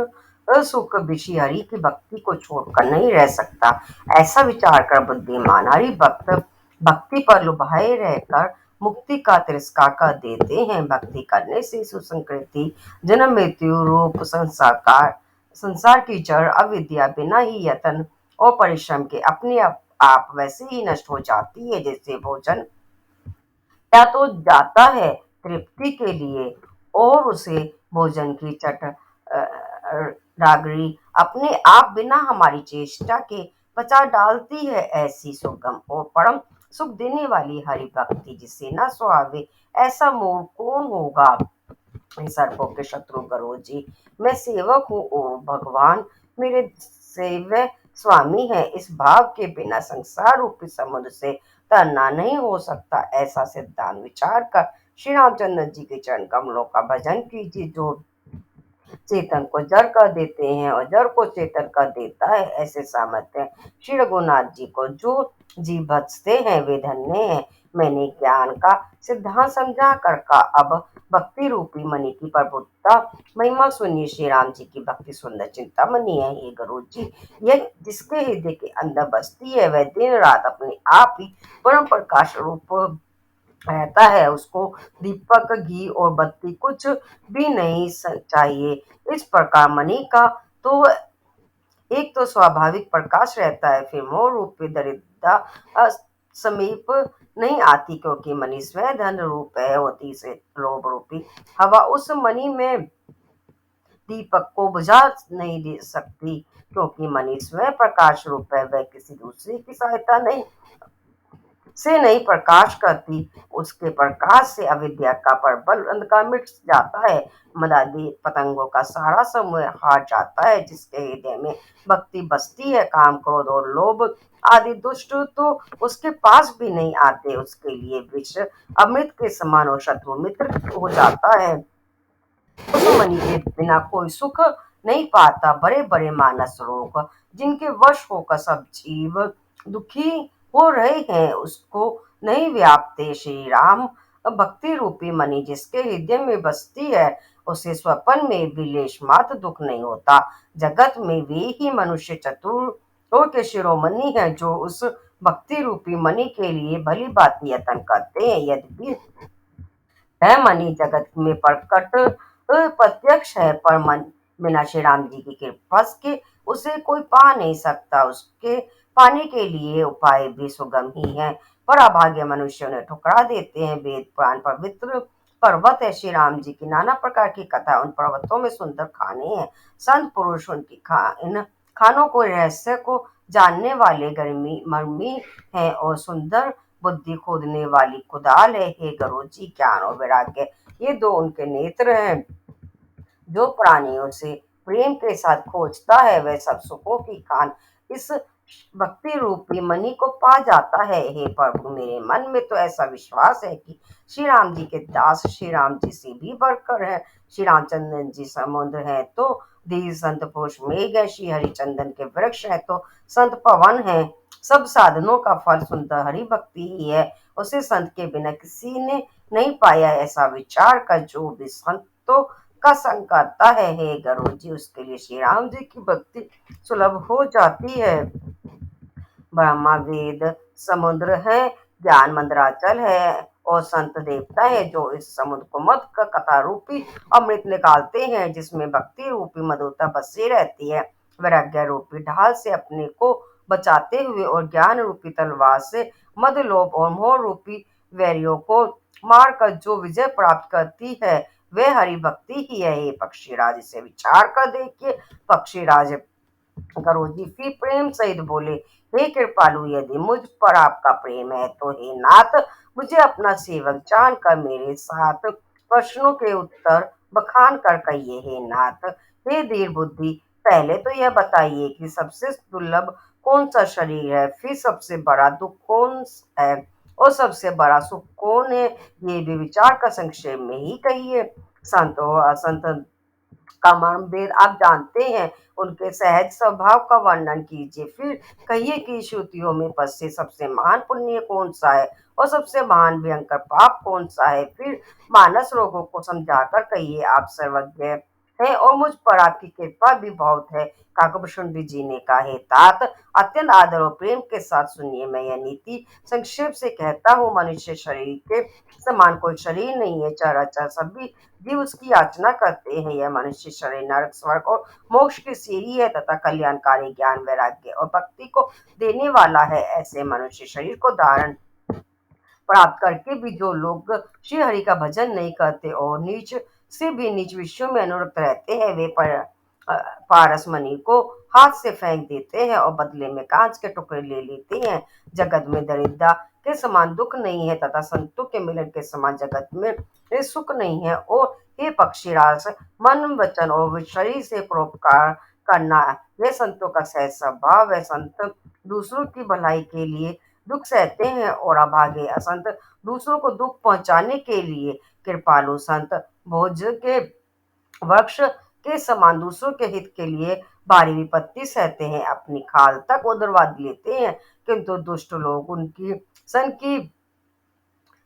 सुख विषय हरि की भक्ति को छोड़कर नहीं रह सकता। ऐसा विचार कर बुद्धिमान हरि भक्त भक्ति पर लुभाए रहकर मुक्ति का तिरस्कार कर देते हैं। भक्ति करने से सुसंकृति जन्म मृत्यु रूप संसार की जड़ अविद्या बिना ही यत्न और परिश्रम के अपने आप वैसे ही नष्ट हो जाती है जैसे भोजन या तो जाता है तृप्ति के लिए और उसे भोजन की रागड़ी अपने आप बिना हमारी चेष्टा के पचा डालती है। ऐसी सुगम और परम सुख देने वाली हरि भक्ति जिसे न सुहावे ऐसा मोह कौन होगा। सर्पों के शत्रु करो जी मैं सेवक हूँ ओ भगवान मेरे सेव्य स्वामी है। इस भाव के बिना संसार रूपी समुद्र से तरना नहीं हो सकता। ऐसा सिद्धांत विचार कर श्री रामचंद्र जी के चरण कमलों का भजन कीजिए जो चेतन को जड़ कर देते हैं और जड़ को चेतन कर देता है। ऐसे सामर्थ्य श्री रघुनाथ जी को जो जी भजते हैं वे धन्य हैं। मैंने ज्ञान का सिद्धांत समझा कर का अब भक्ति रूपी मणि की प्रभुता महिमा सुनिए। श्री राम जी की भक्ति सुंदर चिंतामणि है। ये गुरु जी यह जिसके हृदय के अंदर बसती है वह दिन रात अपने आप ही परम प्रकाश रूप रहता है। उसको दीपक घी और बत्ती कुछ भी नहीं चाहिए। इस प्रकार मणि का तो एक तो स्वाभाविक प्रकाश रहता है फिर मोह रूपी दरिद्रता समीप नहीं आती क्योंकि मणि स्वयं धन रूप है। होती से लोभ रूपी हवा उस मणि में दीपक को बुझा नहीं दे सकती क्योंकि मणि स्वयं प्रकाश रूप है। वह किसी दूसरे की सहायता नहीं प्रकाश करती। उसके प्रकाश से अविद्या का प्रबल अंधकार मिट जाता है। मदादी पतंगों का सारा समूह हार जाता है। जिसके हृदय में भक्ति बसती है काम क्रोध और लोभ आदि दुष्ट तो उसके पास भी नहीं आते। उसके लिए विष अमृत के समान और शत्रु मित्र हो जाता है। उस मणि के बिना कोई सुख नहीं पाता। बड़े बड़े मानस रोग जिनके वश होकर सब जीव दुखी हो रहे हैं उसको नहीं व्यापते। श्री राम भक्ति रूपी मणि जिसके हृदय में बसती है उसे स्वपन में विलेश मात्र दुख नहीं होता। जगत में वे ही मनुष्य चतुर के शिरोमणि है जो उस भक्ति रूपी मणि के लिए भली बात यत्न करते हैं। यद्यपि है मणि जगत में प्रकट प्रत्यक्ष है, पर मन बिना श्री राम जी की कृपा के उसे कोई पा नहीं सकता। उसके पाने के लिए उपाय भी सुगम ही है, पर अभागे मनुष्यों ने ठुकरा देते हैं। वेद पुराण पवित्र पर्वत है, श्री राम जी की नाना प्रकार की कथा, उन पर्वतों में सुंदर खाने हैं। संत पुरुष उनकी इन खानों को रहस्य को जानने वाले गर्मी मर्मी है, और सुंदर बुद्धि खोदने वाली कुदाल है। हे गरुड़ जी, ज्ञान और वैराग्य ये दो उनके नेत्र हैं। जो प्राणियों से प्रेम के साथ खोजता है वह सब सुखों की खान इस भक्ति रूपी मणि को पा जाता है। हे प्रभु, मेरे मन में तो ऐसा विश्वास है कि श्री राम जी के दास श्री राम जी से भी बढ़कर है। श्री रामचंद्र जी समुद्र है तो दीव संत पुरुष मेघ है, श्री हरिचंदन के वृक्ष है तो संत पवन है। सब साधनों का फल सुंदर हरि भक्ति ही है, उसे संत के बिना किसी ने नहीं पाया। ऐसा विचार कर जो भी संतों का संग करता है, हे गरुड़ जी, उसके लिए श्री राम जी की भक्ति सुलभ हो जाती है। ब्रह्मा वेद समुद्र है, ज्ञान मंदराचल है, और संत देवता है जो इस समुद्र को मद का कथा रूपी अमृत निकालते हैं, जिसमें भक्ति रूपी मधुरता बसी रहती है। वैराग्य रूपी ढाल से अपने को बचाते हुए और ज्ञान रूपी तलवार से मद लोभ और मोह रूपी वैरियों को मारकर जो विजय प्राप्त करती है वह हरि भक्ति ही है। ये पक्षीराज इसे विचार कर देखिए। पक्षीराज करोजी फिर प्रेम सहित बोले, हे कृपालु, यदि मुझ पर आपका प्रेम है तो हे नाथ, मुझे अपना सेवक जानकर मेरे साथ प्रश्नों के उत्तर बखान कर कहिए। हे नाथ, हे धीर बुद्धि, पहले तो यह बताइए कि सबसे दुर्लभ कौन सा शरीर है, फिर सबसे बड़ा दुख कौन है और सबसे बड़ा सुख कौन है, ये भी विचार कर संक्षेप में ही कहिए। संत और असंत का मर्म भेद आप जानते हैं, उनके सहज स्वभाव का वर्णन कीजिए। फिर कहिए कि श्रुतियों में पश्य सबसे महान पुण्य कौन सा है और सबसे महान भयंकर पाप कौन सा है। फिर मानस रोगों को समझाकर कहिए, आप सर्वज्ञ हैं और मुझ पर आपकी कृपा भी बहुत है। काकभूषण जी ने कहा, तात अत्यंत आदर और प्रेम के साथ सुनिए, मैं यह नीति संक्षेप से कहता हूँ। मनुष्य शरीर के समान कोई शरीर नहीं है, चराचर सभी जीव उसकी याचना करते हैं। यह मनुष्य शरीर नरक स्वर्ग और मोक्ष की सीढ़ी है तथा कल्याणकारी ज्ञान वैराग्य और भक्ति को देने वाला है। ऐसे मनुष्य शरीर को धारण प्राप्त करके भी जो लोग श्री हरि का भजन नहीं करते और नीच से भी नीच विषयों में अनुरक्त रहते हैं, वे पारस मणि को हाथ से फेंक देते हैं और बदले में कांच के टुकड़े ले लेते हैं। जगत में दरिद्रता के समान दुख नहीं है तथा संतों के मिलन के समान जगत में सुख नहीं है। और हे पक्षीराज, मन वचन और शरीर से परोपकार करना यह संतों का सहज स्वभाव है। संत दूसरों की भलाई के लिए दुख सहते हैं और अभागे असंत दूसरों को दुख पहुंचाने के लिए कृपालु संत भोज के वृक्ष के समान दूसरों के हित के लिए भारी विपत्ति सहते हैं, अपनी खाल तक उधरवा लेते हैं। किंतु दुष्ट लोग उनकी सन की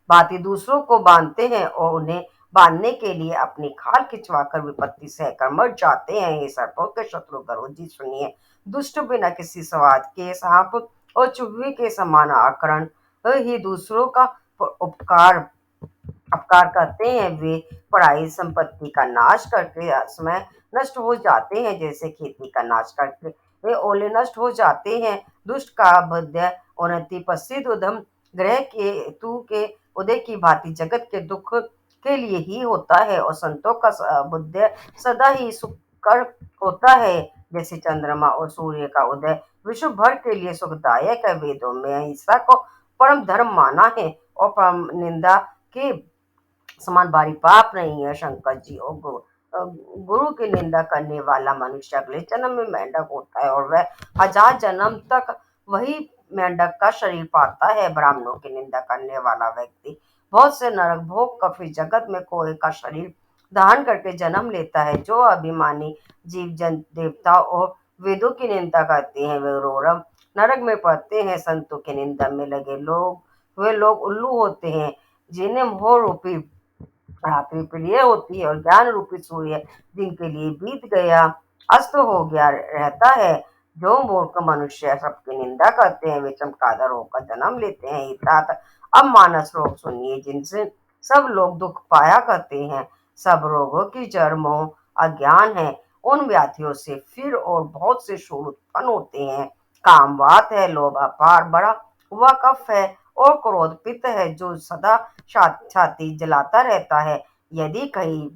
भांति दूसरों को बांधते हैं और उन्हें बांधने के लिए अपनी खाल खिंचवाकर विपत्ति सहकर मर जाते हैं। ये सर्पों के शत्रु गरुड़ जी, सुनिए, दुष्ट बिना किसी स्वाद के सांप और चूहे के समान आकरण ही दूसरों का उपकार अपकार करते हैं। वे पराई संपत्ति का नाश करके समय नष्ट हो जाते हैं, जैसे खेती का नाश करके वे ओले नष्ट हो जाते हैं। दुष्ट का बध्य उन्नति पश्चित उधम ग्रह के तू के उदय की भांति जगत के दुख के लिए ही होता है, और संतों का बुद्ध सदा ही सुखकर होता है, जैसे चंद्रमा और सूर्य का उदय विश्व भर के लिए सुखदायक है। वेदों में अहिंसा को परम धर्म माना है और परम निंदा के समान भारी पाप नहीं है। शंकर जी, और गुरु की निंदा करने वाला मनुष्य अगले जन्म में मेंढक होता है और वह 1000 जन्म तक वही मेंढक का शरीर पाता है। ब्राह्मणों की निंदा करने वाला व्यक्ति बहुत से नरक भोग कर फिर जगत में कोहे का शरीर धारण करके जन्म लेता है। जो अभिमानी जीव जन देवता और वेदों की निंदा करते हैं वे रोरम नरक में पड़ते हैं। संतों की निंदा में लगे लोग वे लोग उल्लू होते हैं, जिन्हें मोह रूपी रात्रि प्रिय होती है और ज्ञान रूपी सूर्य दिन के लिए बीत गया अस्त हो गया रहता है। जो मूर्ख मनुष्य सबकी निंदा करते हैं वे चमगादड़ होकर जन्म लेते हैं। इतात अब मानस रोग सुनिए जिनसे सब लोग दुख पाया करते हैं। सब रोगों की जड़ मोह अज्ञान है। उन व्याधियों से फिर और बहुत से शोर उत्पन्न होते हैं। काम वात है, लोभ अपार बड़ा हुआ कफ है, और क्रोध पित्त है जो सदा छाती जलाता रहता है। यदि कहीं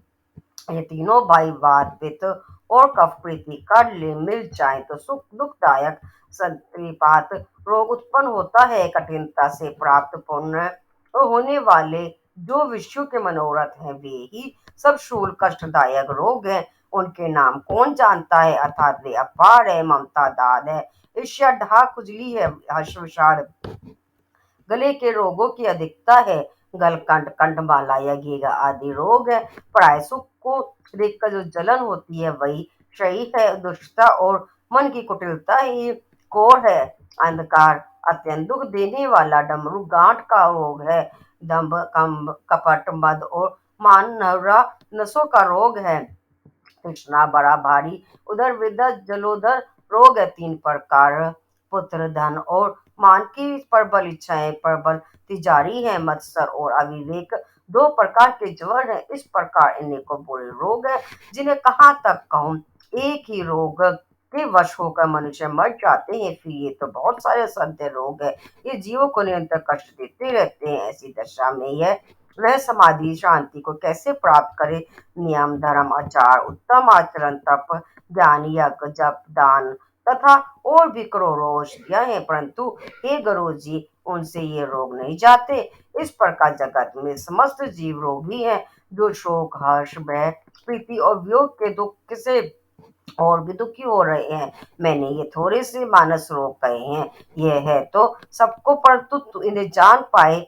ये तीनों भाई वात पित्त और कफ प्रीति कर ले मिल जाए तो सुख दुखदायक संत्रिपात रोग उत्पन्न होता है। कठिनता से प्राप्त पुण्य होने वाले जो विश्व के मनोरथ हैं वे ही सब शूल कष्टदायक रोग हैं। उनके नाम कौन जानता है, अर्थात वे अपार है, ममता दाद है, ईर्ष्या ढा खुजली है, हर्ष विषाद गले के रोगों की अधिकता है, गलकंठ कंठमाला या गीगा आदि रोग है। पराय सुख को देखकर जो जलन होती है वही क्षयी है। दुष्टता और मन की कुटिलता ही कोर है। अंधकार अत्यंत दुख देने वाला डमरू गांठ का रोग है। दंभ कपट मद और मान नवरा नसों का रोग है। तृष्णा बड़ा भारी उधर वृद्ध जलोदर रोग है। तीन प्रकार पुत्र धन और मान की प्रबल इच्छाएं प्रबल तिजारी है। मत्सर और अविवेक दो प्रकार के ज्वर है। इस प्रकार इन्हें को बुरे रोग है जिन्हें कहाँ तक कहूँ। एक ही रोग के वश होकर मनुष्य मर जाते हैं। फिर ये तो बहुत सारे संदेह रोग है, ये जीवों को निरंतर कष्ट देते रहते हैं। ऐसी दशा में यह वह समाधि शांति को कैसे प्राप्त करे। नियम धर्म आचार उत्तम आचरण तप ज्ञान यज्ञ जप दान तथा और भी करोड़ों औषधियां हैं, परंतु हे गुरु जी उनसे ये रोग नहीं जाते। इस प्रकार जगत में समस्त जीव रोगी हैं जो शोक हर्ष भय प्रीति और वियोग के दुख से और भी दुखी हो रहे हैं। मैंने ये थोड़े से मानस रोग कहे हैं, यह है तो सबको, परंतु इन्हें जान पाए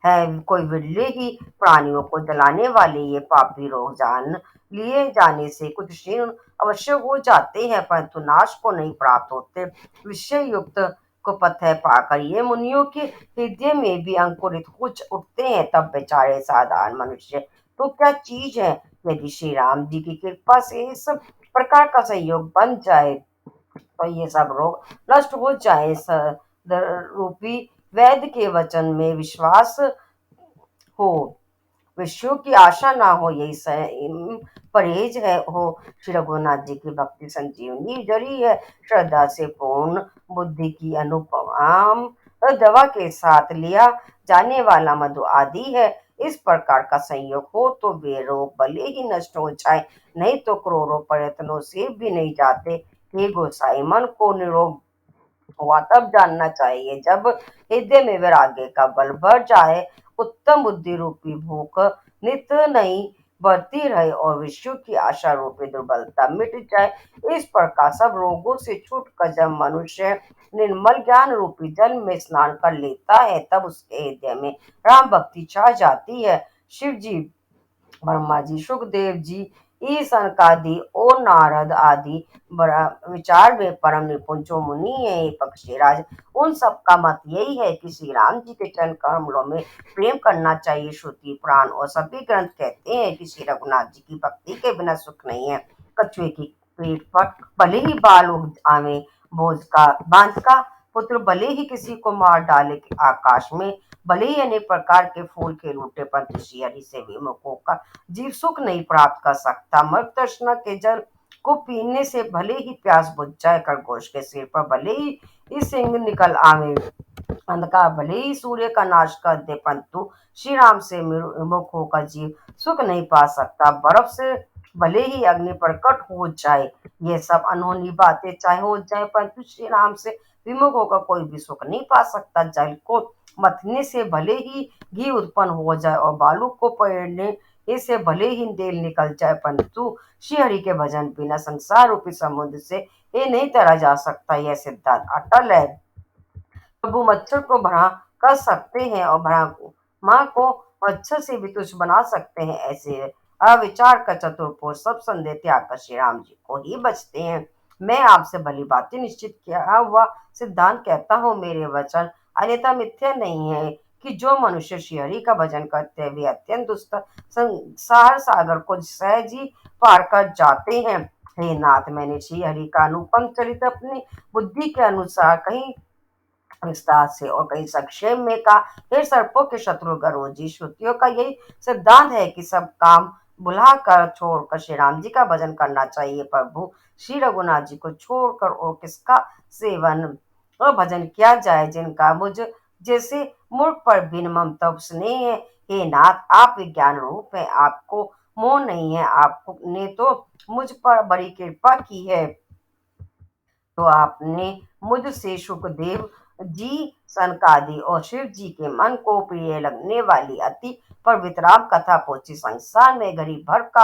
है कोई बिल्ली ही प्राणियों को जलाने वाले ये पापी रोग जान लिए जाने से कुछ क्षीण अवश्य हो जाते हैं, परंतु नाश को नहीं प्राप्त होते। विषय युक्त को पथ्य पाकर ये मुनियों के हृदय में भी अंकुरित कुछ उठते हैं, तब बेचारे साधारण मनुष्य तो क्या चीज है। यदि श्री राम जी की कृपा से इस प्रकार का संयोग बन जाए तो ये सब रोग नष्ट हो जाए। रूपी वैद्य के वचन में विश्वास हो, विषयों की आशा ना हो, यही परहेज है हो। श्री रघुनाथ जी की भक्ति संजीवनी जड़ी है। श्रद्धा से पूर्ण बुद्धि की अनुपम दवा के साथ लिया जाने वाला मधु आदि है। इस प्रकार का संयोग हो तो वे रोग भले ही नष्ट हो जाए, नहीं तो करोड़ों प्रयत्नों से भी नहीं जाते। हे गोसाई मन को निरोग हुआ तब जानना चाहिए जब हृदय में वैराग्य का बल बढ़ जाए, उत्तम बुद्धि रूपी भूख नित नहीं बढ़ती रहे और विश्व की आशा रूपी दुर्बलता मिट जाए। इस प्रकार सब रोगों से छूट कर जब मनुष्य निर्मल ज्ञान रूपी जल में स्नान कर लेता है तब उसके हृदय में राम भक्ति छा जाती है। शिव जी, ब्रह्मा जी, सुखदेव जी, ईसनकादि और नारद आदि विचार में परम निपुण जो मुनि है ये पक्षीराज, उन सब का मत यही है कि श्री राम जी के चरण कमलों में प्रेम करना चाहिए। श्रुति पुराण और सभी ग्रंथ कहते हैं कि श्री रघुनाथ जी की भक्ति के बिना सुख नहीं है। कछुए की पीठ पर भले ही बाल उग आवे, भोज का बांझ का पुत्र भले ही किसी को मार डाले आकाश में, भले ही अनेक प्रकार के फूल के लूटे पंथ श्री हरि से विमुख होकर जीव सुख नहीं प्राप्त कर सकता। मृग तृष्णा के जल को पीने से भले ही प्यास बुझ जाए, खरगोश के सिर पर भले ही सिंह निकल आवे, अंधकार भले ही सूर्य का नाश कर दे, परंतु श्री राम से विमुख होकर जीव सुख नहीं पा सकता। बर्फ से भले ही अग्नि प्रकट हो जाए, ये सब अनहोनी बातें चाहे हो जाए, परंतु श्री राम से विमुख होकर कोई भी सुख नहीं पा सकता। जल को मथने से भले ही घी उत्पन्न हो जाए और बालू को पेड़ने इससे भले ही तेल निकल जाए, परंतु श्री हरि के भजन बिना संसार रूपी समुद्र से ये नहीं तैरा जा सकता। यह सिद्धांत अटल है। प्रभु मच्छर को भरा कर सकते हैं और भरा माँ को मच्छर से भी तुच्छ बना सकते हैं। ऐसे अविचार का चतुर पुरुष सब संदेह त्याग कर श्री राम जी को ही बचते हैं। मैं आपसे भली बातें निश्चित किया हुआ सिद्धांत कहता हूँ, मेरे वचन अन्यथा मिथ्या नहीं है कि जो मनुष्य श्री हरि का भजन करते हुए अत्यंत दुष्ट संसार सागर को सहज ही पार कर जाते हैं। हे नाथ, मैंने श्री हरि का अनुपम चरित्र अपनी बुद्धि के अनुसार कहीं विस्तार से और कहीं संक्षेप में कहा। हे सर्पों के शत्रु गरोजी, श्रुतियों का यही सिद्धांत है कि सब काम भुला कर छोड़कर श्री राम जी का भजन करना चाहिए। प्रभु श्री रघुनाथ जी को छोड़कर और किसका सेवन और भजन किया जाए, जिनका मुझ जैसे मूर्ख पर बिन ममता स्नेह है। हे नाथ, आप विज्ञान रूप है, आपको मोह नहीं है। आपने तो मुझ पर बड़ी कृपा की है। तो आपने मुझसे सुखदेव जी, सनकादि और शिव जी के मन को प्रिय लगने वाली अति पवित्र राम कथा पहुंची। संसार में घड़ी भर का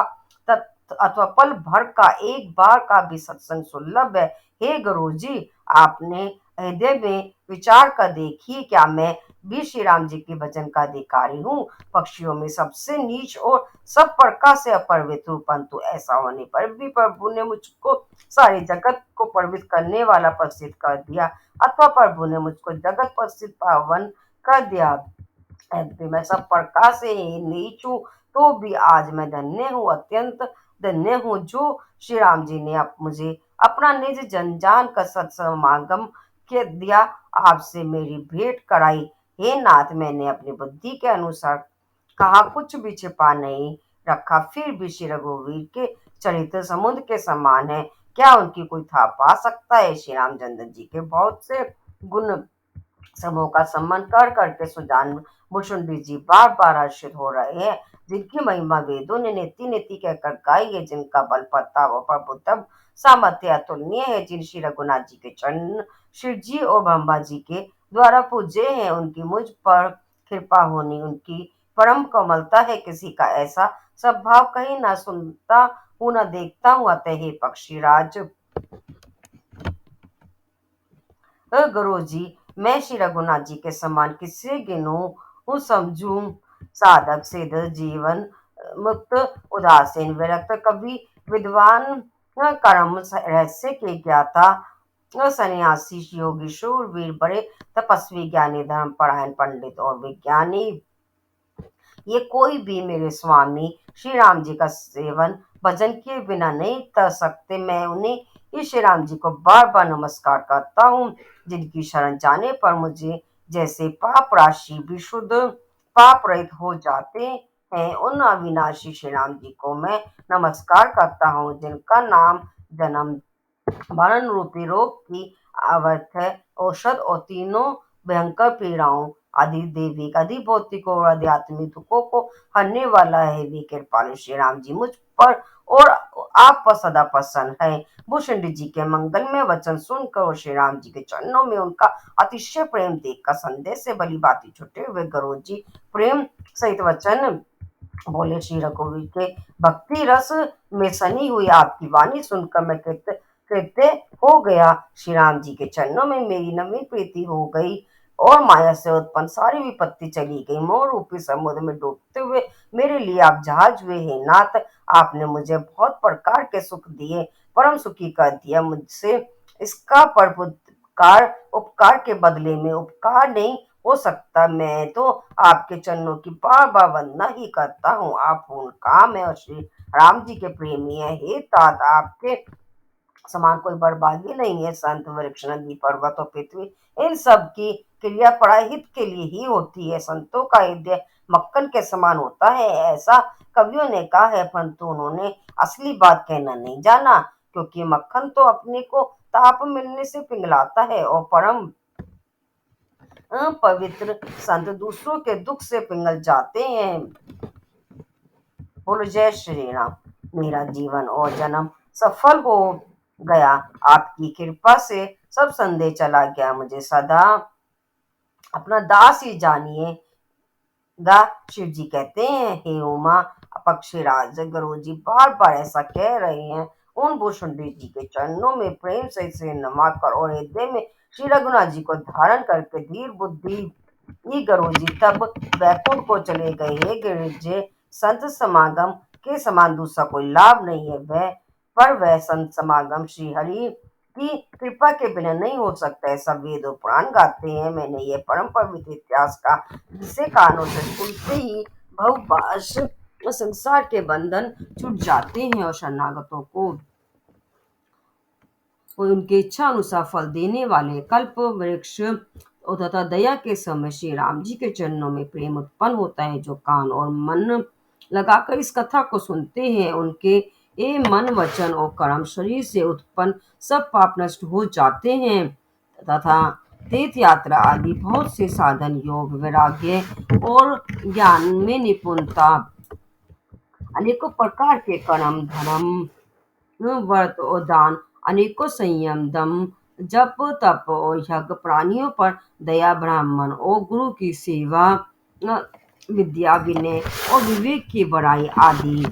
अथवा पल भर का एक बार का भी सत्संग सुलभ है। हे गुरु जी, आपने हृदय में विचार कर देखिए, क्या मैं भी श्री राम जी के भजन का अधिकारी हूँ? पक्षियों में सबसे नीच और सब प्रकार से अपवित्र हूँ, परंतु ऐसा होने पर भी प्रभु ने मुझको सारे जगत को पवित्र करने वाला प्रसिद्ध कर दिया, अथवा प्रभु ने मुझको जगत प्रसिद्ध पावन कर दिया। यद्यपि मैं सब प्रकार से नीच हूँ, तो भी आज मैं धन्य हूँ, अत्यंत धन्य हूँ, जो श्री राम जी ने मुझे अपना निज जन जान का सत्समागम के दिया, आपसे मेरी भेंट कराई। हे नाथ, मैंने अपनी बुद्धि के अनुसार कहा, कुछ भी छिपा नहीं रखा। फिर भी श्री रघुवीर के चरित्र समुद्र के समान है, क्या उनकी कोई था पा सकता है? श्री रामचंद्र जी के बहुत से गुण समूह का सम्मान कर करके सुजान भूषुंडी जी बार बार हर्षित हो रहे हैं, जिनकी महिमा वेदों ने नेति नेति कहकर गाई है, जिनका बल प्रताप और प्रभुत्व सामर्थ्य अतुलनीय है, जिन श्री रघुनाथ जी के चरण शिव जी और ब्रह्मा जी के द्वारा पूजे हैं, उनकी मुझ पर कृपा होनी उनकी परम कोमलता है। किसी का ऐसा स्वभाव कहीं ना सुनता हूँ न देखता हूँ। अतः हे पक्षीराज गुरु जी, मैं श्री रघुनाथ जी के समान किससे गिनूं समझूं? साधक सिद्ध जीवन मुक्त उदासीन विरक्त कवि विद्वान कर्म रहस्य के ज्ञाता सन्यासी योगी शूरवीर बड़े तपस्वी ज्ञानी धर्मपरायण पंडित और विज्ञानी, ये कोई भी मेरे स्वामी श्री राम जी का सेवन भजन किए बिना नहीं कर सकते। मैं उन्हें ही श्री राम जी को बार बार नमस्कार करता हूँ, जिनकी शरण जाने पर मुझे जैसे पाप राशि विशुद्ध पाप रहित हो जाते हैं, उन अविनाशी श्री राम जी को मैं नमस्कार करता हूँ, जिनका नाम जन्म मरण रूपी रोग की अवर्थ है, औषध और तीनों भयंकर पीड़ाओं आदि दैविक आदि भौतिक और आध्यात्मिक दुखों को हरने वाला है। वे कृपालु श्री राम जी मुझ पर और आप पर सदा प्रसन्न है। भूषण जी के मंगल में वचन सुनकर और श्री राम जी के चरणों में उनका अतिशय प्रेम देखकर संदेश से भली बाती छुटे हुए गुरु जी प्रेम सहित वचन बोले। श्री रघुवीर के भक्ति रस में सनी हुई आपकी वाणी सुनकर मैं कृत्य हो गया। श्री राम जी के चरणों में मेरी नवीन प्रीति हो गई और माया से उत्पन्न सारी विपत्ति चली गई। मोह रूपी समुद्र में डूबते हुए मेरे लिए आप जहाज हुए हैं। नाथ, आपने मुझे बहुत प्रकार के सुख दिए, परम सुखी कर दिया। मुझसे इसका परोपकार उपकार के बदले में उपकार नहीं हो सकता। मैं तो आपके चरणों की बार बार वंदना ही करता हूँ। आप पूर्ण काम है और श्री राम जी के प्रेमी है। हे तात, आपके समान कोई बर्बादी नहीं है। संत वृक्ष नदी पर्वत और पृथ्वी, इन सब की क्रिया पराहित के लिए ही होती है। संतों का हृदय मक्खन के समान होता है, ऐसा कवियों ने कहा है, परंतु उन्होंने असली बात कहना नहीं जाना, क्योंकि मक्खन तो अपने को ताप मिलने से पिघलाता है और परम पवित्र संत दूसरों के दुख से पिघल जाते हैं। बोलो जय श्री राम। मेरा जीवन और जन्म सफल हो गया, आपकी कृपा से सब संदेह चला गया। मुझे सदा अपना दास ही जानिए गा, शिव जी कहते हैं। हे उमा पक्षीराज, गुरु जी बार बार ऐसा कह रहे हैं। उन भूषुंडी जी के चरणों में प्रेम से नमा कर और हृदय में श्री रघुनाथ जी को धारण करके धीर बुद्धि ही गुरु जी तब वैकुंठ को चले गए। हे गिरिजे, संत समागम के समान दूसरा कोई लाभ नहीं है। वह संत समागम श्री हरि की कृपा के बिना नहीं हो सकता। ऐसा वेद और पुराण गाते हैं। मैंने ये परम पवित्र इतिहास का, जिसे कानों से सुनते ही भवपाश संसार के बंधन छूट जाते हैं और शरणागतों को और उनके इच्छा अनुसार फल देने वाले कल्प वृक्ष तथा दया के समय श्री राम जी के चरणों में प्रेम उत्पन्न होता है। जो कान और मन लगाकर इस कथा को सुनते हैं, उनके ये मन वचन और कर्म शरीर से उत्पन्न सब पाप नष्ट हो जाते हैं तथा तीर्थ यात्रा आदि बहुत से साधन, योग, वैराग्य और ज्ञान में निपुणता, अनेकों प्रकार के कर्म, धर्म, व्रत और दान, अनेकों संयम, दम, जप, तप और यज्ञ, प्राणियों पर दया, ब्राह्मण और गुरु की सेवा, अ, विद्या, विनय और विवेक की बड़ाई आदि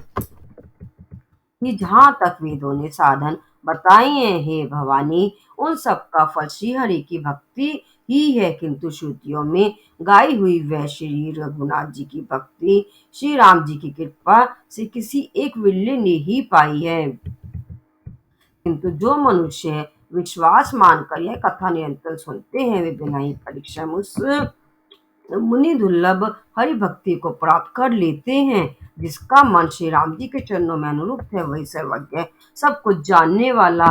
कि जहाँ तक वेदों ने साधन बताए हैं, हे भवानी, उन सब का फल श्री हरि की भक्ति ही है। किंतु श्रुतियों में गाई हुई वह श्री रघुनाथ जी की भक्ति श्री राम जी की कृपा से किसी एक विरले ने ही पाई है। किंतु जो मनुष्य विश्वास मानकर यह कथा निरंतर सुनते हैं, वे बिना ही परिश्रम उस मुनि दुर्लभ हरि भक्ति को प्राप्त कर लेते हैं। जिसका मन श्री राम जी के चरणों में अनुरुक्त है, वही सर्वज्ञ, सब कुछ जानने वाला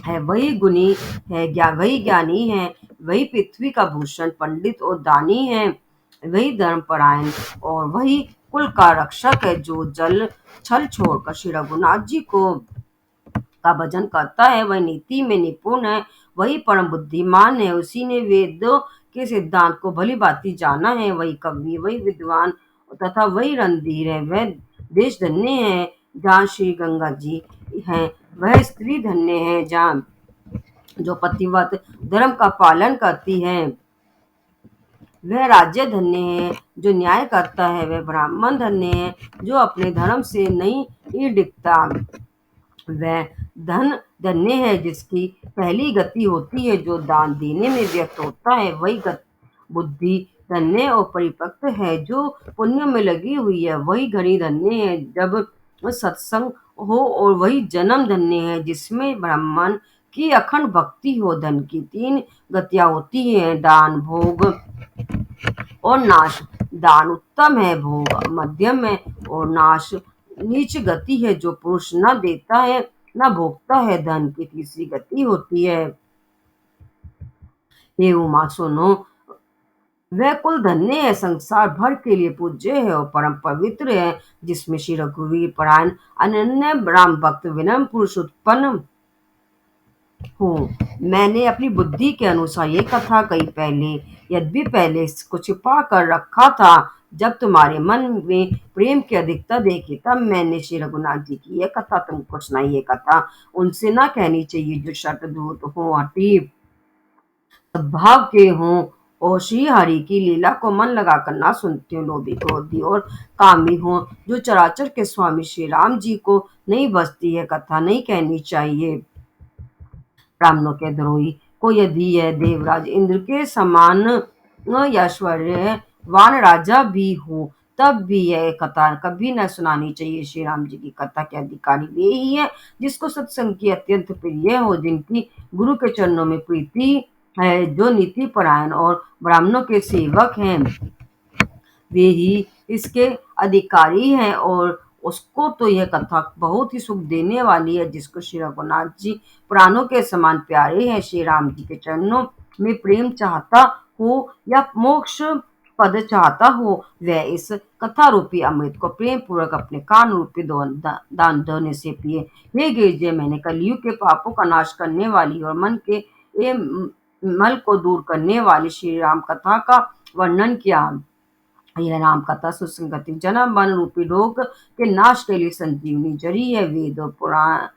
है, वही गुणी है, वही ज्ञानी है, वही पृथ्वी का भूषण, पंडित और दानी है, वही धर्मपरायण और वही कुल का रक्षक है। जो जल छल छोड़कर श्री रघुनाथ जी को का भजन करता है, वह नीति में निपुण है, वही परम बुद्धिमान है, उसी ने वेदों के सिद्धांत को भली भांति जाना है, वही कवि, वही विद्वान तथा वही रणधीर है। वह देश धन्य है जहाँ श्री गंगा जी हैं, वह स्त्री धन्य है जहाँ जो पतिव्रत धर्म का पालन करती है, वह राज्य धन्य है जो न्याय करता है, वह ब्राह्मण धन्य है जो अपने धर्म से नहीं डिगता, वह धन धन्य है जिसकी पहली गति होती है, जो दान देने में व्यक्त होता है, वही बुद्धि धन्य और परिपक्व है जो पुण्य में लगी हुई है, वही घड़ी धन्य है जब सत्संग हो, और वही जन्म धन्य है जिसमें ब्राह्मण की अखंड भक्ति हो। धन की तीन गतियां होती हैं, दान, भोग और नाश। दान उत्तम है, भोग मध्यम है और नाश नीच गति है। जो पुरुष न देता है न भोगता है, धन की तीसरी गति होती है। हे उमा सुनो, वह कुल धन्य है, संसार भर के लिए पूज्य है और परम पवित्र है, जिसमें श्री रघुवीर परायण अनन्य राम भक्त विनम्र पुरुष उत्पन्न हो। मैंने अपनी बुद्धि के अनुसार ये कथा कही पहले, यद्यपि पहले इसको छिपा कर रखा था। जब तुम्हारे मन में प्रेम की अधिकता देखी, तब मैंने श्री रघुनाथ जी की यह कथा तुमको सुनाई। ये कथा उनसे ना कहनी चाहिए जो शतधूत हो, अति सद्भाव के हों और श्री हरि की लीला को मन लगाकर ना सुनते हो, लोभी, क्रोधी और कामी हो, जो चराचर के स्वामी श्री राम जी को नहीं बसती है कथा नहीं कहनी चाहिए। ब्राह्मणों के द्रोही को यदि यह देवराज इंद्र के समान ऐश्वर्यवान राजा भी हो, तब भी यह कथा कभी न सुनानी चाहिए। श्री राम जी की कथा के अधिकारी वे ही है जिसको सत्संग की अत्यंत प्रिय हो, जिनकी गुरु के चरणों में प्रीति है, जो नीति परायण और ब्राह्मणों के सेवक हैं, वे ही इसके अधिकारी हैं। और उसको तो यह कथा बहुत ही सुख देने वाली है, जिसको श्री रघुनाथ जी प्राणों के समान प्यारे हैं। श्री राम जी के चरणों में प्रेम चाहता हो या मोक्ष पद चाहता हो, वह इस कथा रूपी अमृत को प्रेम पूर्वक अपने कान रूपी दान देने से पिए। हे गिरजे, मैंने कलयुग के पापों का नाश करने वाली और मन के ये मल को दूर करने वाली श्री राम कथा का वर्णन किया। यह राम कथा सुसंगति जन्म मन रूपी रोग के नाश के लिए संजीवनी जरी है। वेद और पुराण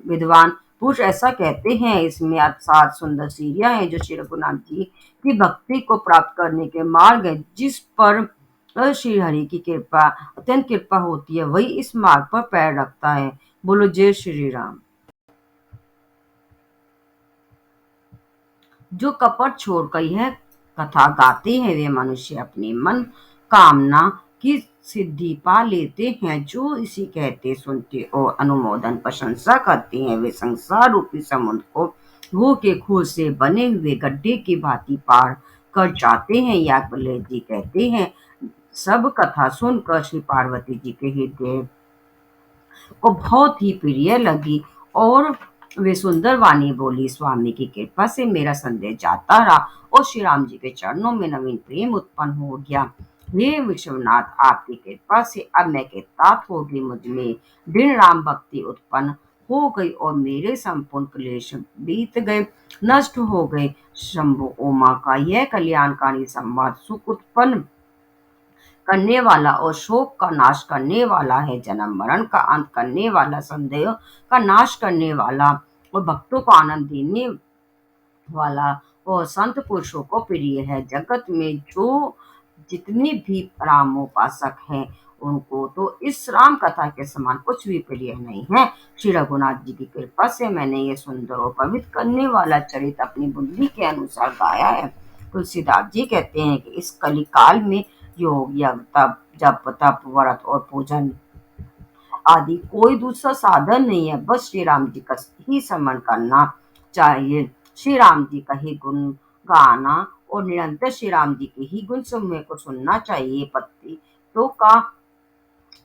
विद्वान पुरुष ऐसा कहते हैं। इसमें 7 सुंदर सीढ़ियां हैं जो श्री रघुनाथ जी की भक्ति को प्राप्त करने के मार्ग है। जिस पर श्री हरि की कृपा अत्यंत कृपा होती है, वही इस मार्ग पर पैर रखता है। बोलो जय श्री राम। जो कपट छोड़कर यह कथा गाते हैं, वे मनुष्य अपनी मन कामना की सिद्धि पा लेते हैं। जो इसी कहते सुनते और अनुमोदन प्रशंसा करते हैं, वे संसार रूपी समुद्र को भू के खूह से बने हुए गड्ढे की भांति पार कर जाते हैं। याज्ञवल्क्य जी कहते हैं, सब कथा सुनकर श्री पार्वती जी के हृदय को बहुत ही प्रिय लगी और वे सुंदर वाणी बोली, स्वामी की कृपा से मेरा संदेह जाता रहा और श्री राम जी के चरणों में नवीन प्रेम उत्पन्न हो गया। हे विश्वनाथ, आपकी कृपा से अब मैं कृतार्थ हो गई, मुझ में दृढ़ राम भक्ति उत्पन्न हो गई और मेरे संपूर्ण क्लेश बीत गए, नष्ट हो गए। शंभु उमा का यह कल्याणकारी संवाद सुख उत्पन्न करने वाला और शोक का नाश करने वाला है, जन्म मरण का अंत करने वाला, संदेह का नाश करने वाला और भक्तों को आनंद देने वाला और संत पुरुषों को प्रिय है। जगत में जो जितने भी रामोपासक हैं, उनको तो इस राम कथा के समान कुछ भी प्रिय नहीं है। श्री रघुनाथ जी की कृपा से मैंने ये सुंदर और पवित्र करने वाला चरित्र अपनी बुद्धि के अनुसार गाया है। तुलसीदास जी कहते हैं कि इस कली काल में योग, यज्ञ, तप, जप, तप, व्रत और पूजन आदि कोई दूसरा साधन नहीं है, बस श्री राम जी का ही स्मरण करना चाहिए। श्री राम जी का ही गुण गाना और निरंतर श्री राम जी के ही गुण समूह को सुनना चाहिए। पत्ती तो का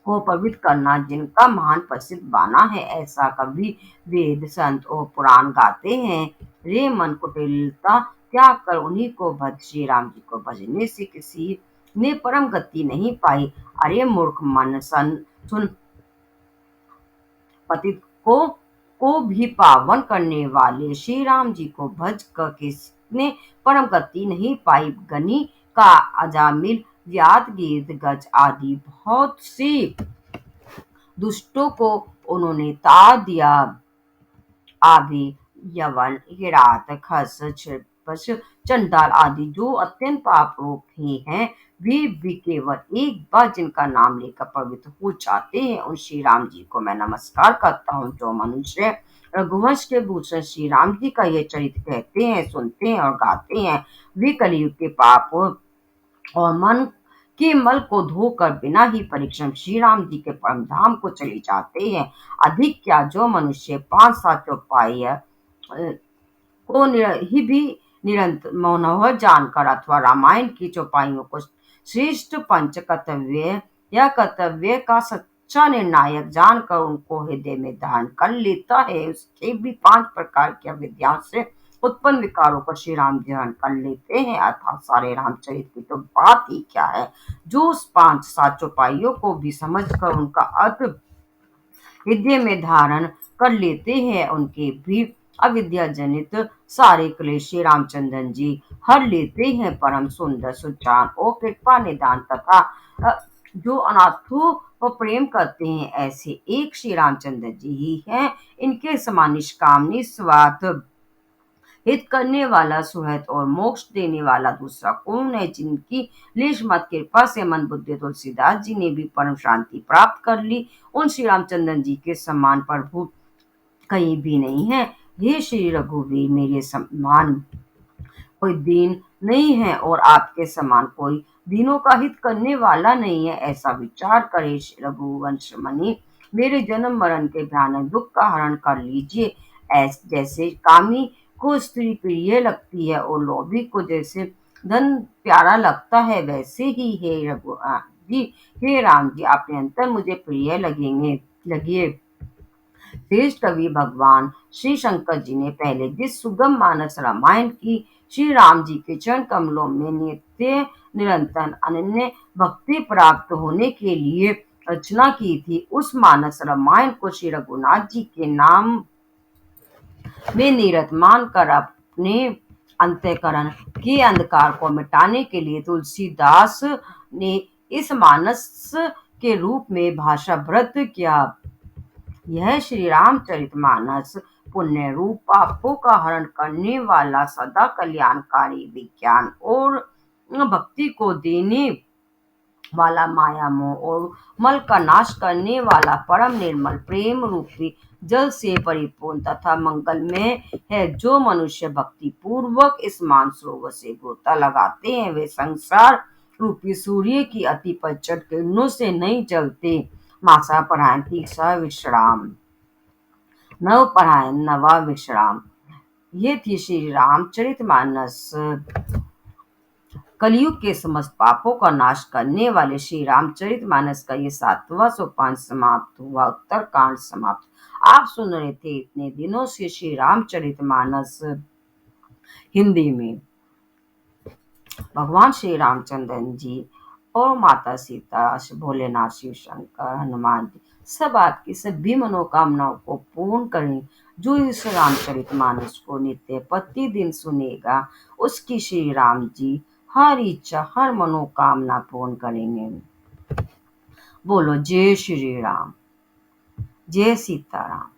को पवित्र करना जिनका महान प्रसिद्ध बाना है, ऐसा कभी वेद, संत और पुराण गाते हैं। रे मन कुटिलता त्याग कर उन्हीं को भज, श्री राम जी को भजने से किसी ने परम गति नहीं पाई। अरे मूर्ख मन, सुन, पतित को भी पावन करने वाले श्री राम जी को भज कर किसने परम गति नहीं पाई। गनी का, अजामिल, व्याध, गिद्ध, गज आदि बहुत सी दुष्टों को उन्होंने ताड़ दिया। आदि, यवन, किरात, खस, क्षिपच, चंडाल आदि जो अत्यंत पाप रूप ही हैं, वे भी केवल एक बार जिनका नाम लेकर पवित्र हो जाते हैं। उन श्री राम जी को मैं नमस्कार करता हूँ। जो मनुष्य रघुवंश के भूषण श्री राम जी का ये चरित्र कहते हैं, सुनते हैं और गाते हैं, वे कलयुग के पाप और मन के मल को धोकर बिना ही परिश्रम श्री राम जी के परम धाम को चले जाते हैं। अधिक क्या, जो मनुष्य 5-7 चौपाई को ही भी निरंतर मनोहर जानकर अथवा रामायण की चौपाइयों को श्रेष्ठ पंच कर्तव्य या कर्तव्य का सच्चा निर्णायक जानकर उनको हृदय में धारण कर लेता है, उसके भी 5 प्रकार की अविद्या से उत्पन्न विकारों को श्री राम ध्यान कर लेते हैं। अर्थात सारे रामचरित की तो बात ही क्या है, जो उस 5-7 चौपाइयों को भी समझकर उनका अर्थ हृदय में धारण कर लेते हैं, उनके भी अविद्या जनित सारे क्लेश श्री रामचंद्र जी हर लेते हैं। परम सुंदर, सुजान और कृपा निदान तथा जो अनाथों को प्रेम करते हैं, ऐसे एक श्री रामचंद्र जी ही हैं। इनके समान निष्काम, निस्वार्थ, हित करने वाला, सुहृद और मोक्ष देने वाला दूसरा कौन है। जिनकी लेश मत कृपा से मन बुद्धि तुलसीदास जी ने भी परम शांति प्राप्त कर ली, उन श्री रामचंद्र जी के समान प्रभु कहीं भी नहीं है। हे श्री रघुवीर, मेरे समान कोई दीन नहीं है और आपके समान कोई दीनों का हित करने वाला नहीं है। ऐसा विचार करे रघुवंश मणि, मेरे जन्म मरण के भयानक दुख का हरण कर लीजिए। जैसे कामी को स्त्री प्रिय लगती है और लोभी को जैसे धन प्यारा लगता है, वैसे ही हे रघु जी, हे राम जी, अपने अंतर मुझे प्रिय लगेंगे लगिए। श्रेष्ठ कवि भगवान श्री शंकर जी ने पहले जिस सुगम मानस रामायण की श्री राम जी के चरण कमलों में नित्य निरंतर अनन्य भक्ति प्राप्त होने के लिए रचना की थी, उस मानस रामायण को श्री रघुनाथ जी के नाम में निरत मानकर अपने अंतःकरण के अंधकार को मिटाने के लिए तुलसीदास ने इस मानस के रूप में भाषा व्रत किया। यह श्री रामचरितमानस पुण्य रूप पापों का हरण करने वाला, सदा कल्याणकारी, विज्ञान और भक्ति को देने वाला, माया मोह और मल का नाश करने वाला, परम निर्मल प्रेम रूपी जल से परिपूर्ण तथा मंगलमय है। जो मनुष्य भक्ति पूर्वक इस मानसरोवर से गोता लगाते हैं, वे संसार रूपी सूर्य की अति प्रचंड किरणों से नहीं जलते। मासा पढ़ाएं तीसरा विश्राम, नव पढ़ाएं नवा विश्राम। ये थी श्री रामचरितमानस कलयुग के समस्त पापों का नाश करने वाले श्री रामचरितमानस का ये 7वां समाप्त हुआ, उत्तरकांड समाप्त। आप सुन रहे थे इतने दिनों से श्री रामचरितमानस हिंदी में। भगवान श्री रामचंद्र जी और माता सीता, भोलेनाथ, शिव शंकर, हनुमान जी सब आपकी सभी मनोकामनाओं को पूर्ण करें। जो इस रामचरितमानस को नित्य प्रतिदिन सुनेगा, उसकी श्री राम जी हर इच्छा, हर मनोकामना पूर्ण करेंगे। बोलो जय श्री राम, जय सीताराम।